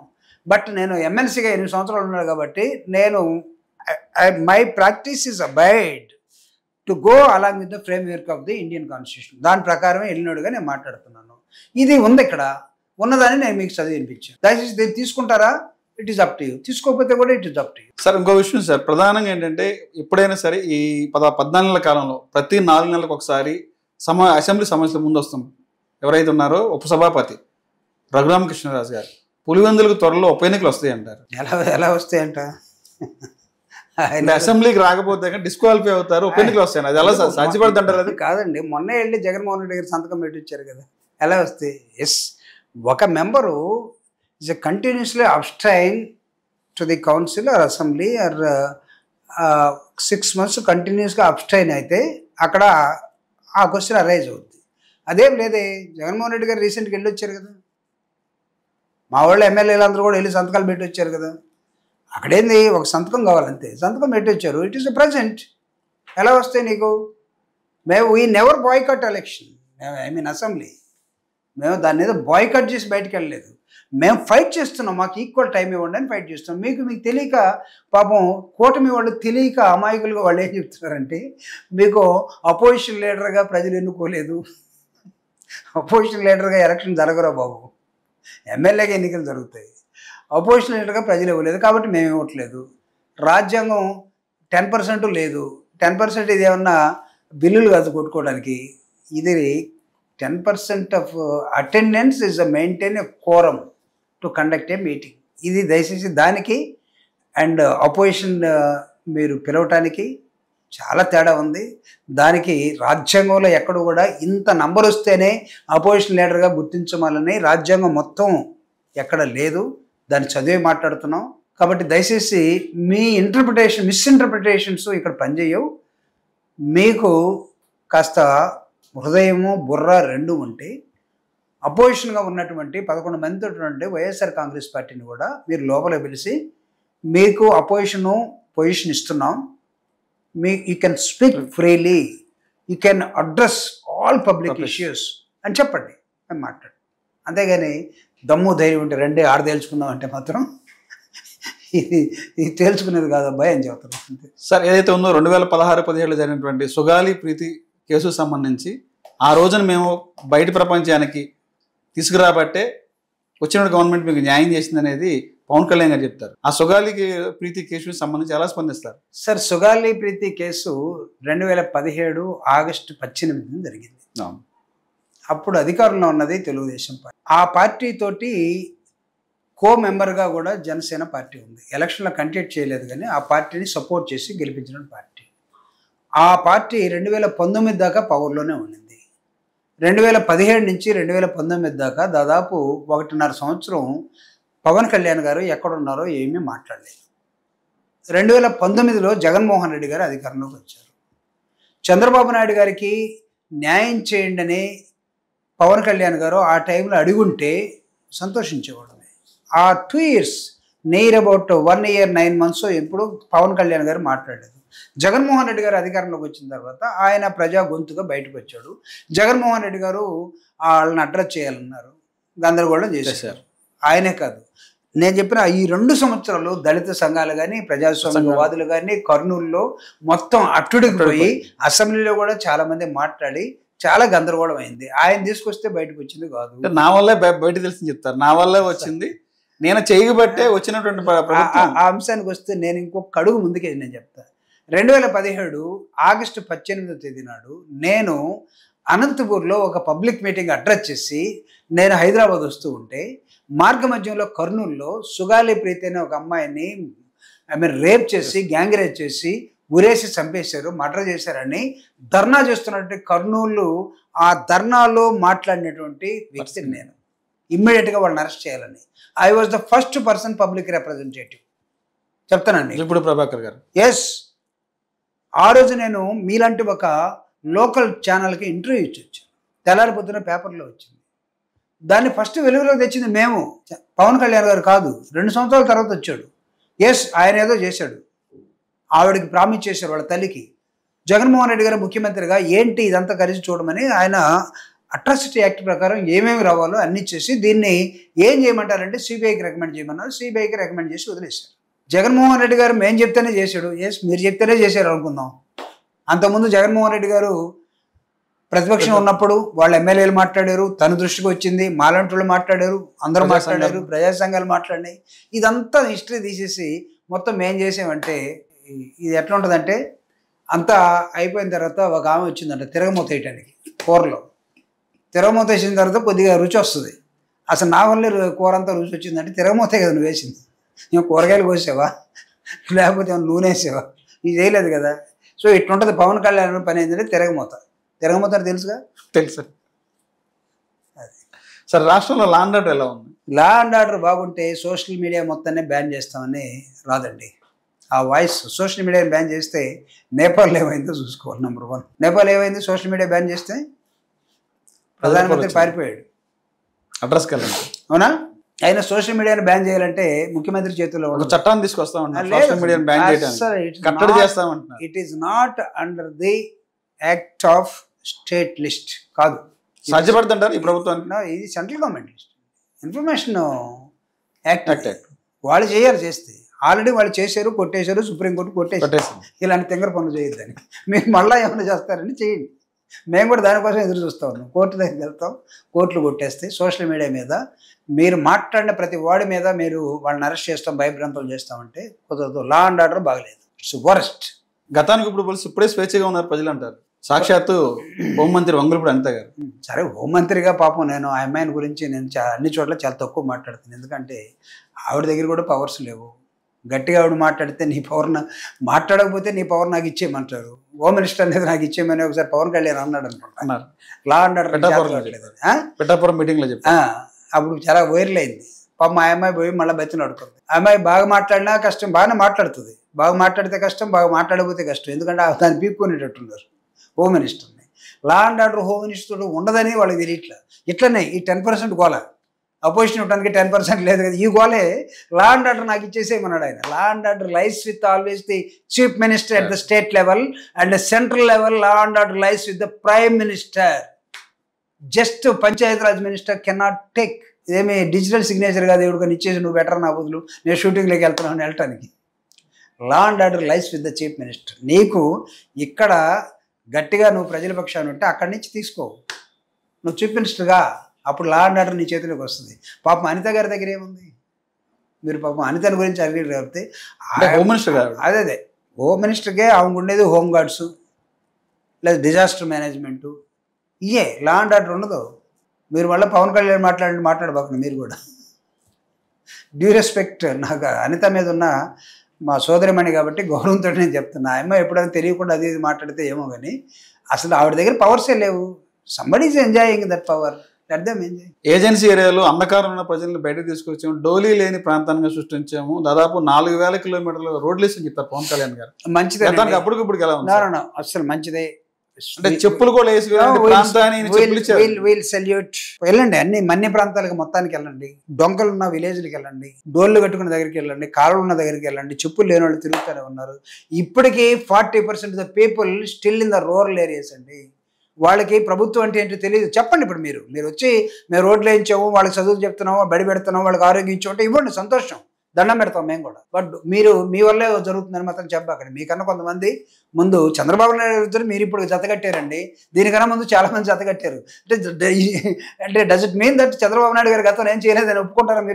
బట్ నేను ఎమ్మెల్సీగా 8 సంవత్సరాలు ఉన్నాను కాబట్టి నేను my practice is abide to go along with the framework of the Indian constitution. దాని ప్రకారమే వెళ్ళినోడుగా నేను మాట్లాడుతున్నాను. ఇది ఉంది, ఇక్కడ ఉన్నదాన్ని నేను మీకు చదివి వినిపించాను. దయచేసి దీన్ని తీసుకుంటారా? It is up to you. తీసుకోకపోతే కూడా it is up to you. Sir ఇంకో విషయం సార్, ప్రధానంగా ఏంటంటే ఎప్పుడైనా సరే ఈ 14 నెలల కాలంలో ప్రతి 4 నెలలకు ఒకసారి అసెంబ్లీ సమావేశాల ముందు వస్తాం. ఎవరైతే ఉన్నారో ఉపసభాపతి రఘురామకృష్ణరాజు గారు పులివెందులకు త్వరలో ఉప ఎన్నికలు వస్తాయి అంటారు. ఎలా వస్తాయంట? అసెంబ్లీకి రాకపోతే డిస్క్వాలిఫై అవుతారు, ఉప ఎన్నికలు వస్తాయి. అది ఎలా సాధ్యపడుతుంది అంటారు? అది కాదండి, మొన్నే వెళ్ళి జగన్మోహన్ రెడ్డి గారు సంతకం పెట్టించారు కదా, ఎలా వస్తాయి? ఎస్, ఒక member is continuously abstain to the council are assembly or 6 months కంటిన్యూస్గా అబ్స్టైన్ అయితే అక్కడ ఆ క్వశ్చన్ అరైజ్ అవుతుంది. అదేం లేదే, జగన్మోహన్ రెడ్డి గారు రీసెంట్గా వెళ్ళి వచ్చారు కదా, మా వాళ్ళు ఎమ్మెల్యేలు అందరూ కూడా వెళ్ళి సంతకాలు పెట్టి వచ్చారు కదా. అక్కడేంది, ఒక సంతకం కావాలంతే, సంతకం పెట్టి వచ్చారు. It is present. ఎలా వస్తాయి నీకు? We never boycott election, assembly. మేము దాని మీద బాయ్కట్ చేసి బయటకు వెళ్ళలేదు. మేము ఫైట్ చేస్తున్నాం, మాకు ఈక్వల్ టైం ఇవ్వండి అని ఫైట్ చేస్తున్నాం. మీకు తెలియక, పాపం కూటమి వాళ్ళు తెలియక అమాయకులుగా వాళ్ళు ఏం చెప్తున్నారంటే, మీకు అపోజిషన్ లీడర్గా ప్రజలు ఎన్నుకోలేదు, అపోజిషన్ లీడర్గా ఎలక్షన్ జరగరా బాబు, ఎమ్మెల్యేగా ఎన్నికలు జరుగుతాయి, అపోజిషన్ లీడర్గా ప్రజలు ఇవ్వలేదు కాబట్టి మేము ఇవ్వట్లేదు. రాజ్యాంగం 10% లేదు, 10% ఇది ఏమన్నా బిల్లులు కాదు కొట్టుకోవడానికి. ఇది 10% of attendance is maintain a quorum to conduct a meeting. ఇది దయచేసి దానికి అండ్ అపోజిషన్ మీరు పిలవటానికి చాలా తేడా ఉంది. దానికి రాజ్యాంగంలో ఎక్కడ కూడా ఇంత నంబర్ వస్తేనే అపోజిషన్ లీడర్గా గుర్తించమాలని రాజ్యాంగం మొత్తం ఎక్కడ లేదు. దాన్ని చదివి మాట్లాడుతున్నాం కాబట్టి దయచేసి మీ మిస్ఇంటర్ప్రిటేషన్స్ ఇక్కడ పనిచేయవు. మీకు కాస్త హృదయము బుర్ర రెండు ఉంటే అపోజిషన్గా ఉన్నటువంటి 11 మందితో ఉన్నటువంటి వైఎస్ఆర్ కాంగ్రెస్ పార్టీని కూడా మీరు లోపల పిలిచి మీకు పొజిషన్ ఇస్తున్నాం, you can speak freely, you can address all public issues అని చెప్పండి అని మాట్లాడు. అంతేగాని దమ్ము ధైర్యం ఉంటే రండి ఆడ తేల్చుకుందాం అంటే మాత్రం ఇది తేల్చుకునేది కాదు అబ్బాయి అని చెప్తున్నాం. అంతే సార్. ఏదైతే ఉందో 2016-17 జరిగినటువంటి సుగాలి ప్రీతి కేసుకు సంబంధించి ఆ రోజున మేము బయట ప్రపంచానికి తీసుకురాబట్టే వచ్చిన గవర్నమెంట్ మీకు న్యాయం చేసింది అనేది పవన్ కళ్యాణ్ గారు చెప్తారు. ఆ సుగాలి ప్రీతి కేసుకు సంబంధించి ఎలా స్పందిస్తారు సార్? సుగాలి ప్రీతి కేసు 2017 ఆగస్టు 18 జరిగింది. అప్పుడు అధికారంలో ఉన్నది తెలుగుదేశం పార్టీ. ఆ పార్టీతోటి మెంబర్గా కూడా జనసేన పార్టీ ఉంది. ఎలక్షన్లో కంటెస్ట్ చేయలేదు కానీ ఆ పార్టీని సపోర్ట్ చేసి గెలిపించిన పార్టీ. ఆ పార్టీ 2019 దాకా పవర్లోనే ఉండింది. 2017 నుంచి 2019 దాకా దాదాపు 1.5 సంవత్సరం పవన్ కళ్యాణ్ గారు ఎక్కడున్నారో ఏమీ మాట్లాడలేదు. 2019లో జగన్మోహన్ రెడ్డి గారు అధికారంలోకి వచ్చారు. చంద్రబాబు నాయుడు గారికి న్యాయం చేయండి అని పవన్ కళ్యాణ్ గారు ఆ టైంలో అడుగుంటే సంతోషించేవాడు. ఆ 2 years near about 1 year 9 months ఎప్పుడు పవన్ కళ్యాణ్ గారు మాట్లాడలేదు. జగన్మోహన్ రెడ్డి గారు అధికారంలోకి వచ్చిన తర్వాత ఆయన ప్రజా గొంతుగా బయటకు వచ్చాడు. జగన్మోహన్ రెడ్డి గారు వాళ్ళని అడ్రస్ చేయాలన్నారు, గందరగోళం చేసేసారు. ఆయనే కాదు, నేను చెప్పిన ఈ 2 సంవత్సరాలు దళిత సంఘాలు కానీ ప్రజాస్వామ్యవాదులు కానీ కర్నూలులో మొత్తం అట్టుడికిపోయి అసెంబ్లీలో కూడా చాలా మంది మాట్లాడి చాలా గందరగోళం అయింది. ఆయన తీసుకొస్తే బయటకు వచ్చింది కాదు. నా వల్లే బయట తెలిసి చెప్తారు, నా వల్లే వచ్చింది, నేను చేయబట్టే వచ్చినటువంటి ఆ అంశానికి వస్తే నేను ఇంకొక అడుగు ముందుకే నేను చెప్తా. 2017 ఆగస్టు 18వ తేదీ నాడు నేను అనంతపూర్లో ఒక పబ్లిక్ మీటింగ్ అడ్రస్ చేసి నేను హైదరాబాద్ వస్తూ ఉంటే మార్గ మధ్యంలో కర్నూలులో సుగాలి ప్రీతి అనే ఒక అమ్మాయిని రేప్ చేసి గ్యాంగ్ రేప్ చేసి ఉరేసి చంపేశారు, మర్డర్ చేశారని ధర్నా చేస్తున్నటువంటి కర్నూలు ఆ ధర్నాలో మాట్లాడినటువంటి వ్యక్తిని నేను ఇమ్మీడియట్గా వాళ్ళని అరెస్ట్ చేయాలని. I was the first person public representative చెప్తానండి ఇప్పుడు ప్రభాకర్ గారు. ఎస్, ఆ రోజు నేను మీలాంటి ఒక లోకల్ ఛానల్కి ఇంటర్వ్యూ ఇచ్చి వచ్చాను. తెల్లారిపోతున్న పేపర్లో వచ్చింది. దాన్ని ఫస్ట్ వెలుగులోకి తెచ్చింది మేము, పవన్ కళ్యాణ్ గారు కాదు. 2 సంవత్సరాల తర్వాత వచ్చాడు. ఎస్, ఆయన ఏదో చేశాడు, ఆవిడకి ప్రామిస్ చేశారు వాళ్ళ తల్లికి. జగన్మోహన్ రెడ్డి గారు ముఖ్యమంత్రిగా ఏంటి ఇదంతా కలిసి చూడమని ఆయన అట్రాసిటీ యాక్ట్ ప్రకారం ఏమేమి రావాలో అన్ని చేసి దీన్ని ఏం చేయమంటారంటే సిబిఐకి రికమెండ్ చేయమన్నారు. సిబిఐకి రికమెండ్ చేసి వదిలేశారు. జగన్మోహన్ రెడ్డి గారు మేము చెప్తేనే చేశాడు. ఎస్, మీరు చెప్తేనే చేశారు అనుకుందాం. అంతకుముందు జగన్మోహన్ రెడ్డి గారు ప్రతిపక్షం ఉన్నప్పుడు వాళ్ళ ఎమ్మెల్యేలు మాట్లాడారు, తన దృష్టికి వచ్చింది, మాలాంటి మాట్లాడారు, అందరూ మాట్లాడారు, ప్రజా సంఘాలు మాట్లాడినాయి. ఇదంతా హిస్టరీ తీసేసి మొత్తం మేం చేసామంటే ఇది ఎట్లా ఉంటుందంటే, అంతా అయిపోయిన తర్వాత ఒక ఆమె వచ్చిందంట తిరగమూత వేయటానికి కూరలో. తిరగమూత వేసిన తర్వాత కొద్దిగా రుచి వస్తుంది. అసలు నా వల్లే కూర అంతా రుచి వచ్చిందంటే తిరగమూతే కదా నువ్వు వేసింది. నేను కూరగాయలు కోసావా లేకపోతే నూనె వేసావా, ఇది చేయలేదు కదా. సో ఇట్లుంటుంది పవన్ కళ్యాణ్ పని ఏంటంటే తిరగమూత. తిరగమూత తెలుసుగా? తెలుసు సార్. రాష్ట్రంలో లా అండ్ ఆర్డర్ ఎలా ఉంది? లా అండ్ ఆర్డర్ బాగుంటే సోషల్ మీడియా మొత్తాన్ని బ్యాన్ చేస్తామని రాదండి. ఆ వాయిస్ సోషల్ మీడియాని బ్యాన్ చేస్తే నేపాల్ ఏమైందో చూసుకోవాలి. నెంబర్ 1 నేపాల్ ఏమైంది? సోషల్ మీడియా బ్యాన్ చేస్తే ప్రధానమంత్రి పారిపోయాడు. అడ్రస్కి వెళ్ళండి. అవునా? అయినా సోషల్ మీడియాని బ్యాన్ చేయాలంటే ముఖ్యమంత్రి చేతుల్లో ఒక చట్టాన్ని తీసుకొస్తామంటున్నారు. It is not under the act of state list కాదు. సాధ్యపడుతుంటారు ఈ ప్రభుత్వానికి. ఇది central government list, information act. వాళ్ళు చేయాలి. చేస్తే ఆల్రెడీ వాళ్ళు చేశారు, కొట్టేశారు, సుప్రీంకోర్టు కొట్టేశారు. ఇలాంటి తింగర పనులు చేయొద్దని. మీరు మళ్ళీ ఏమైనా చేస్తారని చేయండి. మేము కూడా దానికోసం ఎదురు చూస్తూ ఉన్నాం. కోర్టు దగ్గరికి వెళ్తాం, కోర్టులు కొట్టేస్తే సోషల్ మీడియా మీద మీరు మాట్లాడిన ప్రతి వాడి మీద మీరు వాళ్ళని అరెస్ట్ చేస్తాం, భయభ్రాంతులు చేస్తామంటే కుదరదు. లా అండ్ ఆర్డర్ బాగలేదు, ఇట్స్ వరస్ట్. గతానికి ఇప్పుడు పోలీసు ఇప్పుడే స్వేచ్ఛగా ఉన్నారు ప్రజలు అంటారు. సాక్షాత్తు హోంమంత్రి వంగులపూడి అనిత గారు. సరే, హోంమంత్రిగా పాపం నేను ఆ అమ్మాయిని గురించి నేను అన్ని చోట్ల చాలా తక్కువ మాట్లాడుతాను. ఎందుకంటే ఆవిడ దగ్గర కూడా పవర్స్ లేవు. గట్టిగా ఆవిడ మాట్లాడితే నీ పవర్ మాట్లాడకపోతే నీ పవర్ నాకు ఇచ్చేయమంటారు. హోమ్ మినిస్టర్ అనేది నాకు ఇచ్చేయమని ఒకసారి పవన్ కళ్యాణ్ అన్నాడు అనుకుంటున్నారు. లా అండ్ ఆర్డర్ పిఠాపురం మీటింగ్లో అప్పుడు చాలా వైరల్ అయింది. పాపం ఆ అమ్మాయి పోయి మళ్ళీ బతిని అడుగుతుంది. ఆ అమ్మాయి బాగా మాట్లాడినా కష్టం, బాగానే మాట్లాడుతుంది. బాగా మాట్లాడితే కష్టం, బాగా మాట్లాడకపోతే కష్టం. ఎందుకంటే దాన్ని పీపుకునేటట్టున్నారు హోమ్ మినిస్టర్ని. Law and order home minister ఉండదని వాళ్ళకి తెలియట్లా. ఇట్లనే ఈ 10% గోల, అపోజిషన్ ఇవ్వడానికి 10% లేదు కదా, ఈ గోలే లా అండ్ ఆర్డర్ నాకు ఇచ్చేసేయమన్నాడు ఆయన. లా and order lies with always the chief minister at the state level and central level. Law and order lies with the prime minister. Just Panchayati Raj minister cannot take. ఇదేమి డిజిటల్ సిగ్నేచర్ కాదు, ఎవరికని ఇచ్చేసి నువ్వు better నా బదులు నేను షూటింగ్లోకి వెళ్తున్నాను వెళ్ళటానికి. లా and order lies with the chief minister. నీకు ఇక్కడ గట్టిగా నువ్వు ప్రజల పక్షాన్ని ఉంటే అక్కడి నుంచి తీసుకో, నువ్వు చీఫ్ మినిస్టర్గా, అప్పుడు లా అండ్ ఆర్డర్ నీ చేతిలోకి వస్తుంది. పాపం అనిత గారి దగ్గర ఏముంది? మీరు పాపం అనితని గురించి అడిగి కాబట్టి హోమ్ మినిస్టర్ గారు అదే హోమ్ మినిస్టర్కే ఆమెకు ఉండేది హోమ్ గార్డ్స్ లేదా డిజాస్టర్ మేనేజ్మెంటు. ఇయే లా అండ్ ఆర్డర్ ఉండదు. మీరు మళ్ళీ పవన్ కళ్యాణ్ మాట్లాడబాకండి మీరు కూడా. డ్యూ రెస్పెక్ట్, నాకు అనిత మీద ఉన్న మా సోదరిమణి కాబట్టి గౌరవంతో నేను చెప్తున్నా. అమ్మ ఎప్పుడైనా తెలియకుండా అది మాట్లాడితే ఏమో కానీ అసలు ఆవిడ దగ్గర పవర్సే లేవు. Somebody is enjoying that power, let them enjoy. Agency ఏరియాలో అంధకారం ఉన్న ప్రజలను బయటకు తీసుకొచ్చాము, డోలీ లేని ప్రాంతాన్ని సృష్టించాము, దాదాపు 4000 కిలోమీటర్ల రోడ్లు వేసి చెప్తారు పవన్ కళ్యాణ్ గారు. మంచిదే, అప్పటికిప్పుడు ఎలా ఉంది? అసలు మంచిదే. అంటే చెప్పులు కూడా వేసి వెళ్ళండి, అన్ని మన్య ప్రాంతాలకు మొత్తానికి వెళ్ళండి, డొంకలు ఉన్న విలేజ్లకి వెళ్ళండి, డోళ్ళు కట్టుకున్న దగ్గరికి వెళ్ళండి, కాలువలు ఉన్న దగ్గరికి వెళ్ళండి. చెప్పులు లేని వాళ్ళు తిరుగుతూనే ఉన్నారు. ఇప్పటికీ 40% the people still in the rural areas అండి. వాళ్ళకి ప్రభుత్వం అంటే ఏంటో తెలియదు. చెప్పండి. ఇప్పుడు మీరు వచ్చి మేము రోడ్లు వేయించాము, వాళ్ళకి చదువులు చెప్తున్నాము, బడి పెడుతున్నాము, వాళ్ళకి ఆరోగ్యం ఇచ్చామంటే ఇవ్వండి, సంతోషం, దండం పెడతాం మేము కూడా. బట్ మీరు మీ వల్లే జరుగుతుందని మాత్రం చెప్పకండి. మీకన్నా కొంతమంది ముందు చంద్రబాబు నాయుడు మీరు ఇప్పుడు జతకట్టారండి, దీనికన్నా ముందు చాలా మంది జతకట్టారు. అంటే does it mean that Chandrababu Naidu గారి గతం ఏం చేయలేదని ఒప్పుకుంటారా?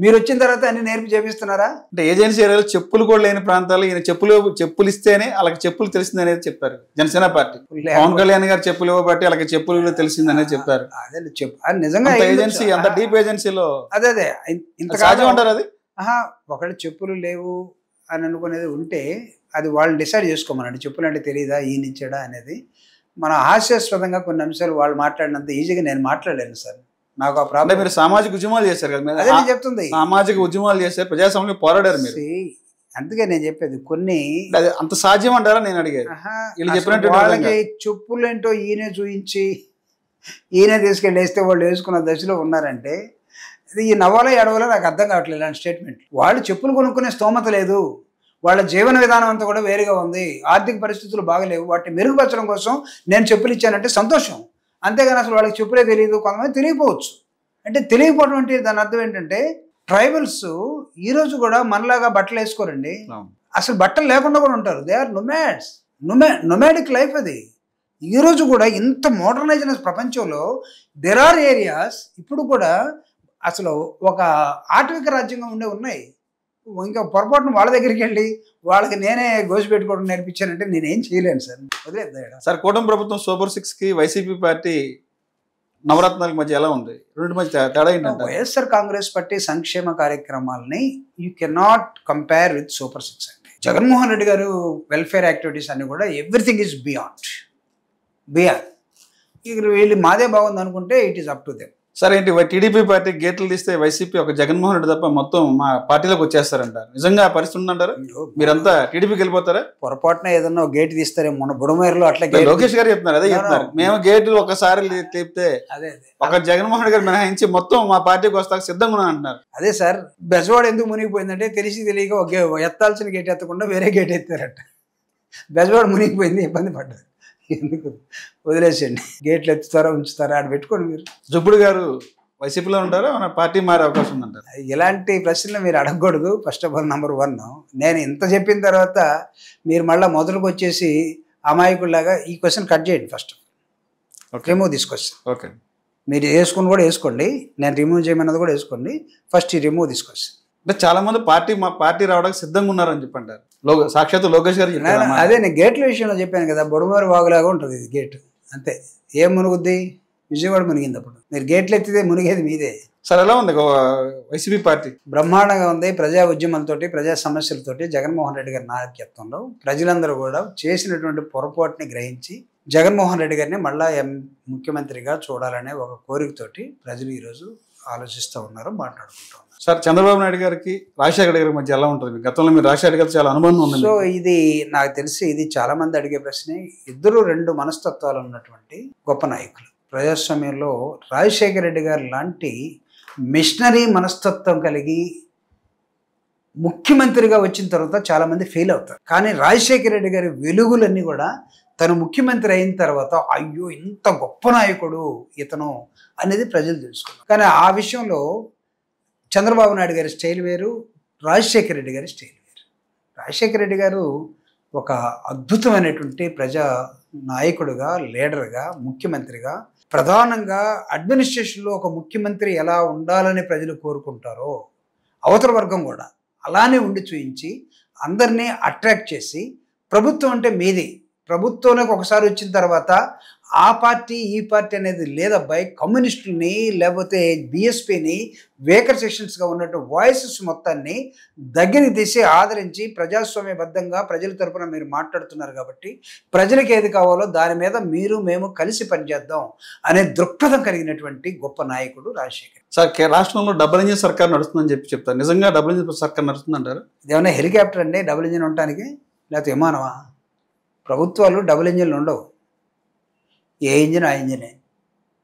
మీరు వచ్చిన తర్వాత అన్ని నేర్పి చేపిస్తున్నారా? అంటే ఏజెన్సీ ఏరియాలో చెప్పులు కూడా లేని ప్రాంతాలు ఈయన చెప్పులు ఇస్తేనే వాళ్ళకి చెప్పులు తెలిసిందనేది చెప్పారు జనసేన పార్టీ. పవన్ కళ్యాణ్ గారు చెప్పులు ఇవ్వబట్టి వాళ్ళకి చెప్పులు తెలిసిందనేది చెప్పారు. అదే నిజంగా ఏజెన్సీ అంత డీప్ ఏజెన్సీలో అదే ఇంత సహజం అంటారు అది. ఒకళ్ళు చెప్పులు లేవు అని అనుకునేది ఉంటే అది వాళ్ళు డిసైడ్ చేసుకోమనండి. చెప్పులు అంటే తెలియదా, ఈయన ఇచ్చాడా అనేది. మన హాస్యాస్పదంగా కొన్ని అంశాలు వాళ్ళు మాట్లాడినంత ఈజీగా నేను మాట్లాడలేను సార్. నాకు ఆ ప్రాబ్లం. మీరు సామాజిక ఉద్యమాలు చేశారు కదా, అదే నేను చెప్తుంది. సామాజిక ఉద్యమాలు చేశారు, ప్రజాస్వామ్యంలో పోరాడారు మీరు. అందుకే నేను చెప్పేది కొన్ని అంత సాధ్యం అంటారా నేను అడిగేది. వాళ్ళకి చెప్పులు ఏంటో ఈయనే చూయించి ఈయనే తీసుకెళ్ళి వేస్తే వాళ్ళు వేసుకున్న దశలో ఉన్నారంటే ఇది ఈ నవ్వాలో ఎడవాలో నాకు అర్థం కావట్లేదు ఇలాంటి స్టేట్మెంట్. వాళ్ళు చెప్పులు కొనుక్కునే స్తోమత లేదు, వాళ్ళ జీవన విధానం అంతా కూడా వేరుగా ఉంది, ఆర్థిక పరిస్థితులు బాగలేవు, వాటిని మెరుగుపరచడం కోసం నేను చెప్పులు ఇచ్చానంటే సంతోషం. అంతేగాని అసలు వాళ్ళకి చెప్పులే తెలియదు, కొంతమంది తెలియకపోవచ్చు. అంటే తెలియకపోవడం అంటే దాని అర్థం ఏంటంటే ట్రైబల్స్ ఈరోజు కూడా మనలాగా బట్టలు వేసుకోరండి, అసలు బట్టలు లేకుండా కూడా ఉంటారు. They are nomads, nomadic life అది. ఈరోజు కూడా ఇంత మోడర్నైజ్ అయిన ప్రపంచంలో దెర్ ఆర్ ఏరియాస్ ఇప్పుడు కూడా అసలు ఒక ఆటవిక రాజ్యంగా ఉన్నాయి. ఇంకా పొరపాటున వాళ్ళ దగ్గరికి వెళ్ళి వాళ్ళకి నేనే గోసి పెట్టుకోవడం నేర్పించానంటే నేనేం చేయలేను సార్, వదిలేద్దా. సార్ కూటమి ప్రభుత్వం సూపర్ 6కి వైసీపీ పార్టీ నవరత్నాల మధ్య ఎలా ఉంది? రెండు మధ్య తేడా ఏంటంటే వైఎస్ఆర్ కాంగ్రెస్ పార్టీ సంక్షేమ కార్యక్రమాలని you cannot compare with super 6 అండి. జగన్మోహన్ రెడ్డి గారు వెల్ఫేర్ యాక్టివిటీస్ అన్ని కూడా ఎవ్రీథింగ్ ఈజ్ బియాండ్. ఇక వీళ్ళు మాదే బాగుంది అనుకుంటే it is up to them. Sir ఏంటి టీడీపీ పార్టీ గేట్లు తీస్తే వైసీపీ ఒక జగన్మోహన్ రెడ్డి తప్ప మొత్తం మా పార్టీలోకి వచ్చేస్తారంటారు. నిజంగా పరిస్థితి ఉందంటారు? మీరంతా టీడీపీకి వెళ్ళిపోతారా? పొరపాటున ఏదన్నా గేట్ తీస్తారే, మొన్న బుడమేరులో అట్లా లోకేష్ గారు చెప్తున్నారు, అదే చెప్తున్నారు. మేము గేట్లు ఒకసారి తీపితే ఒక జగన్మోహన్ రెడ్డి గారు మినహాయించి మొత్తం మా పార్టీకి వస్తా సిద్ధంగా ఉన్నా అంటున్నారు. అదే సార్, బెజవాడ ఎందుకు మునిగిపోయిందంటే తెలియక ఒక ఎత్తాల్సిన గేట్ ఎత్తకుండా వేరే గేట్ ఎత్తారట. బెజవాడ మునిగిపోయింది, ఇబ్బంది పడ్డారు. ఎందుకు వదిలేసండి, గేట్లు ఎత్తుతారా ఉంచుతారా అని పెట్టుకోండి. మీరు జుబ్బుడు గారు వైసీపీలో ఉంటారా, మన పార్టీ మారే అవకాశం ఉందంటారు? ఇలాంటి ప్రశ్నలు మీరు అడగకూడదు. ఫస్ట్ ఆఫ్ ఆల్ నెంబర్ 1, నేను ఇంత చెప్పిన తర్వాత మీరు మళ్ళీ మొదలుకు వచ్చేసి అమాయకుల్లాగా ఈ క్వశ్చన్ కట్ చేయండి. ఫస్ట్ రిమూవ్ తీసుకొస్తాను. ఓకే, మీరు వేసుకుని కూడా వేసుకోండి, నేను రిమూవ్ చేయమన్నది కూడా వేసుకోండి. ఫస్ట్ ఈ రిమూవ్ తీసుకొస్తాను. అంటే చాలా మంది మా పార్టీ రావడానికి సిద్ధంగా ఉన్నారని చెప్పంటారు. సాక్షాత్ లోకేష్ గారు అదే నేను గేట్ల విషయంలో చెప్పాను కదా, బొడమేరు వాగులాగా ఉంటుంది ఇది గేట్, అంతే. ఏం మునుగుద్ది? విజయవాడ మునిగింది. అప్పుడు మీరు గేట్లు ఎత్తితే మునిగేది మీదే. సార్ ఎలా ఉంది వైసీపీ పార్టీ? బ్రహ్మాండంగా ఉంది. ప్రజా ఉద్యమాలతోటి, ప్రజా సమస్యలతోటి జగన్మోహన్ రెడ్డి గారి నాయకత్వంలో ప్రజలందరూ కూడా చేసినటువంటి పొరపాటుని గ్రహించి జగన్మోహన్ రెడ్డి గారిని మళ్ళా ముఖ్యమంత్రిగా చూడాలనే ఒక కోరికతోటి ప్రజలు ఈరోజు ఆలోచిస్తూ ఉన్నారు, మాట్లాడుకుంటూ ఉన్నారు. సార్ చంద్రబాబు నాయుడు గారికి రాజశేఖర గారి మధ్య ఎలా ఉంటుంది? గతంలో మీరు రాజశేఖర గారితో చాలా అనుబంధం ఉంది. సో ఇది నాకు తెలిసి ఇది చాలా మంది అడిగే ప్రశ్నే. ఇద్దరు 2 మనస్తత్వాలు ఉన్నటువంటి గొప్ప నాయకులు. ప్రజాస్వామ్యంలో రాజశేఖర రెడ్డి గారు లాంటి మిషనరీ మనస్తత్వం కలిగి ముఖ్యమంత్రిగా వచ్చిన తర్వాత చాలామంది ఫెయిల్ అవుతారు. కానీ రాజశేఖర రెడ్డి గారి వెలుగులన్నీ కూడా తను ముఖ్యమంత్రి అయిన తర్వాత అయ్యో ఇంత గొప్ప నాయకుడు ఇతను అనేది ప్రజలు తెలుసుకున్నారు. కానీ ఆ విషయంలో చంద్రబాబు నాయుడు గారి స్టైల్ వేరు, రాజశేఖర రెడ్డి గారి స్టైల్ వేరు. రాజశేఖర రెడ్డి గారు ఒక అద్భుతమైనటువంటి ప్రజా నాయకుడుగా, లీడర్గా, ముఖ్యమంత్రిగా, ప్రధానంగా అడ్మినిస్ట్రేషన్లో ఒక ముఖ్యమంత్రి ఎలా ఉండాలని ప్రజలు కోరుకుంటారో అవతల వర్గం కూడా అలానే ఉండి చూయించి అందరినీ అట్రాక్ట్ చేసి ప్రభుత్వం అంటే మీది, ప్రభుత్వంలోకి ఒకసారి వచ్చిన తర్వాత ఆ పార్టీ ఈ పార్టీ అనేది లేదబ్బాయి, కమ్యూనిస్టులని లేకపోతే బీఎస్పీని వేకర్ సెక్షన్స్గా ఉన్నట్టు వాయిసెస్ మొత్తాన్ని దగ్గరికి తీసి ఆదరించి ప్రజాస్వామ్యబద్ధంగా ప్రజల తరపున మీరు మాట్లాడుతున్నారు కాబట్టి ప్రజలకు ఏది కావాలో దాని మీద మీరు మేము కలిసి పనిచేద్దాం అనే దృక్పథం కలిగినటువంటి గొప్ప నాయకుడు రాజశేఖర్. సార్ రాష్ట్రంలో డబుల్ ఇంజిన్ సర్కార్ నడుస్తుందని చెప్తారు. నిజంగా డబుల్ ఇంజిన్ సర్కార్ నడుస్తుందంటారు? ఇదేమన్నా హెలికాప్టర్ అండి డబుల్ ఇంజిన్ ఉండటానికి, లేకపోతే విమానమా? ప్రభుత్వాలు డబుల్ ఇంజిన్లు ఉండవు. ఏ ఇంజిన్ ఆ ఇంజినే.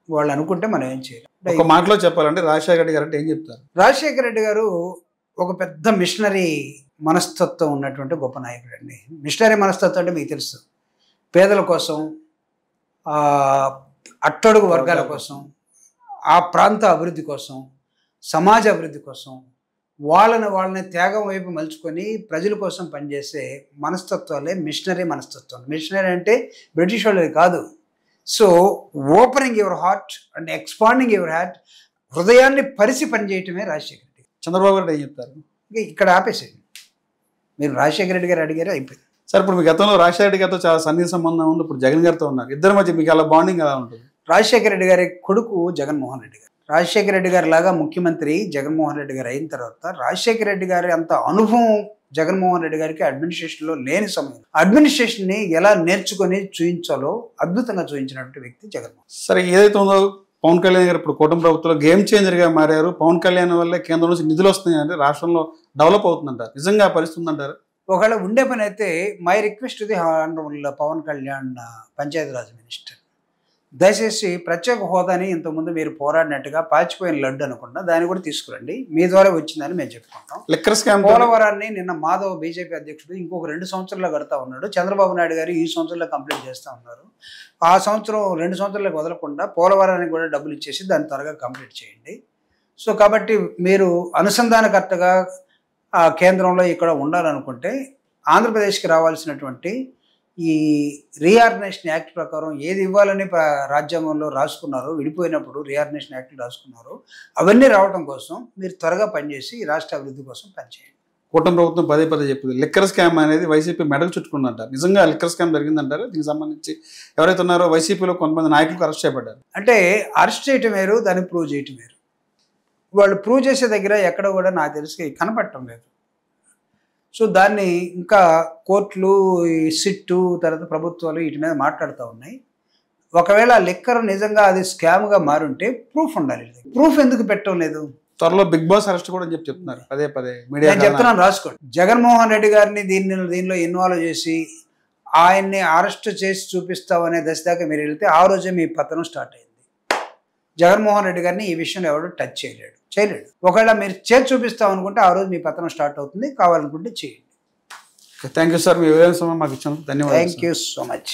వాళ్ళు అనుకుంటే మనం ఏం చేయాలి. ఒక మాటలో చెప్పాలంటే రాజశేఖర రెడ్డి గారు అంటే ఏం చెప్తారు? రాజశేఖర రెడ్డి గారు ఒక పెద్ద మిషనరీ మనస్తత్వం ఉన్నటువంటి గొప్ప నాయకుడు అండి. మిషనరీ మనస్తత్వం అంటే మీకు తెలుసు, పేదల కోసం, అట్టడుగు వర్గాల కోసం, ఆ ప్రాంత అభివృద్ధి కోసం, సమాజ అభివృద్ధి కోసం వాళ్ళని త్యాగం వైపు మలుచుకొని ప్రజల కోసం పనిచేసే మనస్తత్వాలే మిషనరీ మనస్తత్వం. మిషనరీ అంటే బ్రిటిష్ వాళ్ళది కాదు. So opening your heart and expanding your heart, హృదయాన్ని పరిచి పనిచేయటమే రాజశేఖర రెడ్డి. చంద్రబాబు గారు ఏం చెప్తారు? ఇక్కడ ఆపేసేయండి. మీరు రాజశేఖర రెడ్డి గారు అడిగారు, అయిపోయింది. సార్ ఇప్పుడు మీ గతంలో రాజశేఖర రెడ్డి గారితో చాలా సన్నిహిత సంబంధం ఉంది, ఇప్పుడు జగన్ గారితో ఉన్నారు. ఇద్దరి మధ్య మీకు అలా బాండింగ్ ఎలా ఉంటుంది? రాజశేఖర రెడ్డి గారి కొడుకు జగన్మోహన్ రెడ్డి గారు. రాజశేఖర రెడ్డి గారి లాగా ముఖ్యమంత్రి జగన్మోహన్ రెడ్డి గారు అయిన తర్వాత రాజశేఖర రెడ్డి గారి అంత అనుభవం జగన్మోహన్ రెడ్డి గారికి అడ్మినిస్ట్రేషన్లో లేని సమయం అడ్మినిస్ట్రేషన్ని ఎలా నేర్చుకొని చూపించాలో అద్భుతంగా చూపించినటువంటి వ్యక్తి జగన్మోహన్. సరే, ఏదైతే ఉందో పవన్ కళ్యాణ్ గారు ఇప్పుడు కూటమి ప్రభుత్వంలో గేమ్ చేంజర్గా మారారు. పవన్ కళ్యాణ్ వల్లే కేంద్రం నుంచి నిధులు వస్తున్నాయంటే రాష్ట్రంలో డెవలప్ అవుతుందంటారు. నిజంగా పరిస్థితి ఉందంటారు? ఒకవేళ ఉండే పని అయితే my request the honourable Pawan Kalyan Panchayati Raj minister, దయచేసి ప్రత్యేక హోదాని ఇంతకుముందు మీరు పోరాడినట్టుగా పాచిపోయిన లడ్డు అనుకుండా దాన్ని కూడా తీసుకురండి. మీ ద్వారా వచ్చిందని మేము చెప్పుకుంటాం. లిక్కర్ స్కామ్ పోలవరాన్ని నిన్న మాధవ్ బీజేపీ అధ్యక్షుడు ఇంకొక 2 సంవత్సరాల్లో కడతా ఉన్నాడు. చంద్రబాబు నాయుడు గారు ఈ సంవత్సరంలో కంప్లీట్ చేస్తూ ఉన్నారు. ఆ సంవత్సరం 2 సంవత్సరాలకు వదలకుండా పోలవరానికి కూడా డబ్బులు ఇచ్చేసి దాన్ని త్వరగా కంప్లీట్ చేయండి. సో కాబట్టి మీరు అనుసంధానకర్తగా కేంద్రంలో ఇక్కడ ఉండాలనుకుంటే ఆంధ్రప్రదేశ్కి రావాల్సినటువంటి ఈ రీఆర్గనైజేషన్ యాక్ట్ ప్రకారం ఏది ఇవ్వాలని రాజ్యాంగంలో రాసుకున్నారో, విడిపోయినప్పుడు రీఆర్గనైజేషన్ యాక్ట్ రాసుకున్నారో అవన్నీ రావడం కోసం మీరు త్వరగా పనిచేసి ఈ రాష్ట్ర అభివృద్ధి కోసం పనిచేయండి. కూటమి ప్రభుత్వం పదే చెప్పింది లిక్కర్ స్కామ్ అనేది వైసీపీ మెడకు చుట్టుకుందంటారు. నిజంగా లిక్కర్ స్కామ్ జరిగిందంటారు? దీనికి సంబంధించి ఎవరైతే ఉన్నారో వైసీపీలో కొంతమంది నాయకులకు అరెస్ట్ చేయబడ్డారు. అంటే అరెస్ట్ చేయటం వేరు, దాన్ని ప్రూవ్ చేయటం వేరు. వాళ్ళు ప్రూవ్ చేసే దగ్గర ఎక్కడ కూడా నాకు తెలిసి కనపడటం లేదు. సో దాన్ని ఇంకా కోర్టులు, ఈ సిట్టు, తర్వాత ప్రభుత్వాలు వీటి మీద మాట్లాడుతూ ఉన్నాయి. ఒకవేళ లిక్కర్ నిజంగా అది స్కామ్గా మారుంటే ప్రూఫ్ ఉండాలి. ప్రూఫ్ ఎందుకు పెట్టడం లేదు? త్వరలో బిగ్ బాస్ అరెస్ట్ కూడా అని చెప్తున్నారు పదే మీడియా. నేను చెప్తున్నాను, రాసుకోండి. జగన్మోహన్ రెడ్డి గారిని దీనిలో ఇన్వాల్వ్ చేసి ఆయన్ని అరెస్ట్ చేసి చూపిస్తామనే దశ దాకా మీరు వెళ్తే ఆ రోజే మీ పతనం స్టార్ట్ అయింది. జగన్మోహన్ రెడ్డి గారిని ఈ విషయంలో ఎవరు టచ్ చేయలేడు. ఒకవేళ మీరు చేసి చూపిస్తాం అనుకుంటే ఆ రోజు మీ పతనం స్టార్ట్ అవుతుంది. కావాలనుకుంటే చేయండి. థ్యాంక్ యూ సార్, మీ వివరణ మాకు ఇచ్చాను. ధన్యవాదాలు. Thank you so much.